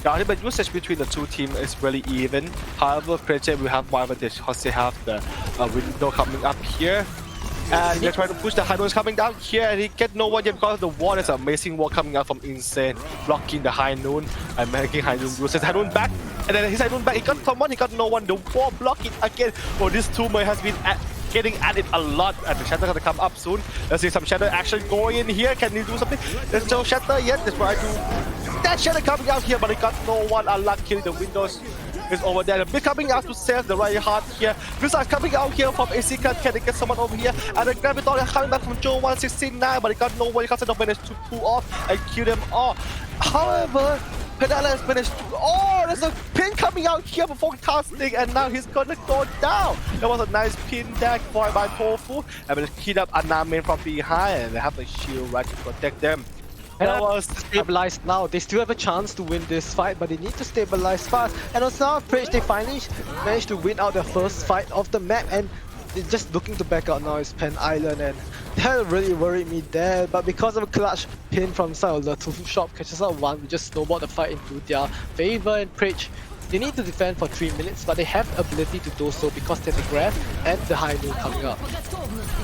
The ultimate usage between the two teams is really even. However, Preche will have more advantage because they have the window coming up here. And they're trying to push the High Noon coming down here, and he get no one yet because the wall is an amazing wall coming out from Insane, blocking the High Noon and making High Noon use his High Noon back. And then his High Noon back, he got someone, he got no one. The wall blocking again. Oh, this tumor has been getting at it a lot, and the Shatter gonna come up soon. Let's see some Shatter action going in here. Can he do something? There's no Shatter yet. Let's try to. That Shatter coming out here, but he got no one. Unlucky, the windows is over there. The big coming out to save the right heart here. Blizzard coming out here from AC Cut. Can they get someone over here? And the Graviton coming back from Joe 169, but he got no one. He can't manage to pull off and kill them all. However, Penala has managed to. Oh, there's a pin coming out here before casting, and now he's gonna go down. That was a nice pin there by Tofu. And managed to hit up Anamin from behind, and they have a shield right to protect them. And that was stabilized now. They still have a chance to win this fight, but they need to stabilize fast. And on Star Bridge, they finally managed to win out their first fight of the map, and they're just looking to back out now is Pen Island, and that really worried me there. But because of a clutch pin from side of the Tofu shop catches out one, we just snowballed the fight into their favor. And Preach, they need to defend for 3 minutes, but they have the ability to do so because there's a grab and the High Noon coming up.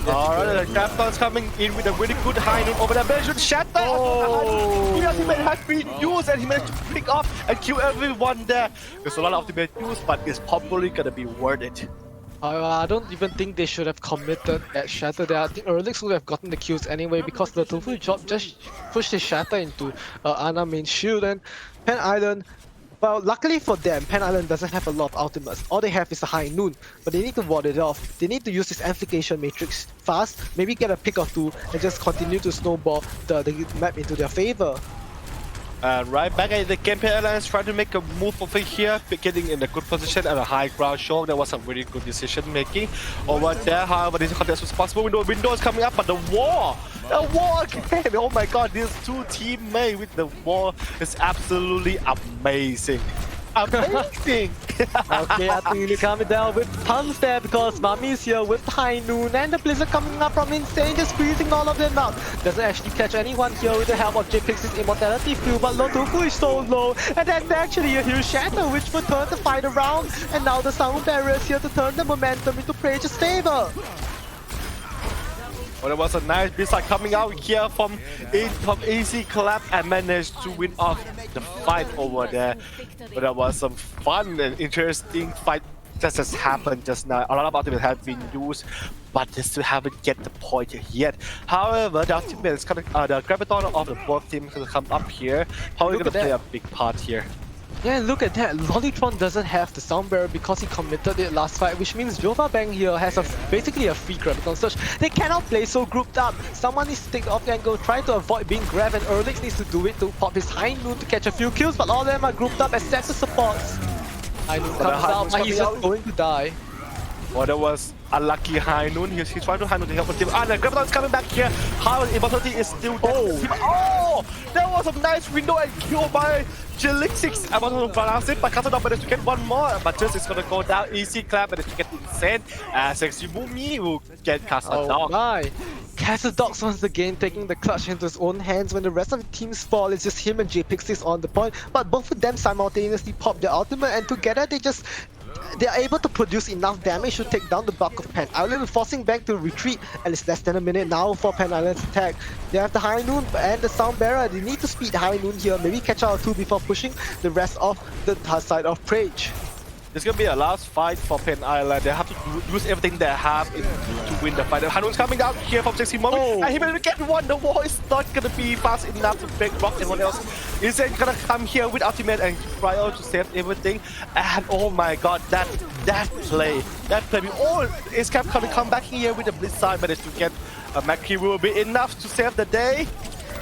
Alright, the Grabton's coming in with a really good High Noon over there. Managed to shatter! Oh. The ultimate has been used, and he managed to pick off and kill everyone there. There's a lot of ultimate used, but it's probably gonna be worth it. I don't even think they should have committed that Shatter there. I think Erlix would have gotten the kills anyway, because the Tofu job just pushed his Shatter into Ana main shield, and Pen Island, Well, luckily for them, Pan Island doesn't have a lot of ultimates. All they have is a High Noon, but they need to ward it off. They need to use this amplification matrix fast, maybe get a pick or two, and just continue to snowball the map into their favor. Right back at the game, Pan Island is trying to make a move over here, getting in a good position at a high ground show. That was a very good decision making over there. However, this contest was possible. Window is coming up, but the wall again. Oh my god, these two teammates with the wall is absolutely amazing. Amazing! Okay, I think you calm it down with puns there because Mami is here with High Noon and the Blizzard coming up from Insane, just freezing all of them out. Doesn't actually catch anyone here with the help of J-Pix's Immortality Field, but Lotoku is so low, and that's actually a huge shatter which will turn the fight around. And now the Sound Barrier is here to turn the momentum into Prage's favor. Well, it was a nice B-side coming out here from Easy Clap and managed to win off the fight over there. But that was some fun and interesting fight that just happened just now. A lot of ultimates have been used, but they still haven't get the point yet. However, the ultimate is coming, the graviton of the both teams will come up here. Probably going to play a big part here. Yeah, look at that. Lollytron doesn't have the Sound Barrier because he committed it last fight, which means Jova Bang here has basically a free Graviton Surge. They cannot play so grouped up. Someone needs to take the off angle, try to avoid being grabbed, and Erlix needs to do it to pop his High Noon to catch a few kills, but all of them are grouped up except the supports. High Noon comes out, but he's just going to die. Well, that was unlucky High Noon. He's trying to High Noon to help the team. And the Graviton is coming back here. How Immortality is still there. Oh, that was a nice window and kill by Jelixix. I want to pronounce it, but Katana managed to get one more. But just is gonna go down. Easy Clap managed to get Insane. Sexy will get Castle Dog. Oh my! Castle Dogs once again taking the clutch into his own hands when the rest of the teams fall. It's just him and J-Pixis on the point. But both of them simultaneously pop their ultimate, and together they are able to produce enough damage to take down the bulk of Pan Island, forcing back to retreat, and it's less than a minute now for Pan Island's attack. They have the High Noon and the Sound Barrier. They need to speed High Noon here, maybe catch out a 2 before pushing the rest of the side of Prage. This is gonna be a last fight for Pan Island. They have to use everything they have to win the fight. High Noon's coming out here from 60 Moment, and he will get one. The wall is not gonna be fast enough to break rock anyone else. Insane gonna come here with ultimate and try to save everything. And oh my god, that play. Is Cap gonna come back here with the Blizzard, managed to get a Mackie will be enough to save the day.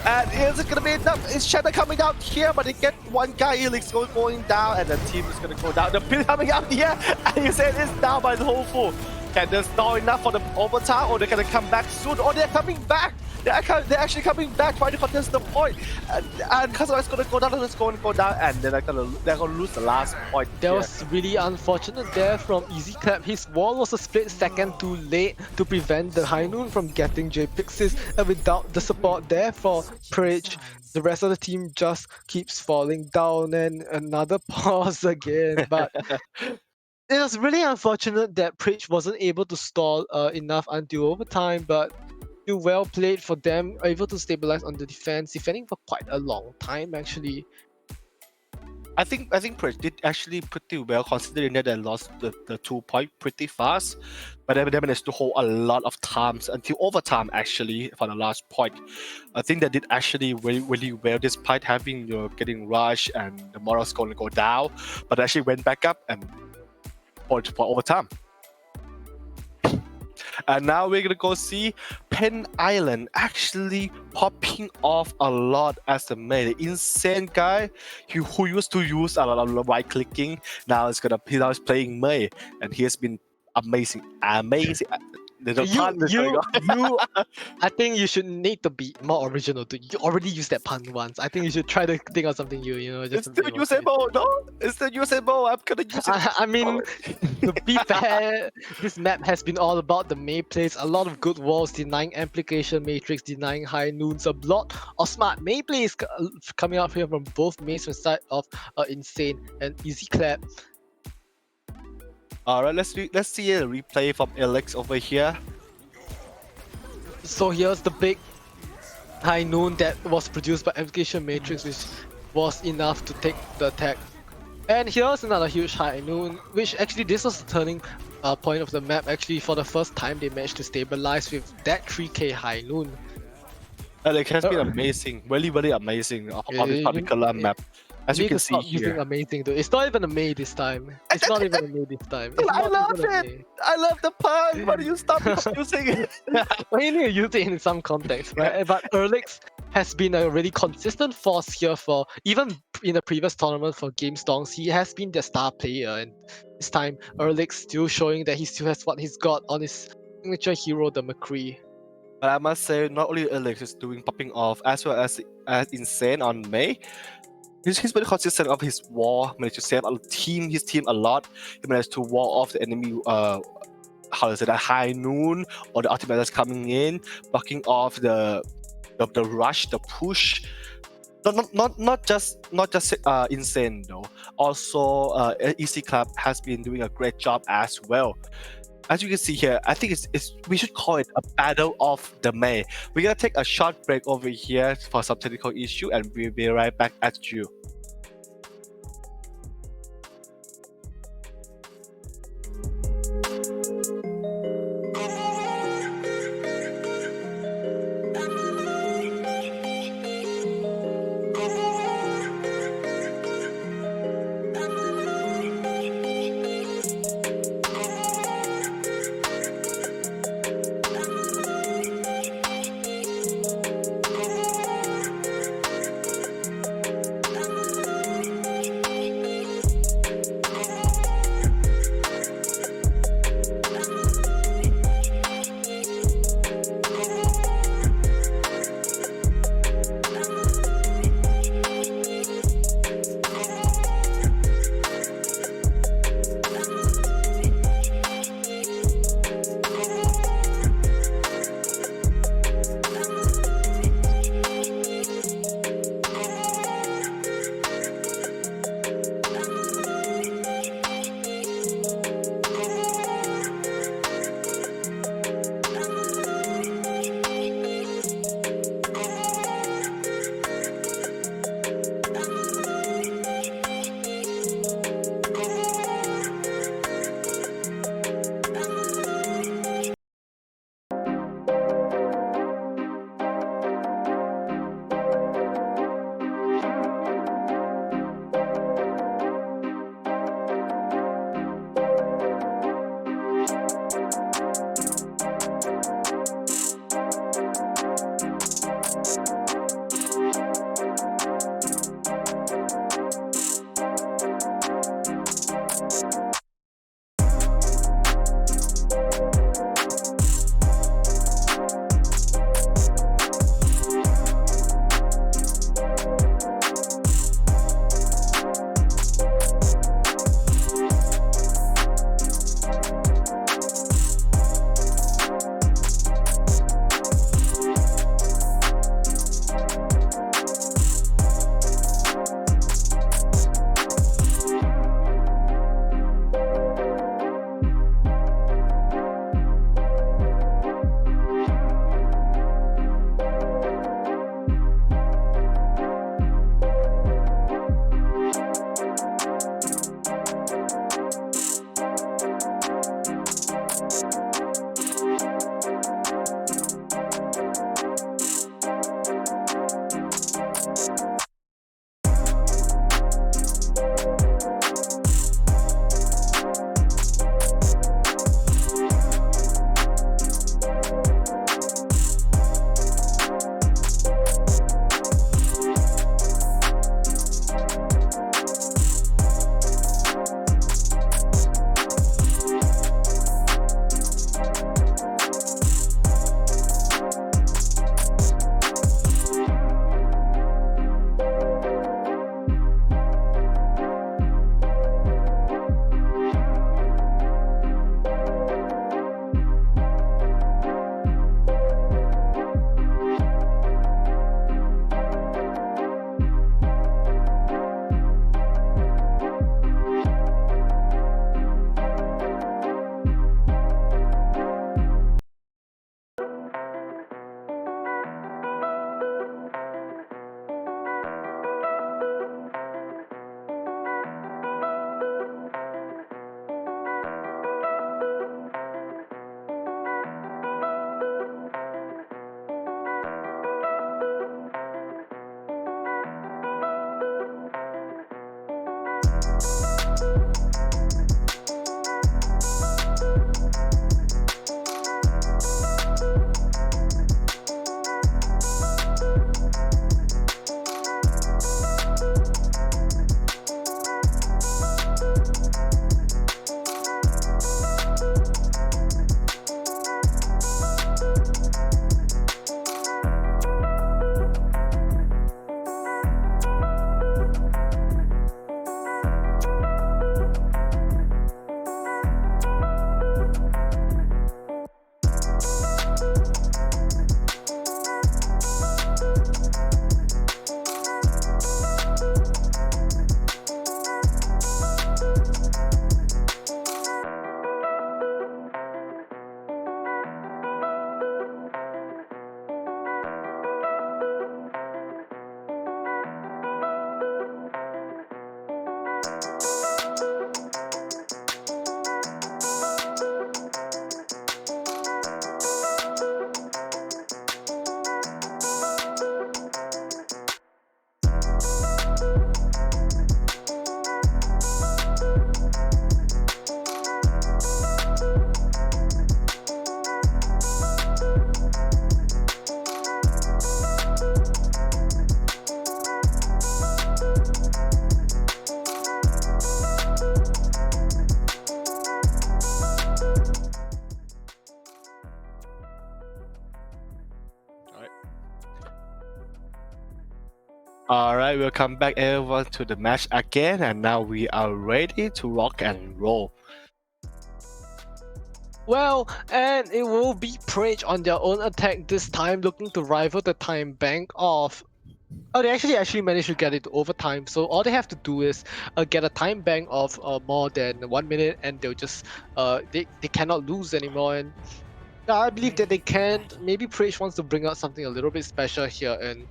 And is it gonna be enough? Is Shadow coming out here, but they get one guy, Elix going down, and the team is gonna go down. The pin coming out here, and you said it's down by the whole full. Can they stall enough for the overtime, or they're gonna come back soon, or they're coming back? They're actually coming back, trying to contest the point. And Kazuma is gonna go down, and it's going to go down, and they're gonna lose the last point. That was really unfortunate there from Easy Clap. His wall was a split second too late to prevent the High Noon from getting J-Pixis, and without the support there for Prage, the rest of the team just keeps falling down, and another pause again. But it was really unfortunate that Prage wasn't able to stall enough until overtime, but still well played for them, able to stabilize on the defense, defending for quite a long time actually. I think Prage did actually pretty well, considering that they lost the 2 point pretty fast, but they managed to hold a lot of times until overtime actually for the last point. I think they did actually really well despite having getting rushed and the morale's going to go down, but they actually went back up and for overtime. And now we're gonna go see Pan Island actually popping off a lot as a main. The Insane guy who used to use a lot of right clicking now is playing Mei, and he has been amazing. I think you should need to be more original. You already used that pun once. I think you should try to think of something new. Just it's still usable, no? It's still usable. I'm gonna use it. I mean, to be fair, this map has been all about the Mei plays. A lot of good walls, denying amplification matrix, denying High Noons, a lot of smart Mei plays coming out here from both Meis from side of Insane and Easy Clap. Alright, let's see a replay from Alex over here. So here's the big High Noon that was produced by Amplification Matrix, which was enough to take the attack. And here's another huge High Noon, which actually this was the turning point of the map. Actually, for the first time they managed to stabilize with that 3k High Noon. Alex has been amazing, really amazing on this particular map. as You you need can to see stop using here. amazing though. It's not even a May this time. It's not even a May this time. It's I not love even a it. May. I love the pun. Why do you stop using it? Well, you need to use it in some context, right? But Erlix has been a really consistent force here for even in the previous tournament for Game Stonks. He has been the star player, and this time Erlix still showing that he still has what he's got on his signature hero, the McCree. But I must say, not only Alex is doing popping off as well as insane on May. He's very consistent of his war. Managed to save his team a lot. He managed to wall off the enemy. How to say that, high noon or the ultimate that's coming in, blocking off the rush, the push. Not just insane though. Also, EC Club has been doing a great job as well. As you can see here, I think we should call it a battle of the May. We're gonna take a short break over here for some technical issue, and we'll be right back at you. Alright, welcome back everyone to the match again, and now we are ready to rock and roll. Well, and it will be Prage on their own attack this time, looking to rival the time bank of. Oh, they actually managed to get it to overtime. So all they have to do is get a time bank of more than 1 minute, and they'll just they cannot lose anymore. And I believe that they can't. Maybe Prage wants to bring out something a little bit special here. And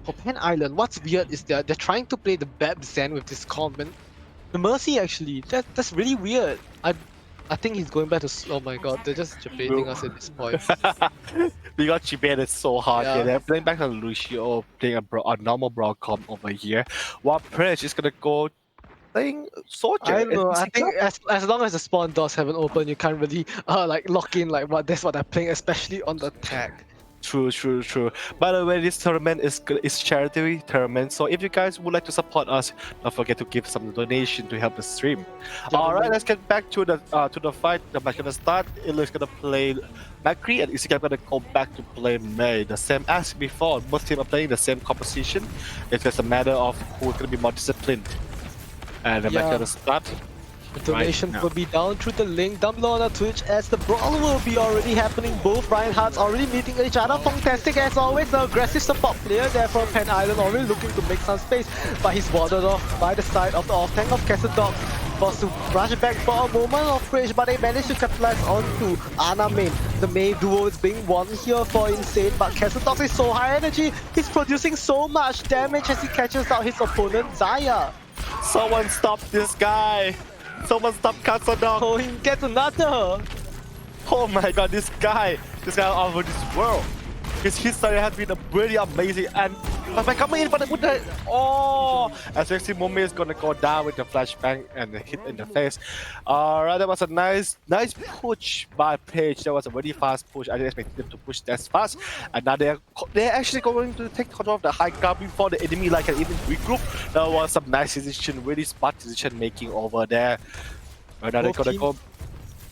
for Pen Island, what's weird is that they're trying to play the Bab Zen with this comment. The Mercy actually, that's really weird. I think he's going back to. Oh my god, they're just debating us at this point. We got debated so hard Yeah. here. They're playing back on Lucio, playing a normal Broadcom over here, while Press is gonna go playing Soldier. I don't know. I think as long as the spawn doors haven't opened, you can't really like lock in like what that's what they're playing, especially on the attack. True. By the way, this tournament is charity tournament, so if you guys would like to support us, don't forget to give some donation to help the stream. All right, let's get back to the fight. The match gonna start. Ilya's gonna play Macri, and Isikap gonna go back to play May. The same as before. Both teams are playing the same composition. It's just a matter of who's gonna be more disciplined. And the match gonna start. The donation will be down through the link down below on our Twitch, as the brawl will be already happening. Both Reinhardts already meeting each other. Fantastic as always, the aggressive support player there from Pen Island, already looking to make some space, but he's warded off by the side of the off-tank of Castle Forced to rush back for a moment of Prage, but they managed to capitalize onto Ana main. The May duo is being won here for Insane, but Castle is so high energy, he's producing so much damage as he catches out his opponent Zaya. Someone stop this guy! Someone stop Kasadok! Oh, he gets another! Oh my god, this guy all over this world. His history has been really amazing, and by coming in for the as Sexy Mommy is gonna go down with the flashbang and the hit in the face. Alright, that was a nice push by Page. That was a very fast push. I didn't expect them to push that fast. And now they're actually going to take control of the high ground before the enemy can even regroup. That was some nice decision, really smart decision making over there. Right now they're gonna go.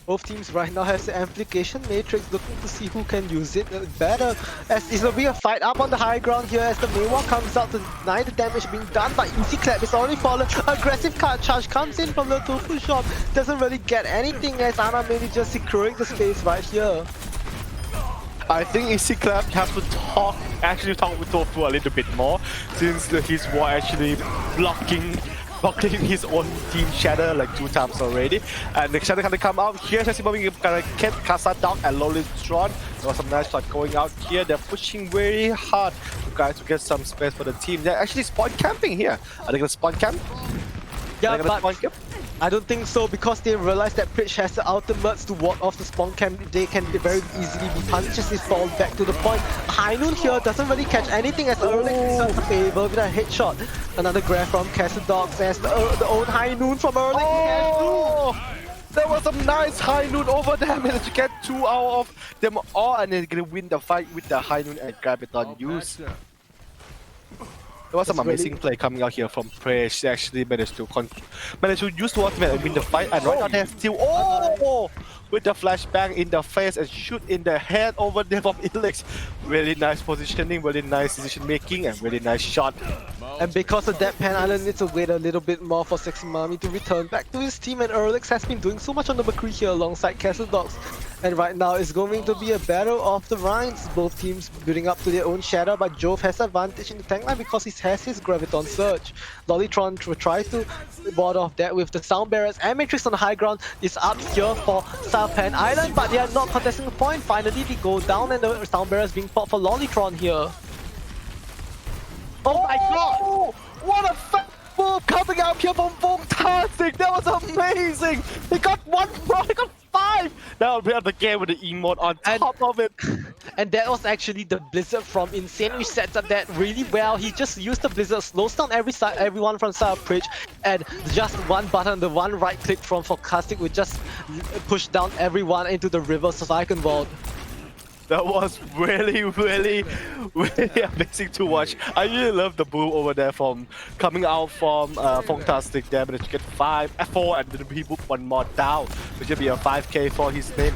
Both teams right now has the amplification matrix, looking to see who can use it better, as it'll be a fight up on the high ground here as the Maywa comes out to deny the damage being done, but Easy Clap is already fallen. Aggressive card charge comes in from the Tofu shop, doesn't really get anything as Ana Main is just securing the space right here. I think Easy Clap has to talk with Tofu a little bit more, since his war actually blocking his own team Shadow like 2 times already. And the Shadow gonna come out here. Sexy Mommy gonna get Kasadok and Lolitron. There was some nice shot going out here. They're pushing very hard to get some space for the team. They're actually spawn camping here. Are they gonna spawn camp? Yeah, but I don't think so, because they realize that Pritch has the ultimates to ward off the spawn camp. They can very easily be punished as they fall back to the point. High Noon here doesn't really catch anything as Erlich is able with a headshot. Another grab from Castle Dogs as the own High Noon from Erlich. There was some nice High Noon over there. Managed to get 2 out of them all, and they're gonna win the fight with the High Noon and grab it on use. There was some amazing play coming out here from Prage. They actually managed to use the ultimate and win the fight. And right now they're still with the flashbang in the face and shoot in the head over there from Ilix. Really nice positioning, really nice decision making, and really nice shot. And because of that, Pen Island needs to wait a little bit more for Sexy Mommy to return back to his team, and Erlix has been doing so much on the McCree here alongside Castle Dogs. And right now it's going to be a battle of the Rhines. Both teams building up to their own shadow, but Jove has advantage in the tank line because he has his Graviton Surge. Lolitron will try to ward off that with the Sound Barriers, and Matrix on the high ground is up here for South Pen Island, but they are not contesting the point. Finally they go down, and the Sound Barriers being fought for Lolitron here. Oh my god! What a fat move coming out here from Fantastic! That was amazing! He got 1 more, he got 5! Now we have the game with the emote on top of it. And that was actually the Blizzard from Insane, which sets up that really well. He just used the Blizzard, slows down everyone from side of Bridge, and just one button, the one right click from Fantastic would just push down everyone into the river so I can vault. That was really amazing to watch. I really love the boom over there from coming out from Fantastic there, managed to get 4, and then he booped one more down, which will be a 5k for his main.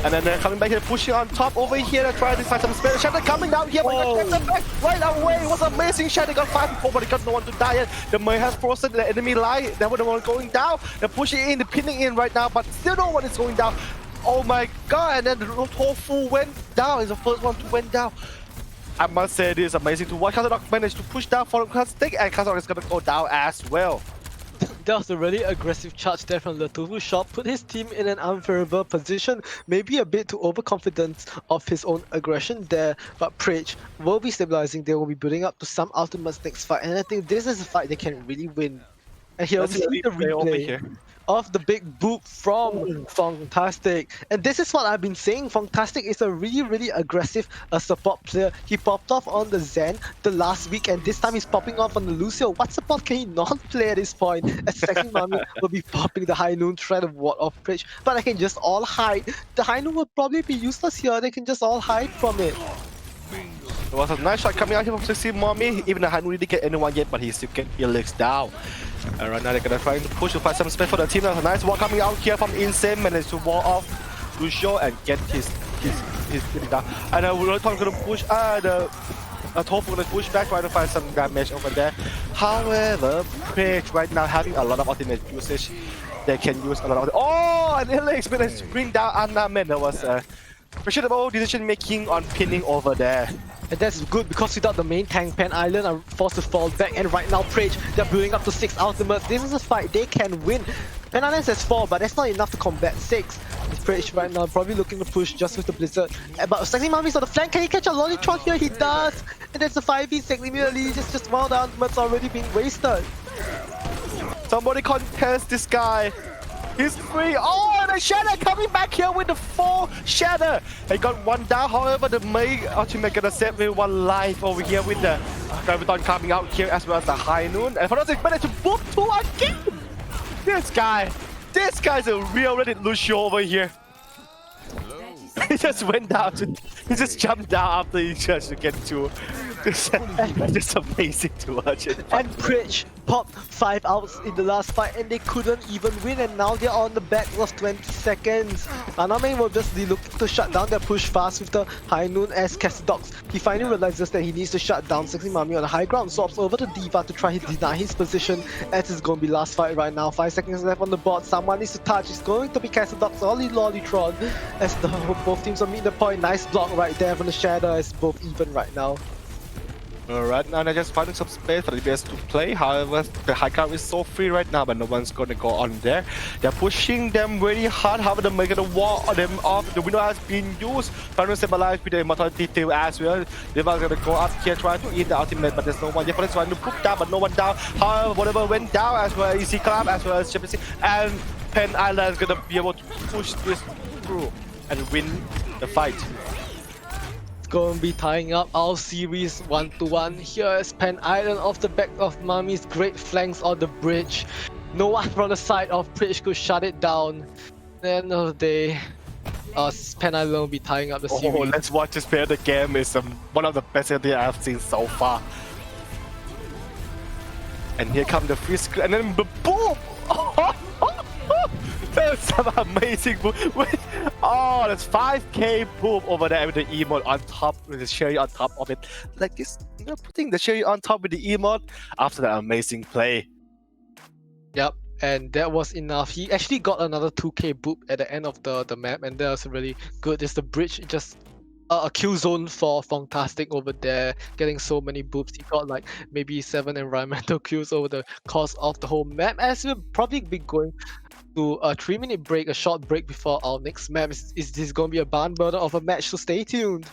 And then they're coming back here, pushing on top over here to try to find some space. Shadow coming down here, but he got back right away. It was amazing. Shadow got 5 people, but he got no one to die yet. The Mei has frozen the enemy line. They were the one going down. They're pushing in, they're pinning in right now, but still no one is going down. Oh my god, and then the Tofu went down. He's the first one to went down. I must say this is amazing to watch. Casadog managed to push down for Fantastic, and Casadog is gonna go down as well. That was a really aggressive charge there from the Tofu shop, put his team in an unfavorable position, maybe a bit too overconfident of his own aggression there, but Prage will be stabilizing, they will be building up to some ultimates next fight, and I think this is a fight they can really win. And here we see the replay of the big boop from Fantastic. And this is what I've been saying, Fantastic is a really aggressive support player. He popped off on the Zen the last week, and this time he's popping off on the Lucio. What support can he not play at this point? As Sexy Mami will be popping the High Noon, try to ward off Prage, but they can just all hide. The High Noon will probably be useless here, they can just all hide from it. It was a nice shot coming out here from Sexy Mommy. Even the Hanu didn't get anyone yet, but he still get Helix down. And right now they're gonna try to push to find some space for the team. That's a nice wall coming out here from Insane, managed to wall off Lucio and get his down. And Rotom gonna push the Tofu gonna push back, trying to find some damage over there. However, Prage right now having a lot of ultimate usage. They can use a lot of and Helix managed to bring down Anna. Man, that was questionable decision making on pinning over there. And that's good because without the main tank, Pen Island are forced to fall back, and right now Prage, they're building up to 6 ultimates. This is a fight they can win. Pen Island has 4, but that's not enough to combat 6. Prage right now probably looking to push just with the Blizzard. But Sexy Mami's on the flank, can he catch a Lollytron here? He does! And that's a 5v6 immediately, just one of the ultimates already being wasted. Somebody contest this guy. He's free. Oh, and the Shadow coming back here with the 4 Shadow. He got 1 down. However, the Mei ultimate gonna save with 1 life over here with the Graviton coming out here as well as the High Noon. And Fantastic managed to boop 2 again. This guy's a real Reddit Lucio over here. He just went down he just jumped down after he tried to get 2. Just amazing to watch it. And Prage popped 5 outs in the last fight and they couldn't even win, and now they're on the back of 20 seconds. Aname will just be looking to shut down their push fast with the High Noon as Cassidox. He finally realizes that he needs to shut down Sexy Mami on the high ground, swaps over to D.Va to try to deny his position, as it's going to be last fight right now. 5 seconds left on the board, someone needs to touch. It's going to be Cassidox or Lollytron as both teams are meeting the point. Nice block right there from the Shadow as both even right now. Alright, now they're just finding some space for the DPS to play. However, the high ground is so free right now, but no one's gonna go on there. They're pushing them really hard. However, they're making the wall them off. The window has been used. Trying to stabilize with the immortality tail as well. They're gonna go up here, trying to eat the ultimate, but there's no one. They're trying to put down, but no one down. However, whatever went down as well as Easy Club, as well as Champions League, and Pen Island is gonna be able to push this through and win the fight. Going to be tying up our series 1-1. Here is Pen Island off the back of Mami's great flanks on the bridge. No one from the side of Prage could shut it down. At the end of the day, Pen Island will be tying up the series. Oh, let's watch this player. The game is one of the best that I've seen so far. And here come the free screen, and then boom! That's some amazing boom. Oh, that's 5k boom over there with the emote on top, with the cherry on top of it. Like this, putting the cherry on top with the emote after that amazing play. Yep, and that was enough. He actually got another 2k boop at the end of the map, and that was really good. It's the bridge, just a kill zone for Fantastic over there, getting so many boops. He got like maybe 7 environmental kills over the course of the whole map, as we'll probably be going to a 3-minute break, a short break before our next map. Is this going to be a barn burner of a match? So stay tuned.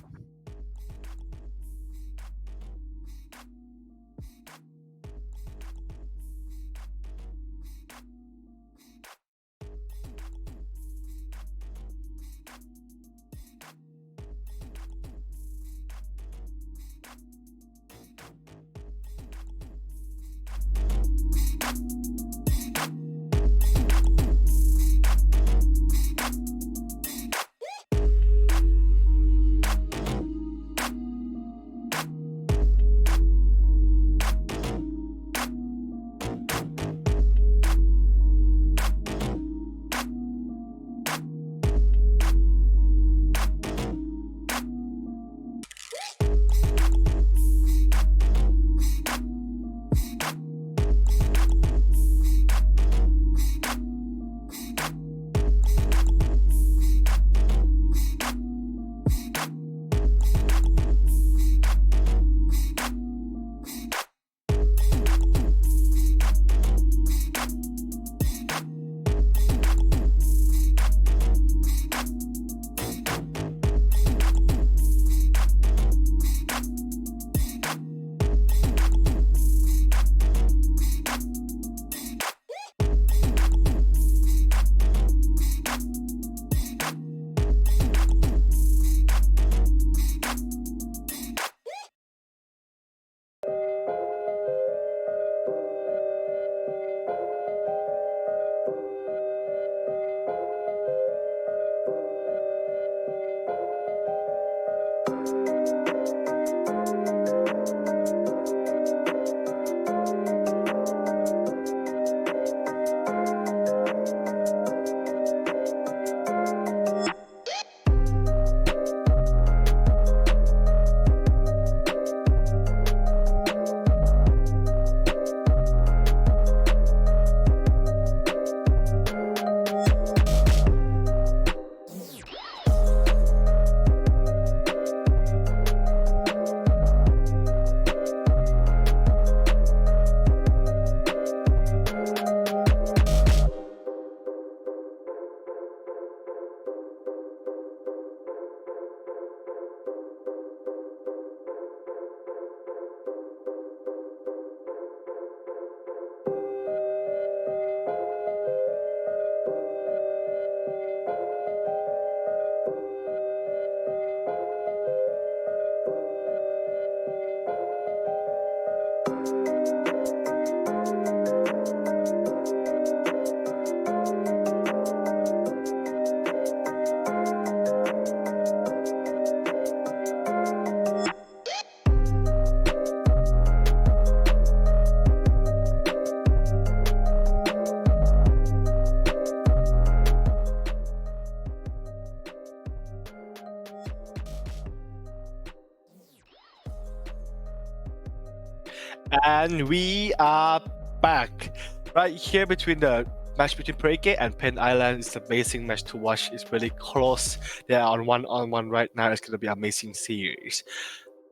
And we are back. Right here between the match between Preke and Pen Island is an amazing match to watch. It's really close. They are on one right now. It's gonna be an amazing series.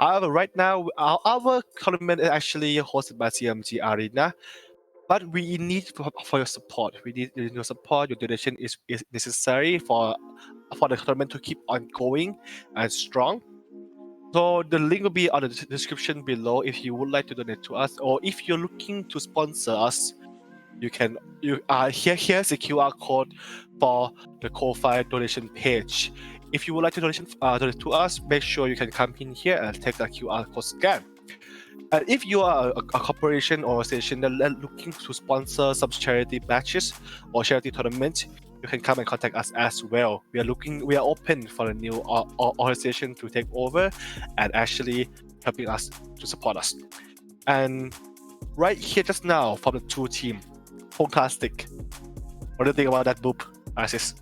However, right now our tournament is actually hosted by CMG Arena. But we need for your support. We need your support. Your donation is necessary for the tournament to keep on going and strong. So the link will be on the description below if you would like to donate to us, or if you're looking to sponsor us, you can here's a QR code for the Ko-Fi donation page. If you would like to donate to us, make sure you can come in here and take the QR code scan. And if you are a corporation or organization that looking to sponsor some charity matches or charity tournaments, you can come and contact us as well. We are open for a new organization to take over and actually helping us to support us. And right here just now from the two team, fantastic. What do you think about that boop, Isis?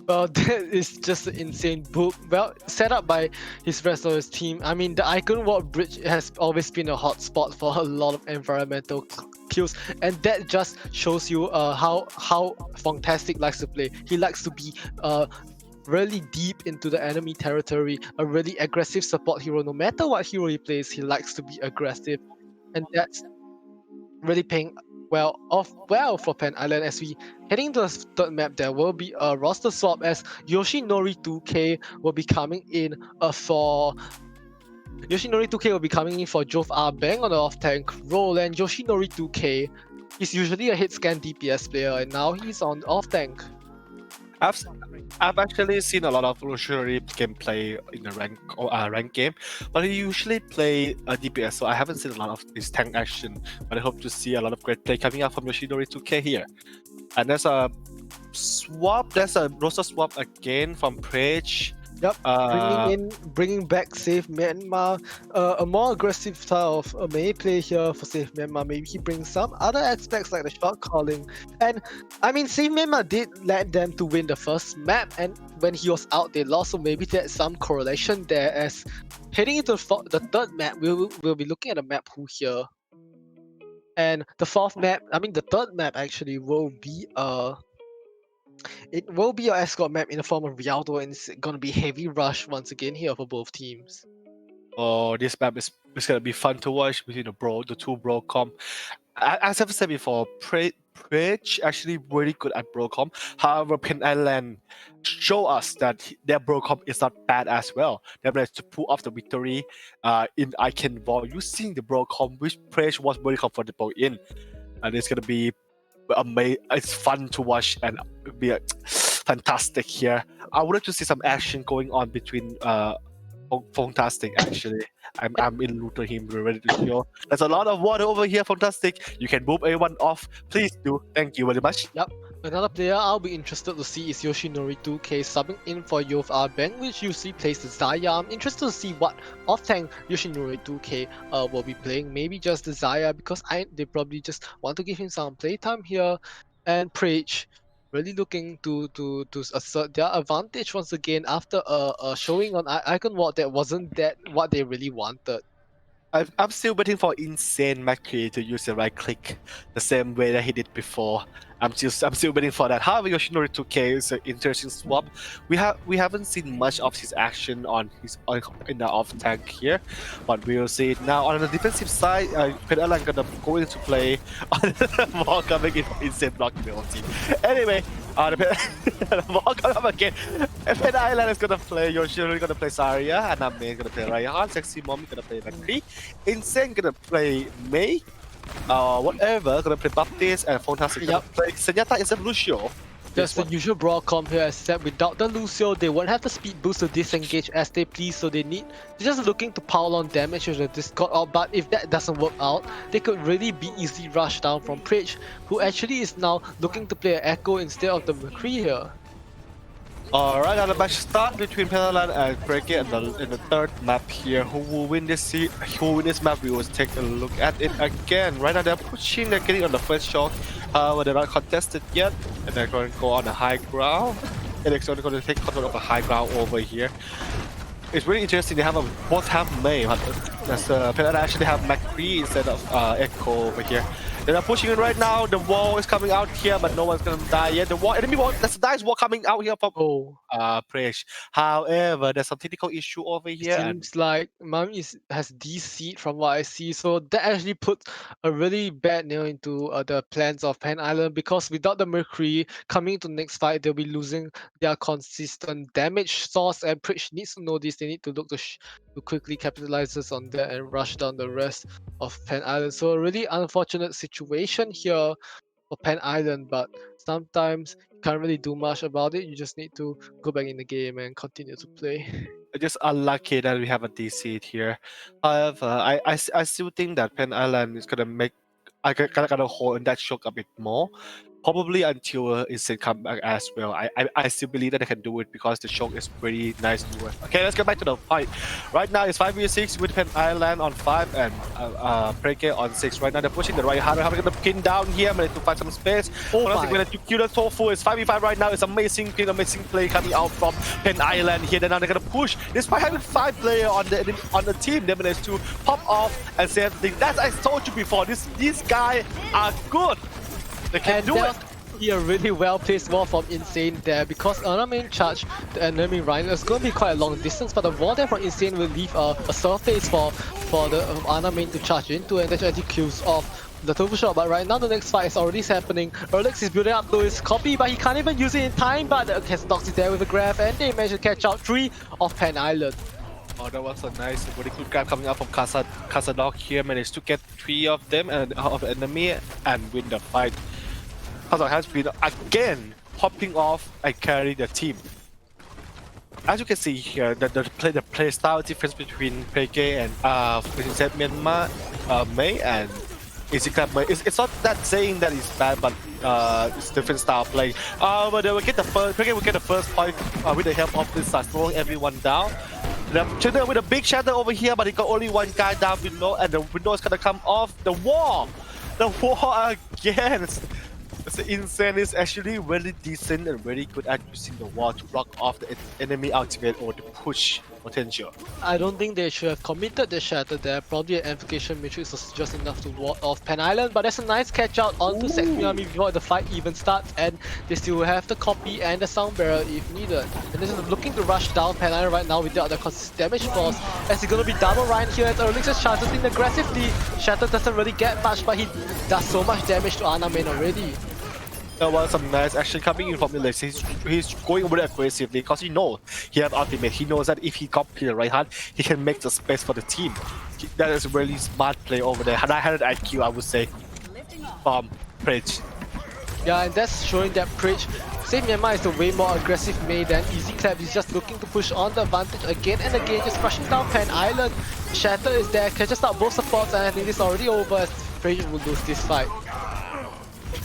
Well, that is just an insane book. Well, set up by his rest of his team. I mean, the Icon Wall Bridge has always been a hot spot for a lot of environmental kills, and that just shows you how fantastic likes to play. He likes to be really deep into the enemy territory, a really aggressive support hero. No matter what hero he plays, he likes to be aggressive, and that's really paying well for Pen Island. As we heading to the third map, there will be a roster swap as Yoshinori 2K will be coming in for Yoshinori 2K will be coming in for Jove R Bang on the off tank role, and Yoshinori 2K is usually a hit scan DPS player, and now he's on off tank. I've actually seen a lot of Luxury gameplay in the rank game, but he usually play a DPS, so I haven't seen a lot of his tank action. But I hope to see a lot of great play coming out from Yoshinori 2K here. And there's a swap. There's a roster swap again from Prage. Yep, bringing back Save Myanmar, a more aggressive style of a melee play here for Save Myanmar. Maybe he brings some other aspects like the shot calling, and I mean Save Myanmar did let them to win the first map, and when he was out they lost, so maybe there's some correlation there. As heading into the third map, we'll be looking at a map pool here, and the third map actually will be it will be your escort map in the form of Rialto, and it's gonna be heavy rush once again here for both teams. Oh, this map is gonna be fun to watch between the two bro comp. As I've said before, Prage actually really good at bro comp. However, Pen Island show us that their bro comp is not bad as well. They managed to pull off the victory in Icon Ball using the bro comp, which Prage was very comfortable in, and it's gonna be amazing. It's fun to watch and be fantastic here. I would like to see some action going on between fantastic actually. I'm in Luther him. We're ready to go. There's a lot of water over here. Fantastic. You can move everyone off. Please do. Thank you very much. Yep. Another player I'll be interested to see is Yoshinori 2K subbing in for Yove R Bang, which usually plays the Zaya. I'm interested to see what off-tank Yoshinori 2K will be playing. Maybe just the Zaya, because they probably just want to give him some playtime here. And Prage really looking to assert their advantage once again after a showing on Icon Ward that wasn't that what they really wanted. I'm still waiting for Insane Macri to use the right click the same way that he did before. I'm still waiting for that. However, Yoshinori 2K is an interesting swap. We haven't seen much of his action in the off tank here, but we'll see it now. On the defensive side, Pen Island gonna go into play on the ball coming in for Insane blocking the ulti. Anyway, the ball coming up again. Pen Island is gonna play Yoshinori, gonna play Zarya, and Name gonna play Raihan, Sexy Mommy gonna play Macri, Insane gonna play Mei. Whatever, gonna play Baptiste, and Fantastic gonna play Zenyatta instead of Lucio. Just the usual broad comp here, except without the Lucio, they won't have the speed boost to disengage as they please, so they're just looking to pile on damage with the Discord out. But if that doesn't work out, they could really be easily rushed down from Prage, who actually is now looking to play an Echo instead of the McCree here. Alright, now the match start between Pentaland and Preke in the third map here. Who will win this map? We will take a look at it again. Right now they're pushing, they're getting on the first shot. However, they're not contested yet, and they're going to go on the high ground. And they're going to take control of the high ground over here. it's really interesting. They have both have May, but Penn actually have McCree instead of Echo over here. They are pushing in right now. The wall is coming out here, but no one's gonna die yet. The wall, enemy wall, that's a nice wall coming out here from Oh. Presh. However, there's some technical issue over It here, and seems like Mami has DC'd from what I see, so that actually puts a really bad nail into the plans of Pan Island because without the Mercury coming to next fight, they'll be losing their consistent damage source. And Preach needs to know this. They need to look to quickly capitalizes on that and rush down the rest of Pan Island. So a really unfortunate situation here for Pan Island, but sometimes you can't really do much about it. You just need to go back in the game and continue to play. just unlucky that we have a DC here. However, I still think that Penn Island is gonna make gonna hold in that choke a bit more. Probably until Insane come back as well. I still believe that they can do it because the choke is pretty nice to work. Okay, let's get back to the fight. Right now it's 5v6 with Penn Island on 5 and Preke on 6. Right now they're pushing the right hard. How are we gonna pin down here? Managed to find some space. Oh Honestly, when to kill the Tofu, it's 5v5 right now. It's amazing play coming out from Penn Island here. Then now they're gonna push. Despite having 5 players on the team, they managed to pop off and say everything. That's I told you before. These guys are good. They can do it. A really well placed wall from Insane there because main charge the enemy Rhino is going to be quite a long distance, but the wall there from Insane will leave a surface for the main to charge into, and that actually kills off the Tofu shot. But right now the next fight is already happening. Erlix is building up to his copy, but he can't even use it in time. But Castox is there with a grab, and they managed to catch out 3 of Pan Island. Oh, that was a nice, very good grab coming up from Casadog here. Managed to get 3 of them and of the enemy and win the fight. Casadog has been again popping off and carry the team. As you can see here, the play style difference between Preke and Myanmar May and May. It's not that saying that it's bad, but it's different style play. But they will get the first. Preke will get the first point with the help of this throwing everyone down. The with a big shatter over here, but he got only one guy down below, and the window is gonna come off. The wall again. It's Insane is actually really decent and very good at using the wall to block off the enemy ultimate or the push potential. I don't think they should have committed the shatter there. Probably an amplification matrix was just enough to ward off Pan Island, but that's a nice catch out onto Sex Miami before the fight even starts, and they still have the copy and the sound barrel if needed. And this is looking to rush down Pan Island right now without the consistent damage force, as it's gonna be double Ryan here as Erlix just charges in aggressively. Shatter doesn't really get much, but he does so much damage to Ana main already. There was some nice action coming in from the list. He's going very aggressively because he knows he has ultimate. He knows that if he copy the right hand, he can make the space for the team. That is a really smart play over there. 900 IQ, I would say, from Preach. Yeah, and that's showing that Preach, Save Myanmar is a way more aggressive May than Easy Clap. He's just looking to push on the advantage again and again, just rushing down Pan Island. Shatter is there, catches out both supports, and I think it's already over as Preach will lose this fight.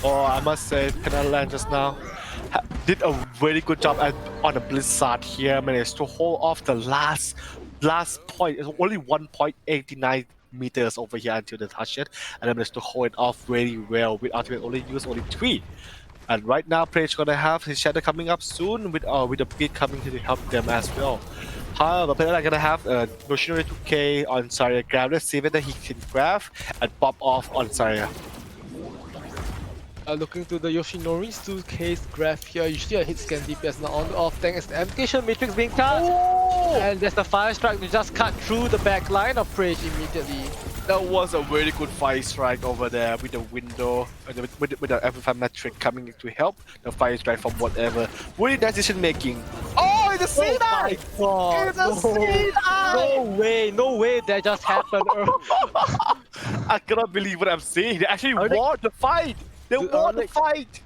Oh, I must say, Penn Island just now did a very good job on the Blizzard here. Managed to hold off the last point. It's only 1.89 meters over here until the touch it, and I managed to hold it off very well with ultimate only 3. And right now, Preach gonna have his shadow coming up soon with a beat coming to help them as well. However, Penn Island gonna have a Machinery 2K on Zarya grab. Let's see whether he can grab and pop off on Zarya. Looking to the Yoshinori's 2K's graph here, usually a hit scan DPS now on the off tank as the amplification matrix being cut. Oh! And there's the fire strike to just cut through the back line of Preach immediately. That was a very good fire strike over there with the window, with the amplifier metric coming to help the fire strike from whatever. Really nice decision making. Oh, it's a C9! Oh my god! No way that just happened. I cannot believe what I'm seeing. They actually won the fight! They won the fight!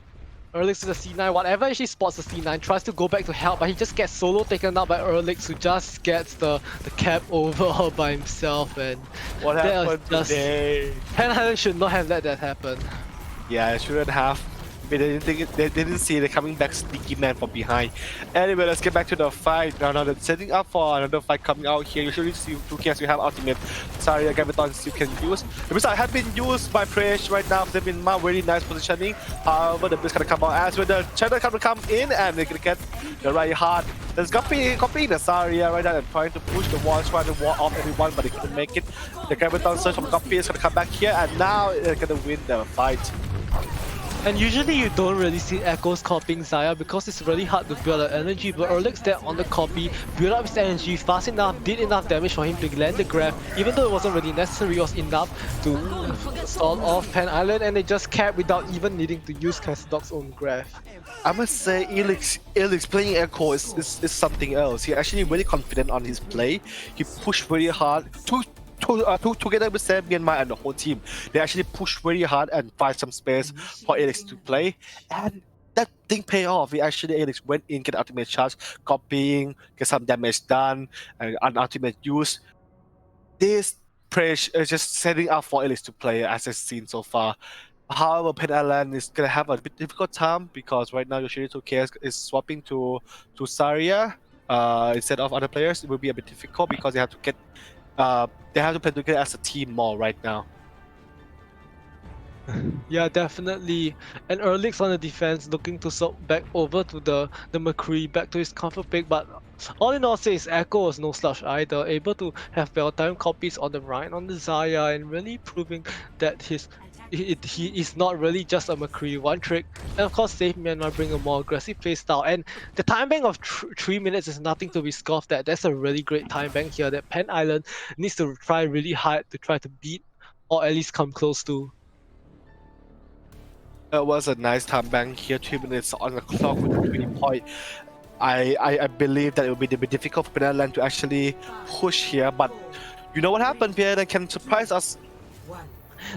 Erlix is a C9, whatever she spots the C9, tries to go back to help, but he just gets solo taken out by Erlix, who just gets the cap over all by himself, and what happened today? Pan Island should not have let that happen. Yeah, it shouldn't have. They didn't see the coming back sneaky man from behind. Anyway, let's get back to the fight. Now they're setting up for another fight coming out here. Usually see 2Ks you have ultimate Zarya Gravitons you can use. The missile has been used by Presh right now. They've been in very nice positioning. However, the Blitz gonna come out as well. The China gonna come in and they're gonna get the right hard. There's copying the Zarya right now and trying to push the wall, trying to wall off everyone, but they couldn't make it. The Graviton search from Copy is gonna come back here and now they're gonna win the fight. And usually you don't really see Echoes copying Zarya because it's really hard to build up energy, but Erlic's there on the copy, build up his energy fast enough, did enough damage for him to land the grab, even though it wasn't really necessary, it was enough to stall off Pan Island, and they just capped without even needing to use Cassidog's own grab. I must say, Elix playing Echo is something else. He's actually really confident on his play. He pushed very hard. Together with Sam, Myanmar and the whole team, they actually push very hard and find some space for Elix to play, and that thing pay off. Elix went in, get ultimate charge, copying, get some damage done, and an ultimate use. This pressure is just setting up for Elix to play as I've seen so far. However, Pen Island is gonna have a bit difficult time because right now Yoshiri 2K is swapping to Zarya instead of other players. It will be a bit difficult because they have to get. They have to play together as a team more right now. Yeah, definitely. And Erlic's on the defense, looking to swap back over to the McCree, back to his comfort pick. But all in all, says Echo was no slouch either, able to have well-timed copies on the right on the Zarya and really proving that he is not really just a McCree one trick. And of course, Save Myanmar bring a more aggressive playstyle. And the time bank of 3 minutes is nothing to be scoffed at. That's a really great time bank here that Pan Island needs to try really hard to try to beat or at least come close to. It was a nice time bank here, 2 minutes on the clock with a 3 point. I believe that it will be a bit difficult for Pen Island to actually push here, but you know what happened, Pierre, can surprise us.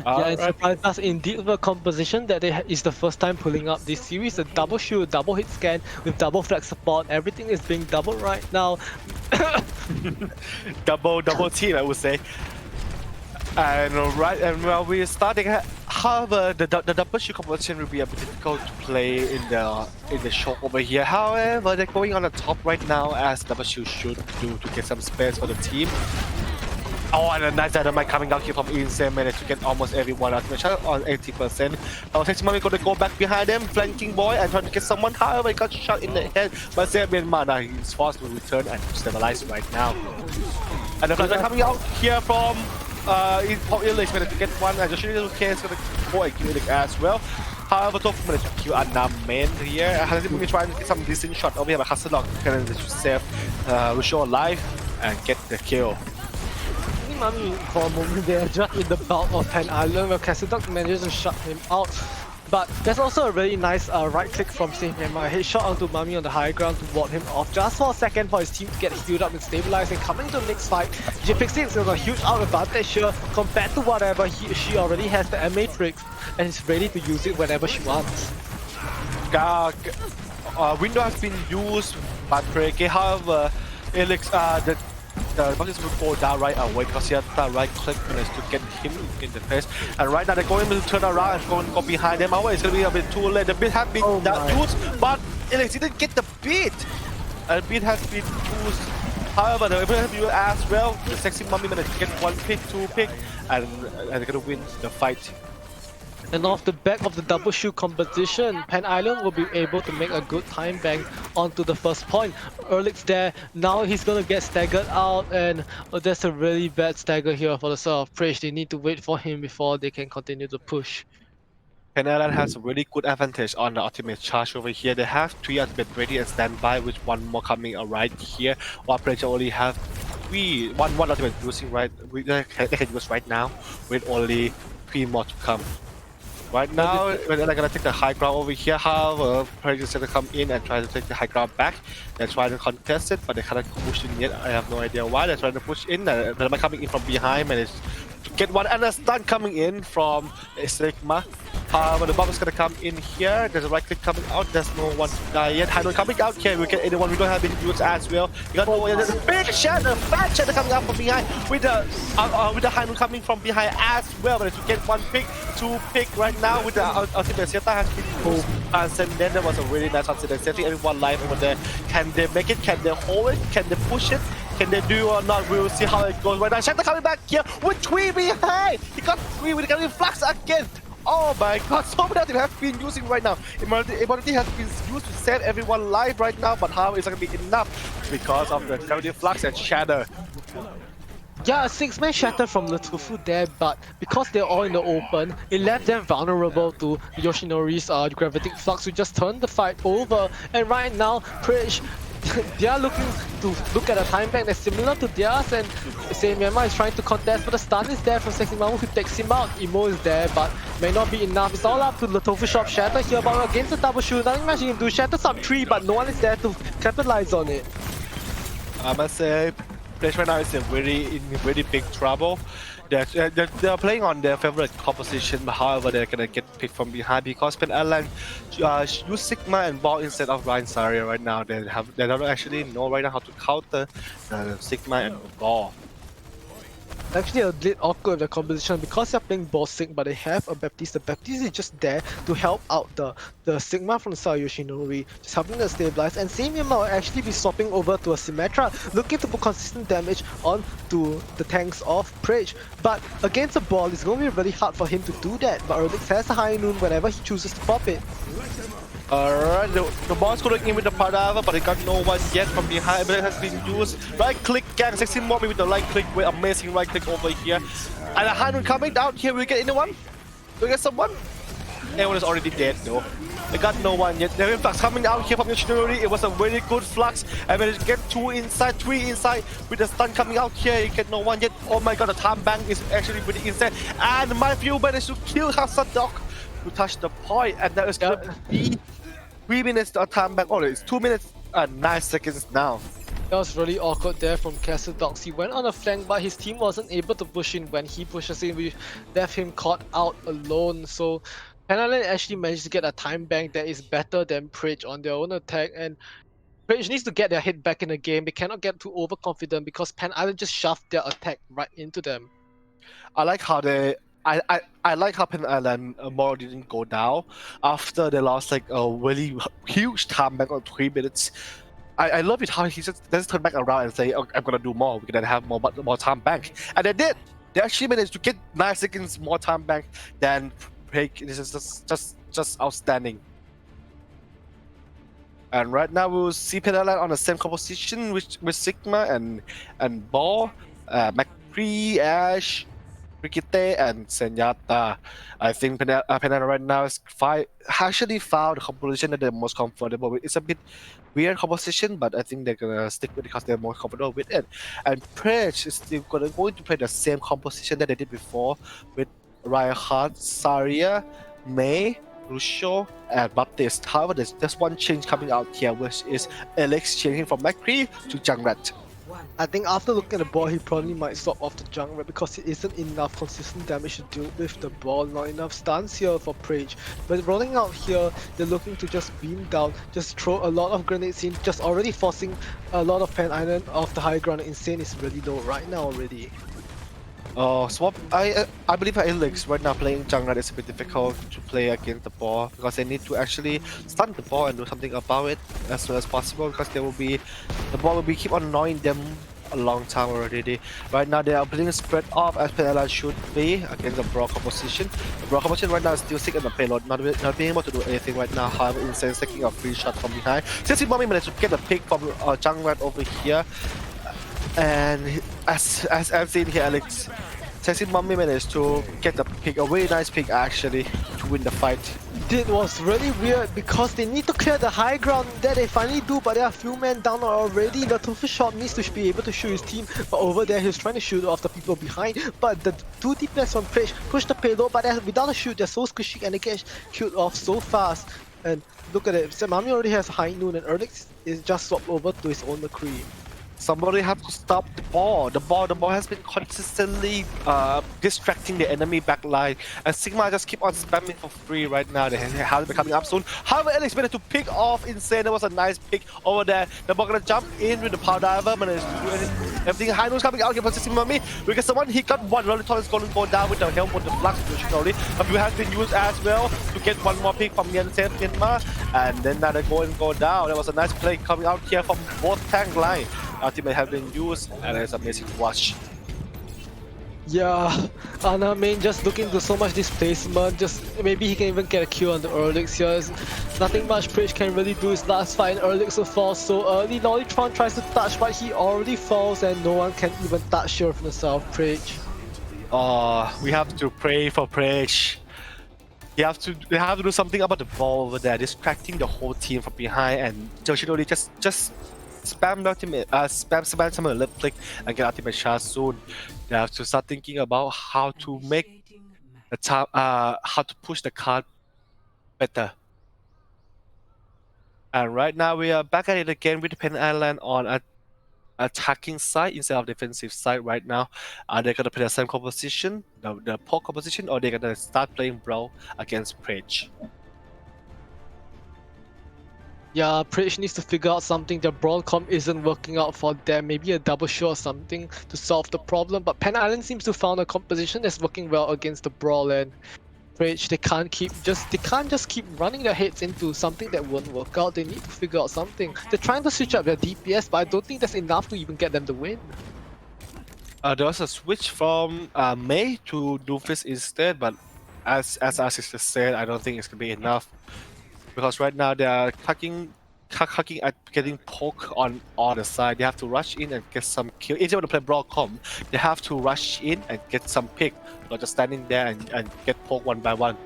Yeah, it surprised us indeed with a composition that is the first time pulling up this series. A double shield, double hit scan with double flex support. Everything is being double right now. double team, I would say. And while we're starting, however, the double shield composition will be a bit difficult to play in the show over here. However, they're going on the top right now as double shield should do to get some space for the team. Oh, and a nice dynamite coming out here from Insane, managed to get almost everyone out on 80%. Sexmami going to go back behind them, flanking boy, and trying to get someone. However, he got shot in the head. But Sam Myanmar, he's forced to return and stabilize right now. And the flash coming out here from Elix, managed to get one, and Yoshiri 2K is going to go and kill Elix as well. However, Tofu managed to kill Anna main here. Hazard trying to get some decent shot over here, but Hasselhoff can save Rusho alive and get the kill. Mami for a moment there, just in the bulk of Pan Island, where Cassidog manages to shut him out. But there's also a really nice right click from Save Myanmar. Headshot onto Mami on the high ground to ward him off just for a second for his team to get healed up and stabilized. And coming to the next fight, J-Pixie is a huge out advantage here compared to whatever she already has the Matrix and is ready to use it whenever she wants. Window has been used by Preke, however, Elix, the Buckets will fall down right away because he had that right click to get him in the face. And right now they're going to turn around and go behind them. However, it's going to be a bit too late. The beat has been used, but Elix didn't get the beat. And the beat has been used. However, the ability has been used as well. The Sexy Mummy managed to get 1 pick, 2 pick, and they're going to win the fight. And off the back of the double shield composition, Pan Island will be able to make a good time bank onto the first point. Erlic's there, now he's gonna get staggered out, and there's a really bad stagger here for the Sword of Praise. They need to wait for him before they can continue to push. Pen Island has a really good advantage on the ultimate charge over here. They have 3 ultimate ready and standby with 1 more coming right here. While Praise only have one ultimate using right, they can use right now with only 3 more to come. Right now, they're gonna take the high ground over here. However, Praise is gonna come in and try to take the high ground back. They're trying to contest it, but they cannot push in yet. I have no idea why. They're trying to push in. They're coming in from behind, managed to get one, and a stun coming in from Sigma. However, the bomb is gonna come in here. There's a right click coming out. There's no one to die yet. High noon coming out here. We get anyone. We don't have any use as well. You got no one. There's a big shatter, fat shatter coming out from behind with the high noon coming from behind as well. But to get one pick, two pick right now with the ultimate Zeta has been pulled. And then there was a really nice ultimate, saving everyone live over there. Can they make it? Can they hold it? Can they push it? Can they do or not? We'll see how it goes right now. Shatter coming back here with 3 behind. He got 3 with the flux again. Oh my god, so many of them have been using right now. Immunity has been used to save everyone live right now, but how is it going to be enough because of the gravity flux and shatter? Yeah, a 6-man shatter from the Tofu there, but because they're all in the open, it left them vulnerable to Yoshinori's gravitic flux, who just turned the fight over. And right now, Preach, they are looking to look at a time bank that's similar to theirs, and Myanmar is trying to contest, but the stun is there from Sexy Mamu who takes him out. Emo is there, but may not be enough. It's all up to the Tofu Shop Shatter here, but against the double shoot, nothing much he can do. Shatter sub 3, but no one is there to capitalize on it. I must say, Place right now is in very big trouble. They're playing on their favorite composition, but however they're gonna get picked from behind because Pen Island use Sigma and Ball instead of Ryan Saria right now. They don't actually know right now how to counter Sigma and Ball. Actually a bit awkward the composition because they're playing Ball Sig, but they have a Baptiste. The Baptiste is just there to help out the Sigma from the side of Yoshinori, just helping them stabilize, and Myanmar will actually be swapping over to a Symmetra, looking to put consistent damage onto the tanks of Preach. But against a Ball, it's going to be really hard for him to do that, but Erdix has a high noon whenever he chooses to pop it. Alright, the ball's going in with the Padava, but it got no one yet from behind, but it has been used. Right click, gang, Sexy Mommy with the right click, with amazing right click over here. And a Hanun coming down here, we get anyone? Do we get someone? Everyone is already dead though. They got no one yet. The flux coming out here from Yoshinori. It was a very good flux. And when you get 2 inside, 3 inside, with the stun coming out here, you get no one yet. Oh my god, the time bank is actually really insane. And my few managed to kill Hasadok to touch the point, and that is gonna be 3 minutes to time back. Oh, it's 2 minutes and 9 seconds now. That was really awkward there from Cassidox. He went on a flank, but his team wasn't able to push in. When he pushes in, we left him caught out alone. So Pen Island actually managed to get a time bank that is better than Preach on their own attack, and Preach needs to get their head back in the game. They cannot get too overconfident because Pen Island just shoved their attack right into them. I like how they. I like how Pen Island more didn't go down after they lost like a really huge time back on 3 minutes. I love it how he just turn back around and say, oh, I'm gonna do more. We're gonna have more time bank, and they did. They actually managed to get 9 seconds more time bank than break. This is just outstanding. And right now we'll see Pen Island on the same composition with Sigma and Ball, McCree, Ash, Rikite, and Senyata. I think Pen Island right now is actually found the composition that they're most comfortable with. It's a bit weird composition, but I think they're gonna stick with it because they're more comfortable with it. And Preach is still going to play the same composition that they did before with Reinhardt, Saria, May, Rusho, and Baptiste. However, there's just one change coming out here, which is Alex changing from McCree to Jungrat. I think after looking at the ball, he probably might swap off the Jungrat because it isn't enough consistent damage to deal with the ball, not enough stuns here for Preach. But rolling out here, they're looking to just beam down, just throw a lot of grenades in, just already forcing a lot of Pen Island off the high ground. Insane is really low right now already. Oh, swap. I believe Alex right now playing Jungrat is a bit difficult to play against the ball because they need to actually stun the ball and do something about it as soon as possible because the ball will be keep on annoying them a long time already. Right now they are playing spread off as Pen Island should be against the Brawl composition. The Brawl composition right now is still sick in the payload, not being able to do anything right now. However, Insane taking a free shot from behind. Sexy Mommy managed to get a pick from Jungrat over here. And as I've seen here, Alex, Sexy Mommy managed to get a pick, a very nice pick actually, to win the fight. It was really weird because they need to clear the high ground that they finally do, but there are a few men down already. The Tofu Shop needs to be able to shoot his team, but over there he's trying to shoot off the people behind. But the 2 DPS from Preach push the payload, but without a shoot, they're so squishy and they get killed off so fast. And look at it, Mami already has high noon and Erdix is just swapped over to his own McCree. Somebody have to stop the ball. The ball has been consistently distracting the enemy backline, and Sigma just keep on spamming for free right now. They have it coming up soon. However, Alex managed to pick off Insane. That was a nice pick over there. The ball gonna jump in with the power diver, managed to do everything. High Noon's coming out here for Sigma. We get someone. He got one. Loliton is going to go down with the help of the flux originally. A few has been used as well to get one more pick from Yansen Myanmar, and then now they go down. That was a nice play coming out here from both tank line. Ultimate have been used, and it's amazing to watch. Yeah, Ana main just looking to so much displacement. Just maybe he can even get a kill on the Erlix here. There's nothing much Pridge can really do. His last fight in Erlix will fall so early. Lolitron tries to touch, but he already falls, and no one can even touch here from the south. Pridge. We have to pray for Pridge. They have to do something about the ball over there, distracting the whole team from behind, and Yoshinori just spam the ultimate, spam some left click and get ultimate shot soon. They have to start thinking about how to make the top, how to push the card better. And right now we are back at it again with Pen Island on a attacking side instead of defensive side right now. Are they gonna play the same composition, the poke composition, or they gonna start playing Brawl against Pridge? Yeah, Pridge needs to figure out something. The Brawl comp isn't working out for them. Maybe a double show or something to solve the problem. But Pen Island seems to found a composition that's working well against the Brawl, and Pridge they can't just keep running their heads into something that won't work out. They need to figure out something. They're trying to switch up their DPS, but I don't think that's enough to even get them the win. There was a switch from May to Doofus instead, but as our sister said, I don't think it's gonna be enough. Because right now they are hacking at getting poke on the side. They have to rush in and get some kill. If they want to play Brawl comp, they have to rush in and get some pick, not just standing there and get poke one by one.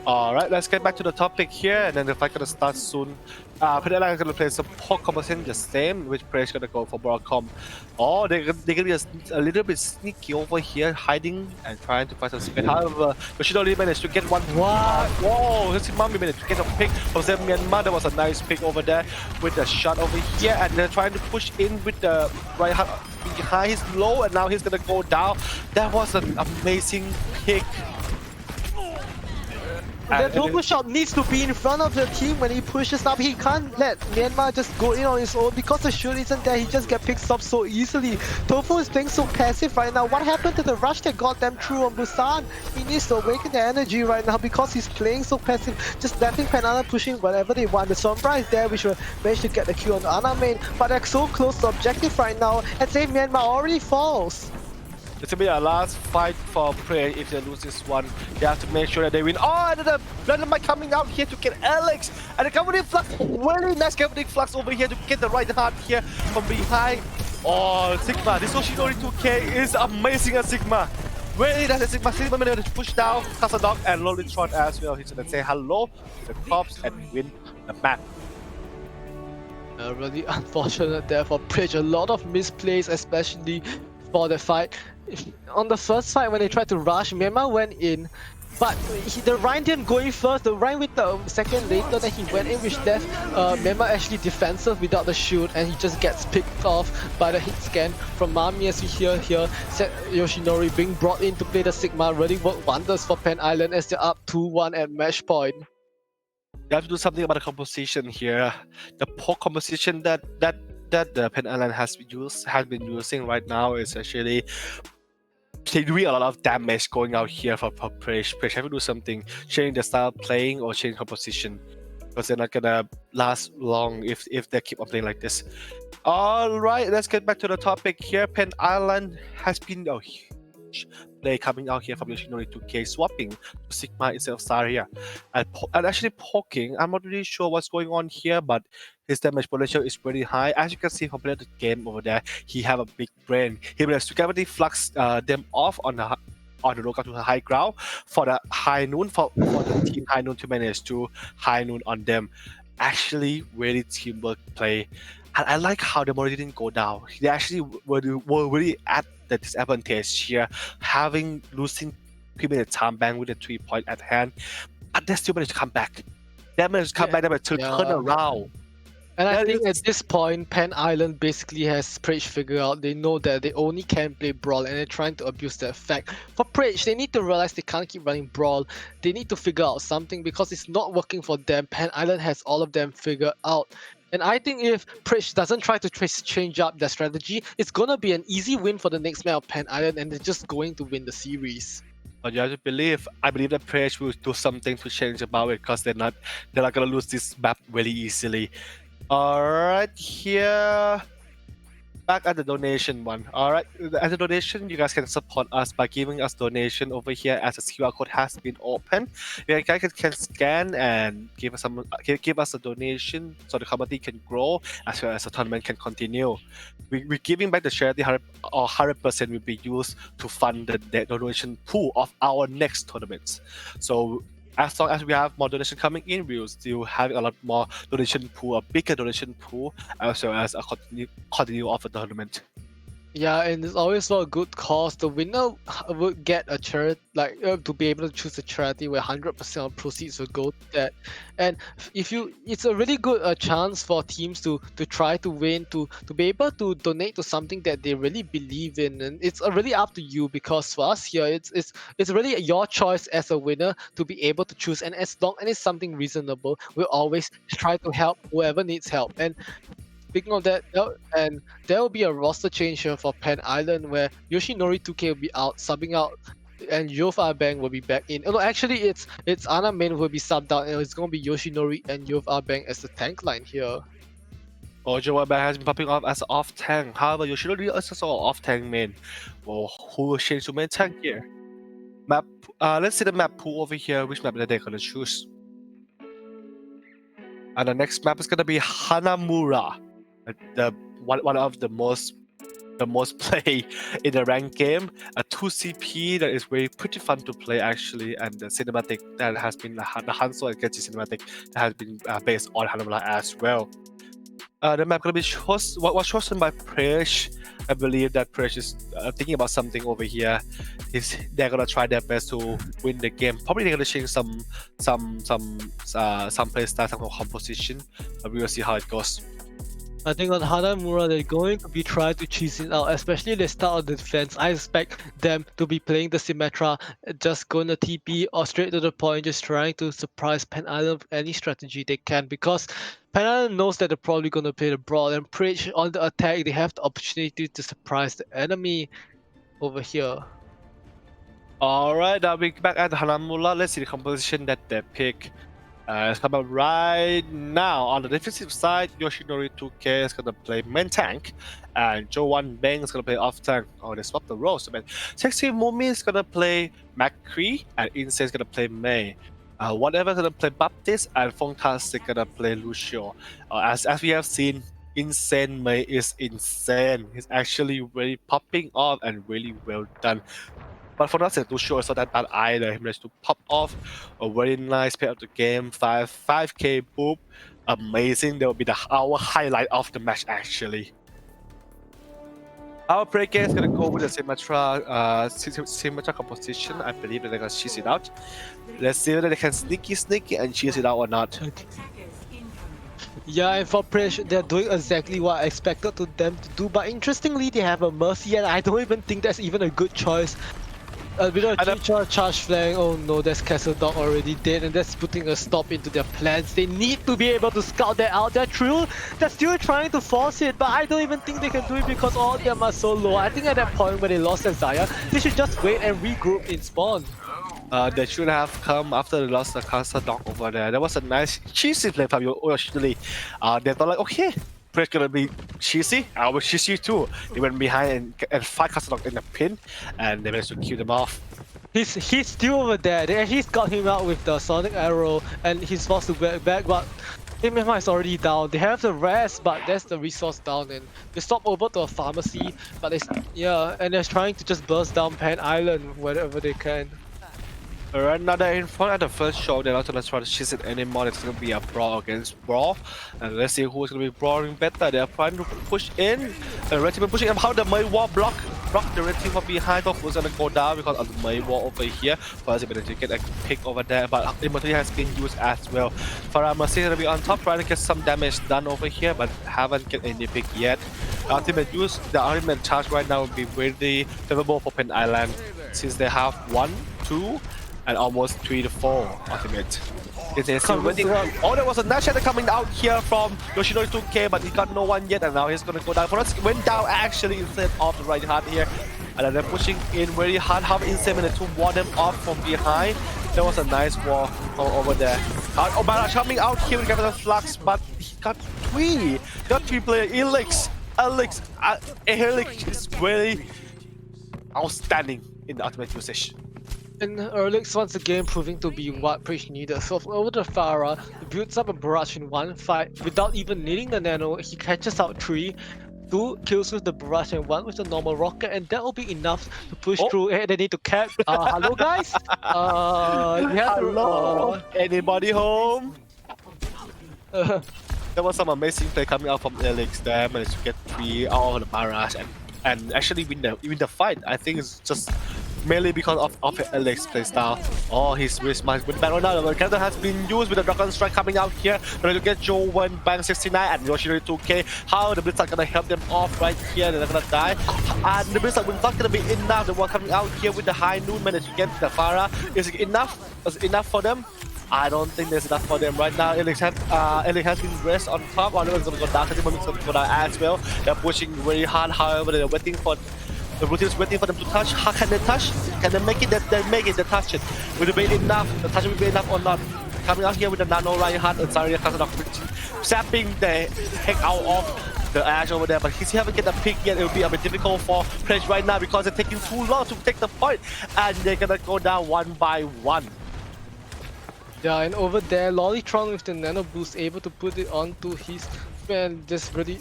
Alright, let's get back to the topic here, and then the fight gonna start soon. Pedala is gonna play some poke composition the same, which Player's gonna go for Brawl comp. Oh, they're gonna be a little bit sneaky over here, hiding and trying to find some space. However, Yoshinori managed to get one. What? Whoa, Mami managed to get a pick from Myanmar. That was a nice pick over there with the shot over here, and they're trying to push in with the right hand behind his low, and now he's gonna go down. That was an amazing pick. The Togo shot needs to be in front of the team when he pushes up. He can't let Myanmar just go in on his own because the shoot isn't there. He just gets picked up so easily. Tofu is playing so passive right now. What happened to the rush that got them through on Busan? He needs to awaken the energy right now because he's playing so passive. Just letting Penana pushing whatever they want. The Sombra is there, which will manage to get the kill on the Ana main, but they're so close to objective right now, and say Myanmar already falls. It's gonna be a last fight for Prey. If they lose this one, they have to make sure that they win. Oh, and the Dynamite coming out here to get Alex, and the Governing Flux, very nice Governing Flux over here to get the right heart here from behind. Oh, Sigma, this Yoshinori 2K is amazing at Sigma. Really nice at Sigma. Sigma managed to push down Casadog and Lolitron as well. He's gonna say hello to the cops and win the map. Really unfortunate there for Pridge. A lot of misplays, especially for the fight. On the first fight, when they tried to rush, Myanmar went in, but the Ryan didn't go in first. The Ryan with the second later, then he went in, which left Myanmar actually defensive without the shoot, and he just gets picked off by the hit scan from Mami. As we hear here, Yoshinori being brought in to play the Sigma really worked wonders for Pen Island as they're up 2-1 at match point. You have to do something about the composition here. The poke composition that the Pen Island has been using right now is actually doing a lot of damage going out here for Pridge. Pridge have to do something, changing the style of playing or change composition, because they're not gonna last long if they keep on playing like this. Alright, let's get back to the topic here. Pen Island has been a huge play coming out here from Yoshinori 2K, swapping to Sigma instead of Saria. And actually poking, I'm not really sure what's going on here, but his damage potential is pretty high. As you can see from playing the game over there, he have a big brain. He managed to gravity flux them off on the lookout to the high ground for the High Noon, for the team High Noon to manage to High Noon on them. Actually, really teamwork play. And I like how the Mori didn't go down. They actually were really at the disadvantage here, losing 3 minute time bank with a 3 point at hand. But they still managed to come back. They managed to come back, they managed to turn around. And I That think is- at this point, Pan Island basically has Prage figured out. They know that they only can play Brawl and they're trying to abuse that fact. For Prage, they need to realize they can't keep running Brawl. They need to figure out something because it's not working for them. Pan Island has all of them figured out. And I think if Prage doesn't try to change up their strategy, it's gonna be an easy win for the next match of Pan Island and they're just going to win the series. But you have to believe. I believe that Praise will do something to change about it because they're not gonna lose this map really easily. Alright, here. Back at the donation one. Alright, at the donation, you guys can support us by giving us donation over here as the QR code has been open. You guys can scan and give us give us a donation so the community can grow as well as the tournament can continue. We're giving back the charity 100% will be used to fund the donation pool of our next tournaments. So as long as we have more donation coming in, we will still have a lot more donation pool, a bigger donation pool, as well as a continue of the tournament. Yeah, and it's always for a good cause. The winner would get a charity, like to be able to choose a charity where 100% of proceeds will go to that. And it's a really good chance for teams to try to win, to be able to donate to something that they really believe in. And it's really up to you because for us here, it's really your choice as a winner to be able to choose. And as long as it's something reasonable, we'll always try to help whoever needs help. And speaking of that, there will be a roster change here for Pan Island where Yoshinori 2K will be out, subbing out, and Yov Bang will be back in. Oh, no, actually, it's Ana Main who will be subbed out, and it's going to be Yoshinori and Yov Bang as the tank line here. Ojo Bang has been popping off as off tank. However, Yoshinori is also off tank main. Well, who will change to main tank here? Map. Let's see the map pool over here. Which map that they're gonna choose? And the next map is gonna be Hanamura. The one of the most play in the ranked game, a 2CP that is very pretty fun to play actually, and the cinematic that has been the Hanzo and Genji cinematic that has been based on Hanamura as well. The map gonna be was chosen by Presh. I believe that Presh is thinking about something over here. They're gonna try their best to win the game. Probably they're gonna change some playstyle, some composition, but we will see how it goes. I think on Hanamura, they're going to be trying to cheese it out, especially if they start on the defense. I expect them to be playing the Symmetra, just going to TP or straight to the point, just trying to surprise Pan Island with any strategy they can, because Pan Island knows that they're probably going to play the Brawl, and Preach on the attack, they have the opportunity to surprise the enemy over here. Alright, now we're back at Hanamura. Let's see the composition that they pick. It's coming up right now. On the defensive side, Yoshinori 2K is gonna play main tank, and Joe1 Bang is gonna play off tank. Oh, they swapped the roles. Man. Sexy Mumi is gonna play McCree, and Insane is gonna play Mei. Whatever is gonna play Baptiste, and Fantastic gonna play Lucio. As we have seen, Insane Mei is insane. He's actually really popping off and really well done. But for not Lucio, it's not that bad either. He managed to pop off a very nice play of the game, 5k boop. Amazing. That will be our highlight of the match actually. Our play game is gonna go with the Symmetra composition. I believe that they're gonna cheese it out. Let's see whether they can sneaky and cheese it out or not. Yeah, and for Presh, they're doing exactly what I expected them to do. But interestingly, they have a Mercy, and I don't even think that's even a good choice. With a charge flank, oh no, that's Castle Dog already dead, and that's putting a stop into their plans. They need to be able to scout that out. They're still trying to force it, but I don't even think they can do it because all of them are so low. I think at that point when they lost their Xayah, they should just wait and regroup in spawn. They should have come after they lost the Castle Dog over there. That was a nice cheesy play from Yoshinori. They thought like, okay, Pre's gonna be cheesy, I will cheese you too. They went behind and fight Castle Dog in the pin, and they managed to kill them off. He's still over there. They actually got him out with the Sonic Arrow, and he's forced to back, but MMI is already down. They have the rest, but that's the resource down, and they stop over to a pharmacy, but and they're trying to just burst down Pan Island wherever they can. Alright, now they're in front at the first show. They're not gonna try to chase it anymore. It's gonna be a brawl against brawl, and let's see who's gonna be brawling better. They're trying to push in. The red team is pushing up. How the Mei wall block? block the red team from behind, but who's gonna go down because of the main wall over here. First, he managed to get a pick over there, but immortality has been used as well. Farah Mercy gonna be on top, trying to get some damage done over here, but haven't get any pick yet. The ultimate charge right now will be really favorable for Pen Island, since they have 1, 2, and almost 3 to 4 ultimate. Oh, there was a Nash coming out here from Yoshinori 2K, but he got no one yet, and now he's gonna go down. For us, went down actually instead of the right hand here, and then they're pushing in very hard. Have Insane to ward them off from behind. There was a nice wall over there. Barrage coming out here with the Flux, but he got 3. He got 3 players. Elix is really outstanding in the ultimate usage. And Erlix once again proving to be what Preach needed. So over to Farah, he builds up a barrage in one fight without even needing the nano. He catches out 3, 2 kills with the barrage and 1 with the normal rocket, and that will be enough to push through. Hey, they need to cap. Hello guys. Hello. Anybody home? There was some amazing play coming out from Elix there, managed to get 3 out of the barrage and actually win the fight. I think it's just mainly because of Elix playstyle. Oh, his wrist might win battle now. The character has been used with the Dragon Strike coming out here. Trying to get Joe 1, Bang 69, and Yoshinori 2K. How the Blizzard gonna help them off right here? They're gonna die. And the Blizzard will not gonna be enough. The one coming out here with the High Noon managed to get the Farah. Is it enough? Is it enough for them? I don't think there's enough for them right now. Elix has been rest on top. Oliver's gonna go down. Katimami's gonna go down as well. They're pushing very hard. However, they're waiting for the routine is waiting for them to touch. How can they touch? Can they make it? They make it. They touch it. Will it be enough? The touch will be enough or not? Coming out here with the nano right hand and Zarya Kazanok zapping the heck out of the Ash over there, but he haven't get a pick yet. It will be a bit difficult for Pledge right now because they're taking too long to take the point, and they're gonna go down 1 by 1. Yeah, and over there, Lollytron with the nano boost able to put it onto his man, just really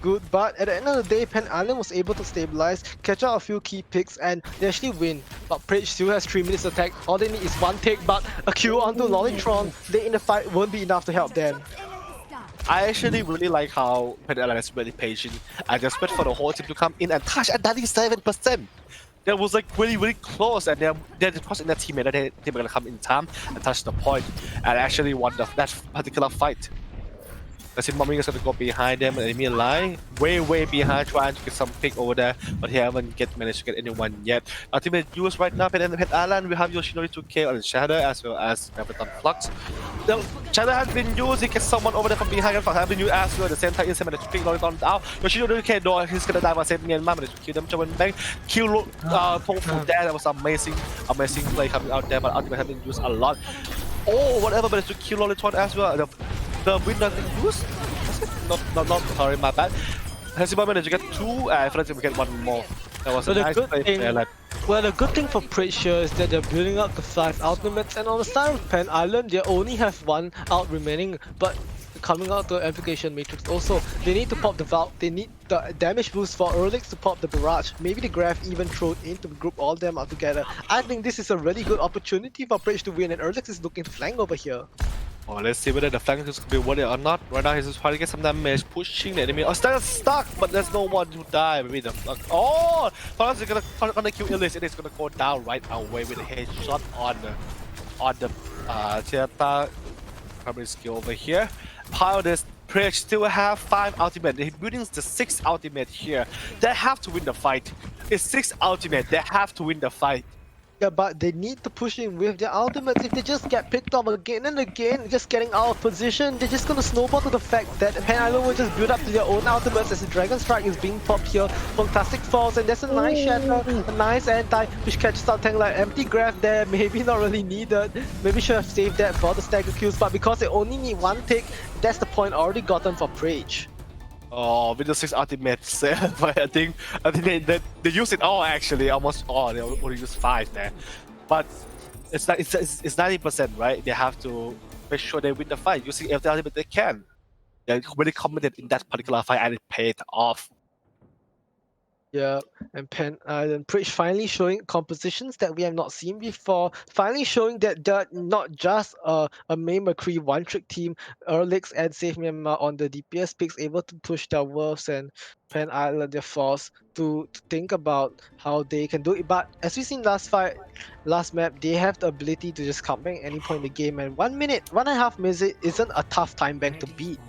good. But at the end of the day, Pen Island was able to stabilize, catch out a few key picks, and they actually win. But Prage still has 3 minutes attack. All they need is 1 take, but a Q onto Lollytron. They in the fight won't be enough to help them. I actually really like how Pen Island is really patient and just wait for the whole team to come in and touch at 97%. That was like really close, and they're trusting their teammate that they were gonna come in time and touch the point and actually won that particular fight. The Sinmami is gonna go behind them, and enemy line way behind, trying to get some pick over there, but he haven't managed to get anyone yet. Ultimate use right now, Pen Island. We have Yoshinori 2K on the Shadow as well as Marathon Flux. The Shadow has been used. He gets someone over there from behind, and Flux has been used as well. At the same time, Insane managed to pick Lollytron down. Yoshinori 2K though, he's gonna die by saving Myanmar, managed to kill them. Joe and Bang kill Tofu there. That was amazing play coming out there, but Ultimate has been used a lot. Oh, whatever, managed to kill Lollytron as well. The winner used? Not sorry, my bad. Hesiba managed to get 2, and Francis will get 1 more. That was a nice play. Well, the good thing for Prage here is that they're building up the 5 ultimates, and on the side of Pen Island, they only have 1 out remaining, but coming out the Amplification Matrix also, they need to pop the Valve, they need the damage boost for Erlix to pop the Barrage, maybe the Graph even throw it in to group all them out together. I think this is a really good opportunity for Prage to win, and Erlix is looking to flank over here. Oh, let's see whether the flank is going to be worth it or not. Right now, he's just trying to get some damage, pushing the enemy. Oh, still stuck, but there's no one to die. Maybe the flank. Oh, Faraz is gonna kill Ellis, and it's gonna go down right away with a headshot on the Theater primary skill over here. While this Prage still have 5 ultimate. They're building the 6th ultimate here. They have to win the fight. It's 6 ultimate. They have to win the fight. Yeah, but they need to push in with their ultimates. If they just get picked off again and again, just getting out of position, they're just gonna snowball to the fact that Pen Island will just build up to their own ultimates as the Dragon Strike is being popped here. Fantastic falls, and there's a nice shatter, a nice anti, which catches out Tank like empty graph there, maybe not really needed. Maybe should have saved that for the stagger kills, but because they only need 1 tick, that's the point already gotten for Prage. Oh, with the 6 ultimates, but I think they use it all actually, almost all. They only use 5 there, but it's 90%, right? They have to make sure they win the fight using every ultimate they can. They're really committed in that particular fight, and it paid off. Yeah, and Pen Island Preach finally showing compositions that we have not seen before. Finally showing that they're not just a main McCree one-trick team. Erlix and Save Myanmar on the DPS picks able to push their wolves and Pen Island their force to think about how they can do it. But as we seen last map, they have the ability to just come back at any point in the game. And 1 minute, 1.5 minutes isn't a tough time bank to beat.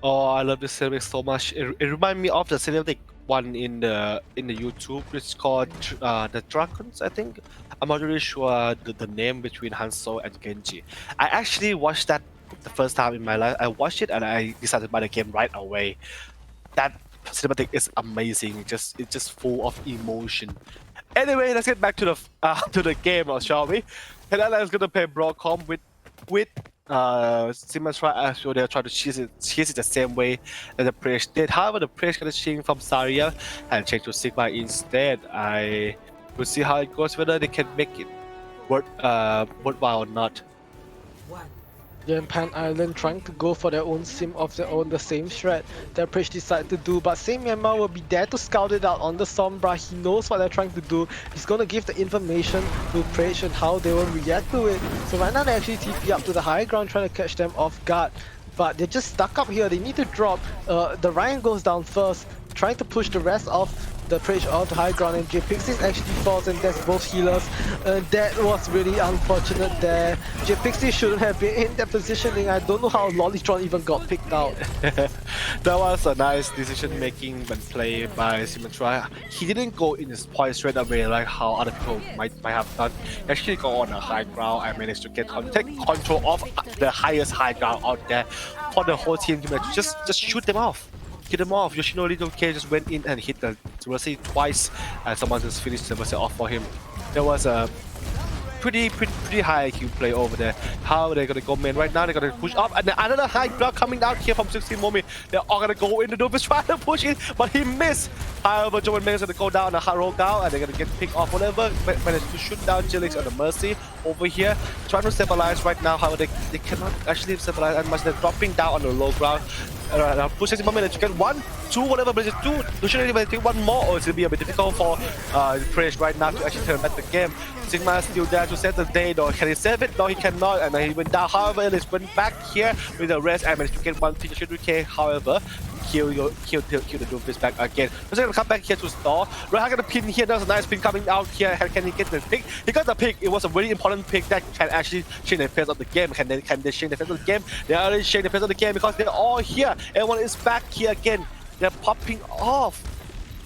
Oh, I love this cinematic so much. It reminds me of the cinematic one in the YouTube. It's called the Dragons, I think. I'm not really sure the name between Hanzo and Genji. I actually watched that the first time in my life. I watched it and I decided to buy the game right away. That cinematic is amazing. It's just full of emotion. Anyway, let's get back to the to the game, shall we? And then I'm gonna play Broadcom with Symmetra as well. They'll try to cheese it the same way that the Praise did. However, the Praise gonna change from Saria and change to Sigma instead. I will see how it goes, whether they can make it worthwhile or not. Then Pan Island trying to go for their own sim of their own, the same strat that Preach decided to do, but Same Myanmar will be there to scout it out on the Sombra. He knows what they're trying to do. He's gonna give the information to Preach and how they will react to it. So right now they actually TP up to the high ground trying to catch them off guard. But they're just stuck up here. They need to drop. The Ryan goes down first, trying to push the rest of the Preach onto high ground, and J-Pixis actually falls, and that's both healers. That was really unfortunate there. J-Pixis shouldn't have been in that positioning. I don't know how Lollytron even got picked out. That was a nice decision making when played by Symmetra. He didn't go in his point straight away like how other people might have done. He actually go on a high ground and managed to take control of the highest high ground out there for the whole team to just shoot them off. Hit them off. Yoshinori Doke just went in and hit the Mercy twice, and someone just finished the Mercy off for him. There was a pretty high IQ play over there. How they're gonna go main right now? They're gonna push up, and then another high block coming down here from 16 Momi. They're all gonna go in the Doofus trying to push in, but he missed. However, Joe and Meng is gonna go down and roll down, and they're gonna get picked off. Whatever, managed to shoot down Jilix on the Mercy over here, trying to stabilize right now. However, they cannot actually stabilize as much. They're dropping down on the low ground. Pushing the moment to get 1, 2, whatever, but it's 2. Usually when take one more, or it's gonna be a bit difficult for Praise right now to actually turn back the game. Sigma is still there to save the day, though. Can he save it? No, he cannot, and he went down. However, Ellis went back here with the rest and managed to get one pick. However, kill the Doofus back again. He's gonna come back here to stall. Rohan got a pin here. There's a nice pin coming out here. Can he get the pick? He got the pick. It was a very important pick that can actually change the face of the game. Can they change the face of the game? They already changed the face of the game because they're all here. Everyone is back here again. They're popping off.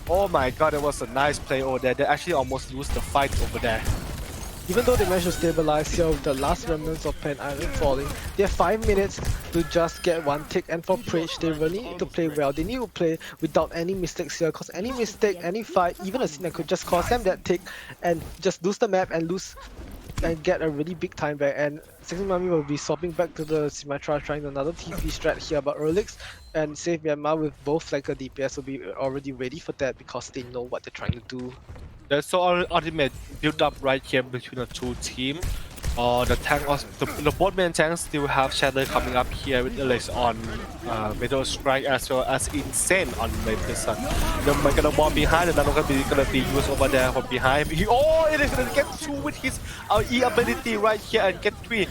Oh my god, it was a nice play over there. They actually almost lose the fight over there. Even though they managed to stabilize here with the last remnants of Pen Island falling, they have 5 minutes to just get one tick, and for Preach, they really need to play well. They need to play without any mistakes here, because any mistake, any fight, even a Cena could just cost them that tick and just lose the map and get a really big time back. And 16 Mami will be swapping back to the Symmetra, trying another TP strat here, but Erlix and Save Myanmar with both flanker DPS will be already ready for that because they know what they're trying to do. There's so ultimate build up right here between the two teams. The tank, the both main tanks still have Shadow coming up here with Alex on Metal Strike as well as Insane on Late Sun. They're gonna bomb behind, and then gonna be used over there from behind. It is gonna get 2 with his E ability right here and get 3.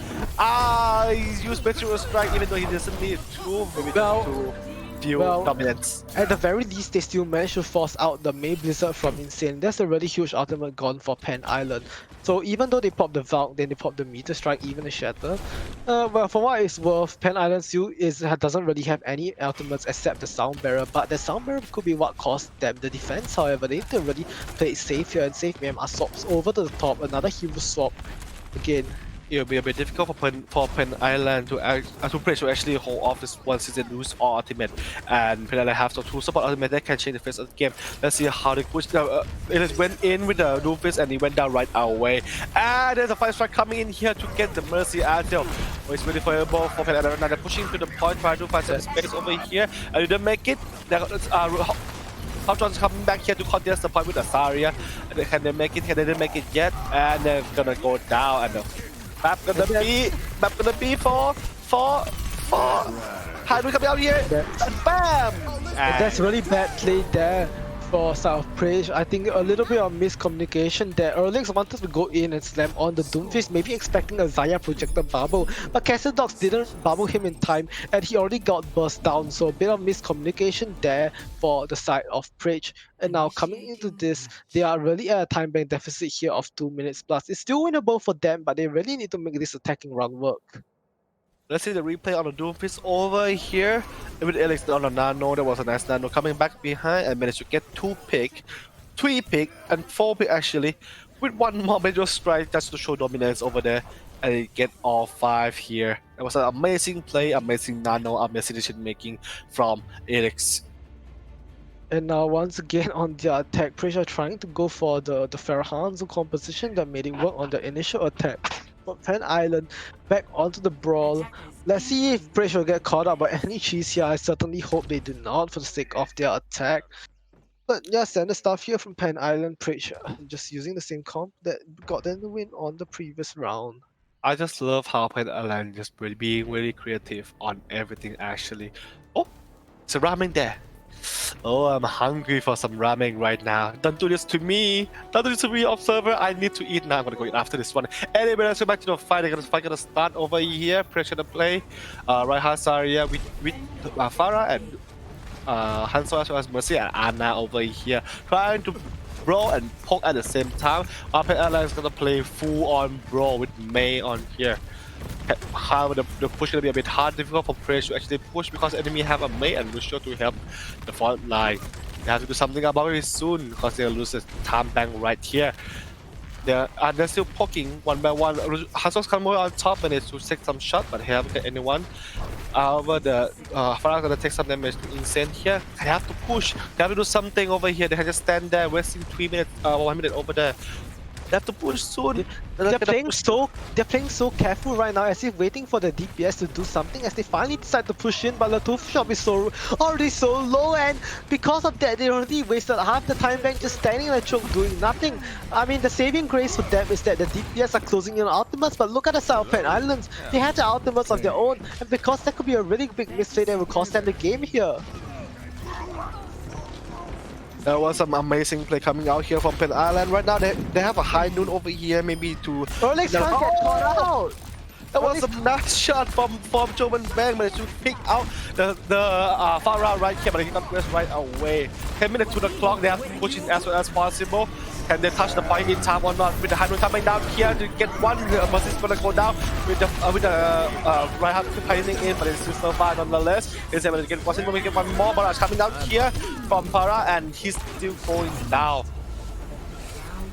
He's used Metal Strike even though he doesn't need 2. Maybe to deal dominance. At the very least, they still managed to force out the May Blizzard from Insane. That's a really huge ultimate gone for Pen Island. So even though they pop the Valk, then they pop the Meteor Strike, even the Shatter. Well, for what it's worth, Pen Island still doesn't really have any ultimates except the Sound Barrier, but the Sound Barrier could be what cost them the defense. However, they need to really play it safe here, and Save Myanmar swaps over to the top, another hero swap again. It'll be a bit difficult for Pen Island to actually hold off this one since they lose all ultimate, and Pen Island have the 2 support ultimate that can change the face of the game. Let's see how they push. It went in with the Doofus and he went down right away. And there's a 5 strike coming in here to get the Mercy until it's really favorable for Pen Island. Now they're pushing to the point, trying to find some space over here. And they didn't make it. Howjohn's coming back here to contest the point with Asaria. Can they make it? They didn't make it yet, and they're gonna go down. And map gonna be for how do we come out here? And bam! That's really bad play there for side of Praise, I think a little bit of miscommunication there. Erlix wanted to go in and slam on the Doomfist, maybe expecting a Zaya projected bubble, but Dogs didn't bubble him in time and he already got burst down, so a bit of miscommunication there for the side of Praise. And now coming into this, they are really at a time bank deficit here of 2 minutes plus. It's still winnable for them, but they really need to make this attacking run work. Let's see the replay on the Doomfist over here. With Alex on the Nano, there was a nice Nano coming back behind and managed to get 2 pick, 3 pick, and 4 pick actually. With 1 more major strike just to show dominance over there. And they get all 5 here. It was an amazing play, amazing Nano, amazing decision making from Alex. And now once again on the attack, Praise are trying to go for the Farhan's composition that made it work on the initial attack. But Pen Island back onto the brawl. Let's see if Praise will get caught up by any cheese here. I certainly hope they do not for the sake of their attack. But yeah, standard stuff here from Pen Island. Praise just using the same comp that got them the win on the previous round. I just love how Pen Island just really being really creative on everything actually. Oh, it's a ramen there. Oh, I'm hungry for some ramen right now. Don't do this to me. Don't do this to me, observer. I need to eat now. I'm gonna go eat after this one. Anyway, let's go back to the fight. The fight gonna start over here. Pressure the play. Right Hazaria with Farah and Hanso as well as Mercy and Anna over here. Trying to brawl and poke at the same time. Pen Island is gonna play full on brawl with May on here. However, the push gonna be a bit hard, difficult for Praise to actually push because enemy have a mate and Lucio to help the front line. They have to do something about it soon because they'll lose the time bank right here. They're still poking one by one. Hanso's come more on top and it's to take some shot, but he haven't got anyone. However, the Farah's gonna take some damage to Insane here. They have to push. They have to do something over here. They can just stand there wasting 3 minutes, 1 minute over there. They have to push soon. They're playing so careful right now, as if waiting for the DPS to do something. As they finally decide to push in, but the Tooth Shop is already so low, and because of that, they already wasted half the time bank just standing in a choke doing nothing. I mean, the saving grace for them is that the DPS are closing in on ultimates, but look at the South Pen Islands. They had the ultimates of their own, and because that could be a really big misplay that will cost them the game here. There was some amazing play coming out here from Pen Island. Right now, they have a high noon over here, maybe to... Erlix can't get caught out! That was a nice shot from Jovan Bang, managed to pick out the Farah right here, but he got pressed right away. 10 minutes to the clock, they have to push it as well as possible. Can they touch the point in time or not? With the high noon coming down here to get one, Mercy is gonna go down with the right hand piling in, but it's still survive nonetheless. Is able to get possible to get one more barrage coming down here from Farah, and he's still going down.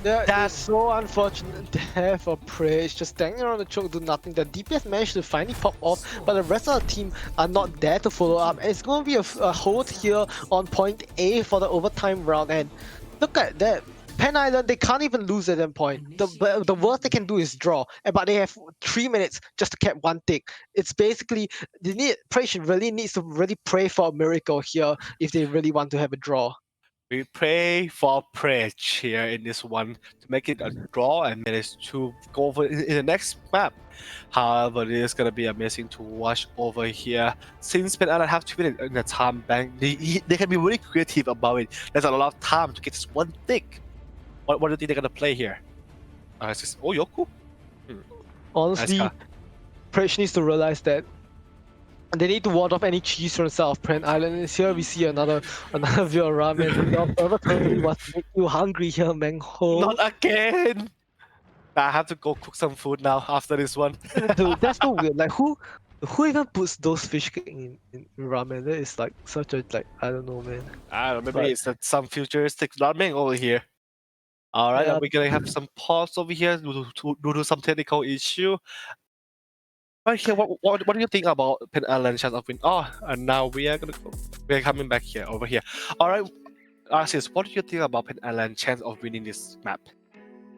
That's so unfortunate there for Praise, just standing around the choke, do nothing. The DPS managed to finally pop off, but the rest of the team are not there to follow up. And it's going to be a hold here on point A for the overtime round. And look at that. Pen Island, they can't even lose at that point. The worst they can do is draw, but they have 3 minutes just to get one tick. It's basically, Praise really needs to really pray for a miracle here if they really want to have a draw. We pray for Praise here in this one to make it a draw and manage to go over in the next map. However, it is going to be amazing to watch over here. Since Pen Island have 2 minutes in the time bank, they can be really creative about it. There's a lot of time to get this one tick. What do you think they're going to play here? It's just, oh, Yoku? Honestly, nice Praise needs to realize that they need to ward off any cheese from South Pen Island. And here we see another view of ramen. The observer told me what make you hungry here, Mengho. Not again! I have to go cook some food now after this one. Dude, that's so weird. Like, who even puts those fish in ramen? That is like such a, like, I don't know, man. I don't know, maybe it's some futuristic ramen over here. Alright, Yeah. we're gonna have some pause over here due to some technical issue. Right here, what do you think about Pen Island chance of win? Oh, and now we're coming back here, over here. Alright, Arceus, what do you think about Pen Island chance of winning this map?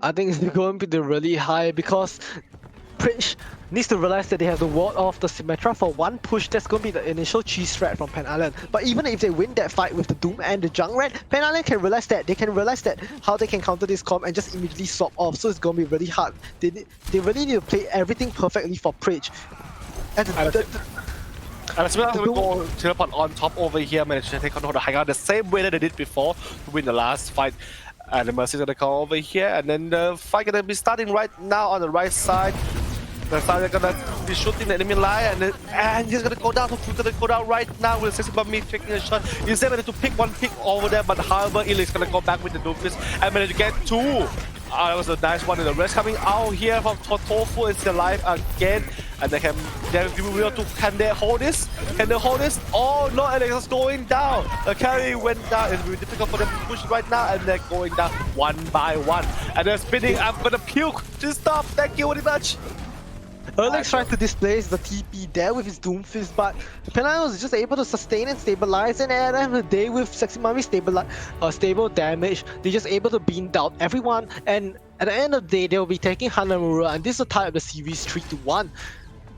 I think it's going to be really high because Praise needs to realize that they have to ward off the Symmetra for one push. That's going to be the initial cheese threat from Pen Island. But even if they win that fight with the Doom and the Junkrat, Pen Island can realize that. They can realize that how they can counter this comp and just immediately swap off. So it's going to be really hard. They really need to play everything perfectly for Praise. And And as well as we go teleport on top over here, manage to take control of the high ground the same way that they did before to win the last fight. And the Mercy's gonna come over here, and then the fight gonna be starting right now on the right side. The side are gonna be shooting the enemy line, and he's gonna go down. He's gonna go down right now with Sexy Bummy taking a shot. He's able to pick one pick over there, but however, Elix gonna go back with the Doomfist and manage to get two. That was a nice one. And the rest coming out here from Tofu is alive again, and they can can they hold this? Can they hold this? Oh no, Alex is going down. The carry went down. It's really difficult for them to push right now, and they're going down one by one. And they're spinning. I'm gonna puke. Just stop. Thank you very much. Erlex tried to displace the TP there with his Doomfist, but Penai was just able to sustain and stabilize, and at the end of the day with Sexy Mummy stable damage, they're just able to beam down everyone, and at the end of the day they'll be taking Hanamura, and this is the tie of the series 3-1.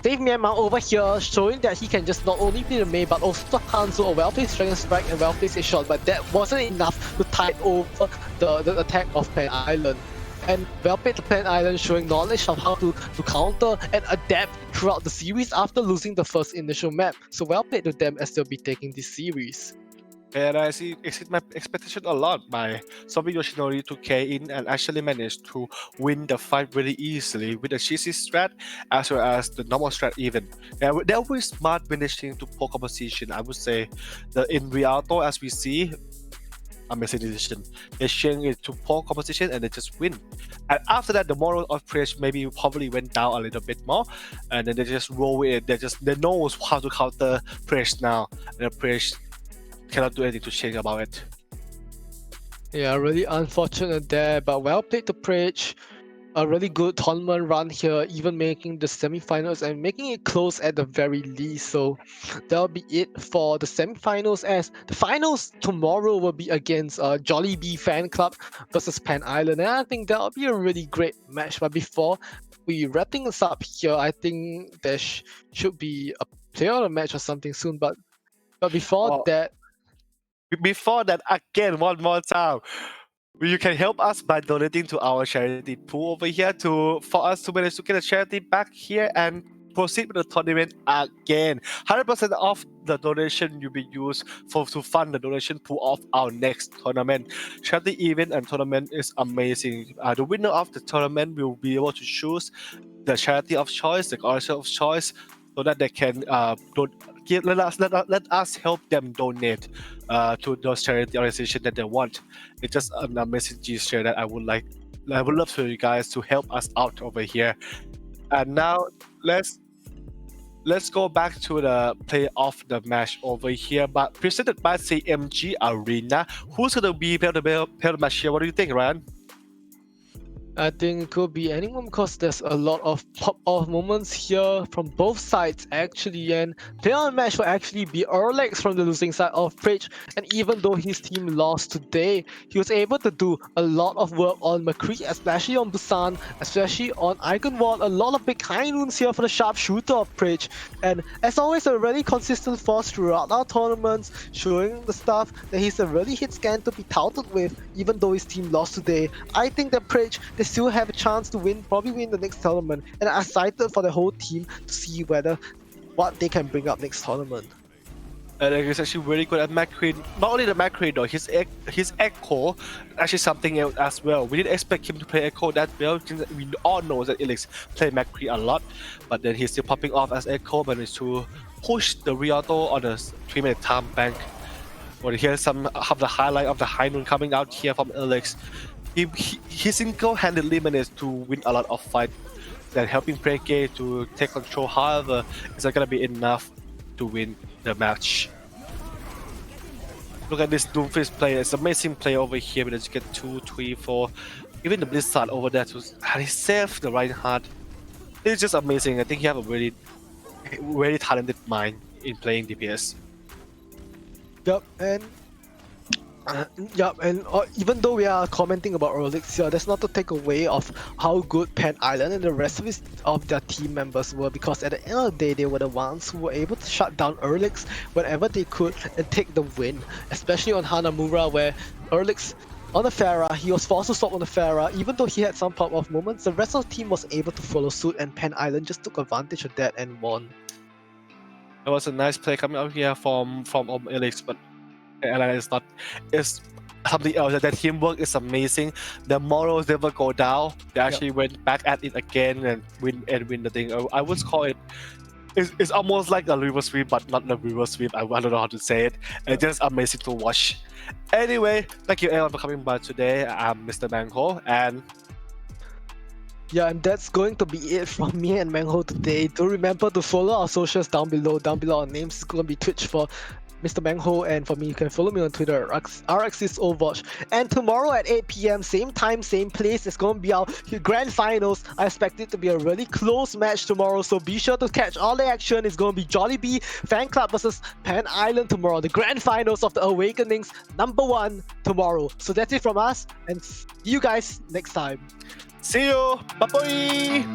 Dave Myanmar over here showing that he can just not only be the main but also cancel a well-placed Dragon Strike and well-placed shot, but that wasn't enough to tide over the attack of Pen Island. And well-played to Pen Island showing knowledge of how to counter and adapt throughout the series after losing the first initial map. So well-played to them as they'll be taking this series. And I exceed my expectation a lot by Zombie Yoshinori to K in and actually managed to win the fight really easily with the cheesy strat as well as the normal strat even. And they're very smart finishing to poor composition. I would say in Rialto, as we see, amazing decision. They change it to poor composition and they just win. And after that, the moral of Presh maybe probably went down a little bit more, and then they just roll with it. They know how to counter Presh now, and Presh cannot do anything to change about it. Yeah, really unfortunate there, but well played to Preach. A really good tournament run here, even making the semi-finals and making it close at the very least. So that'll be it for the semi-finals, as the finals tomorrow will be against Jollibee Fan Club versus Pen Island, and I think that'll be a really great match. But before we wrap things up here, I think there should be a player of the match or something soon. But before that, again, one more time, you can help us by donating to our charity pool over here for us to manage to get a charity back here and proceed with the tournament again. 100% of the donation will be used to fund the donation pool of our next tournament. Charity event and tournament is amazing. The winner of the tournament will be able to choose the charity of choice, the organization of choice, so that they can let us help them donate to those charity organizations that they want. It's just an amazing gesture that I would love for you guys to help us out over here. And now let's go back to the play of the match over here, but presented by CMG Arena. Who's gonna be player of the match here? What do you think, Ryan? I think it could be anyone because there's a lot of pop-off moments here from both sides actually, and player of the match will actually be Erlex from the losing side of Preach, and even though his team lost today, he was able to do a lot of work on McCree, especially on Busan, especially on Iconwall. A lot of big high wounds here for the sharpshooter of Preach, and as always a really consistent force throughout our tournaments, showing the stuff that he's a really hit scan to be touted with even though his team lost today. I think that Preach, they still have a chance to probably win the next tournament, and I'm excited for the whole team to see what they can bring up next tournament. And he's actually really good at McCree. Not only the McCree though, his Echo actually something else as well. We didn't expect him to play Echo that well. We all know that Elix play McCree a lot, but then he's still popping off as Echo, managed to push the Rialto on the 3-minute time bank. Well, here's some of the highlight of the high noon coming out here from Elix. He single-handedly managed to win a lot of fights and helping Preke to take control. However, it's not gonna be enough to win the match. Look at this Doomfist play. It's an amazing play over here. We just get 2, 3, 4. Even the Blizzard over there to save the Reinhardt. It's just amazing. I think he have a very, very talented mind in playing DPS. Yep, and even though we are commenting about Erlex here, that's not to take away of how good Pen Island and the rest of their team members were, because at the end of the day, they were the ones who were able to shut down Erlex whenever they could and take the win, especially on Hanamura, where Erlex on the Pharah, he was forced to stop on the Pharah. Even though he had some pop-off moments, the rest of the team was able to follow suit, and Pen Island just took advantage of that and won. It was a nice play coming out here from Elix, but it's not. It's something else. That teamwork is amazing. The morals never go down. They actually went back at it again and win the thing. I would call it. It's almost like a reverse sweep, but not a reverse sweep. I don't know how to say it. It's just amazing to watch. Anyway, thank you everyone for coming by today. I'm Mr. Bangho, and Yeah, and that's going to be it from me and Mengho today. Do remember to follow our socials down below. Down below, our names is going to be Twitch for Mr. Mengho, and for me, you can follow me on Twitter, RX's Overwatch. And tomorrow at 8 p.m, same time, same place, it's going to be our grand finals. I expect it to be a really close match tomorrow, so be sure to catch all the action. It's going to be Jollibee Fan Club versus Pan Island tomorrow, the grand finals of the Awakenings #1 tomorrow. So that's it from us, and see you guys next time. See you. Bye bye.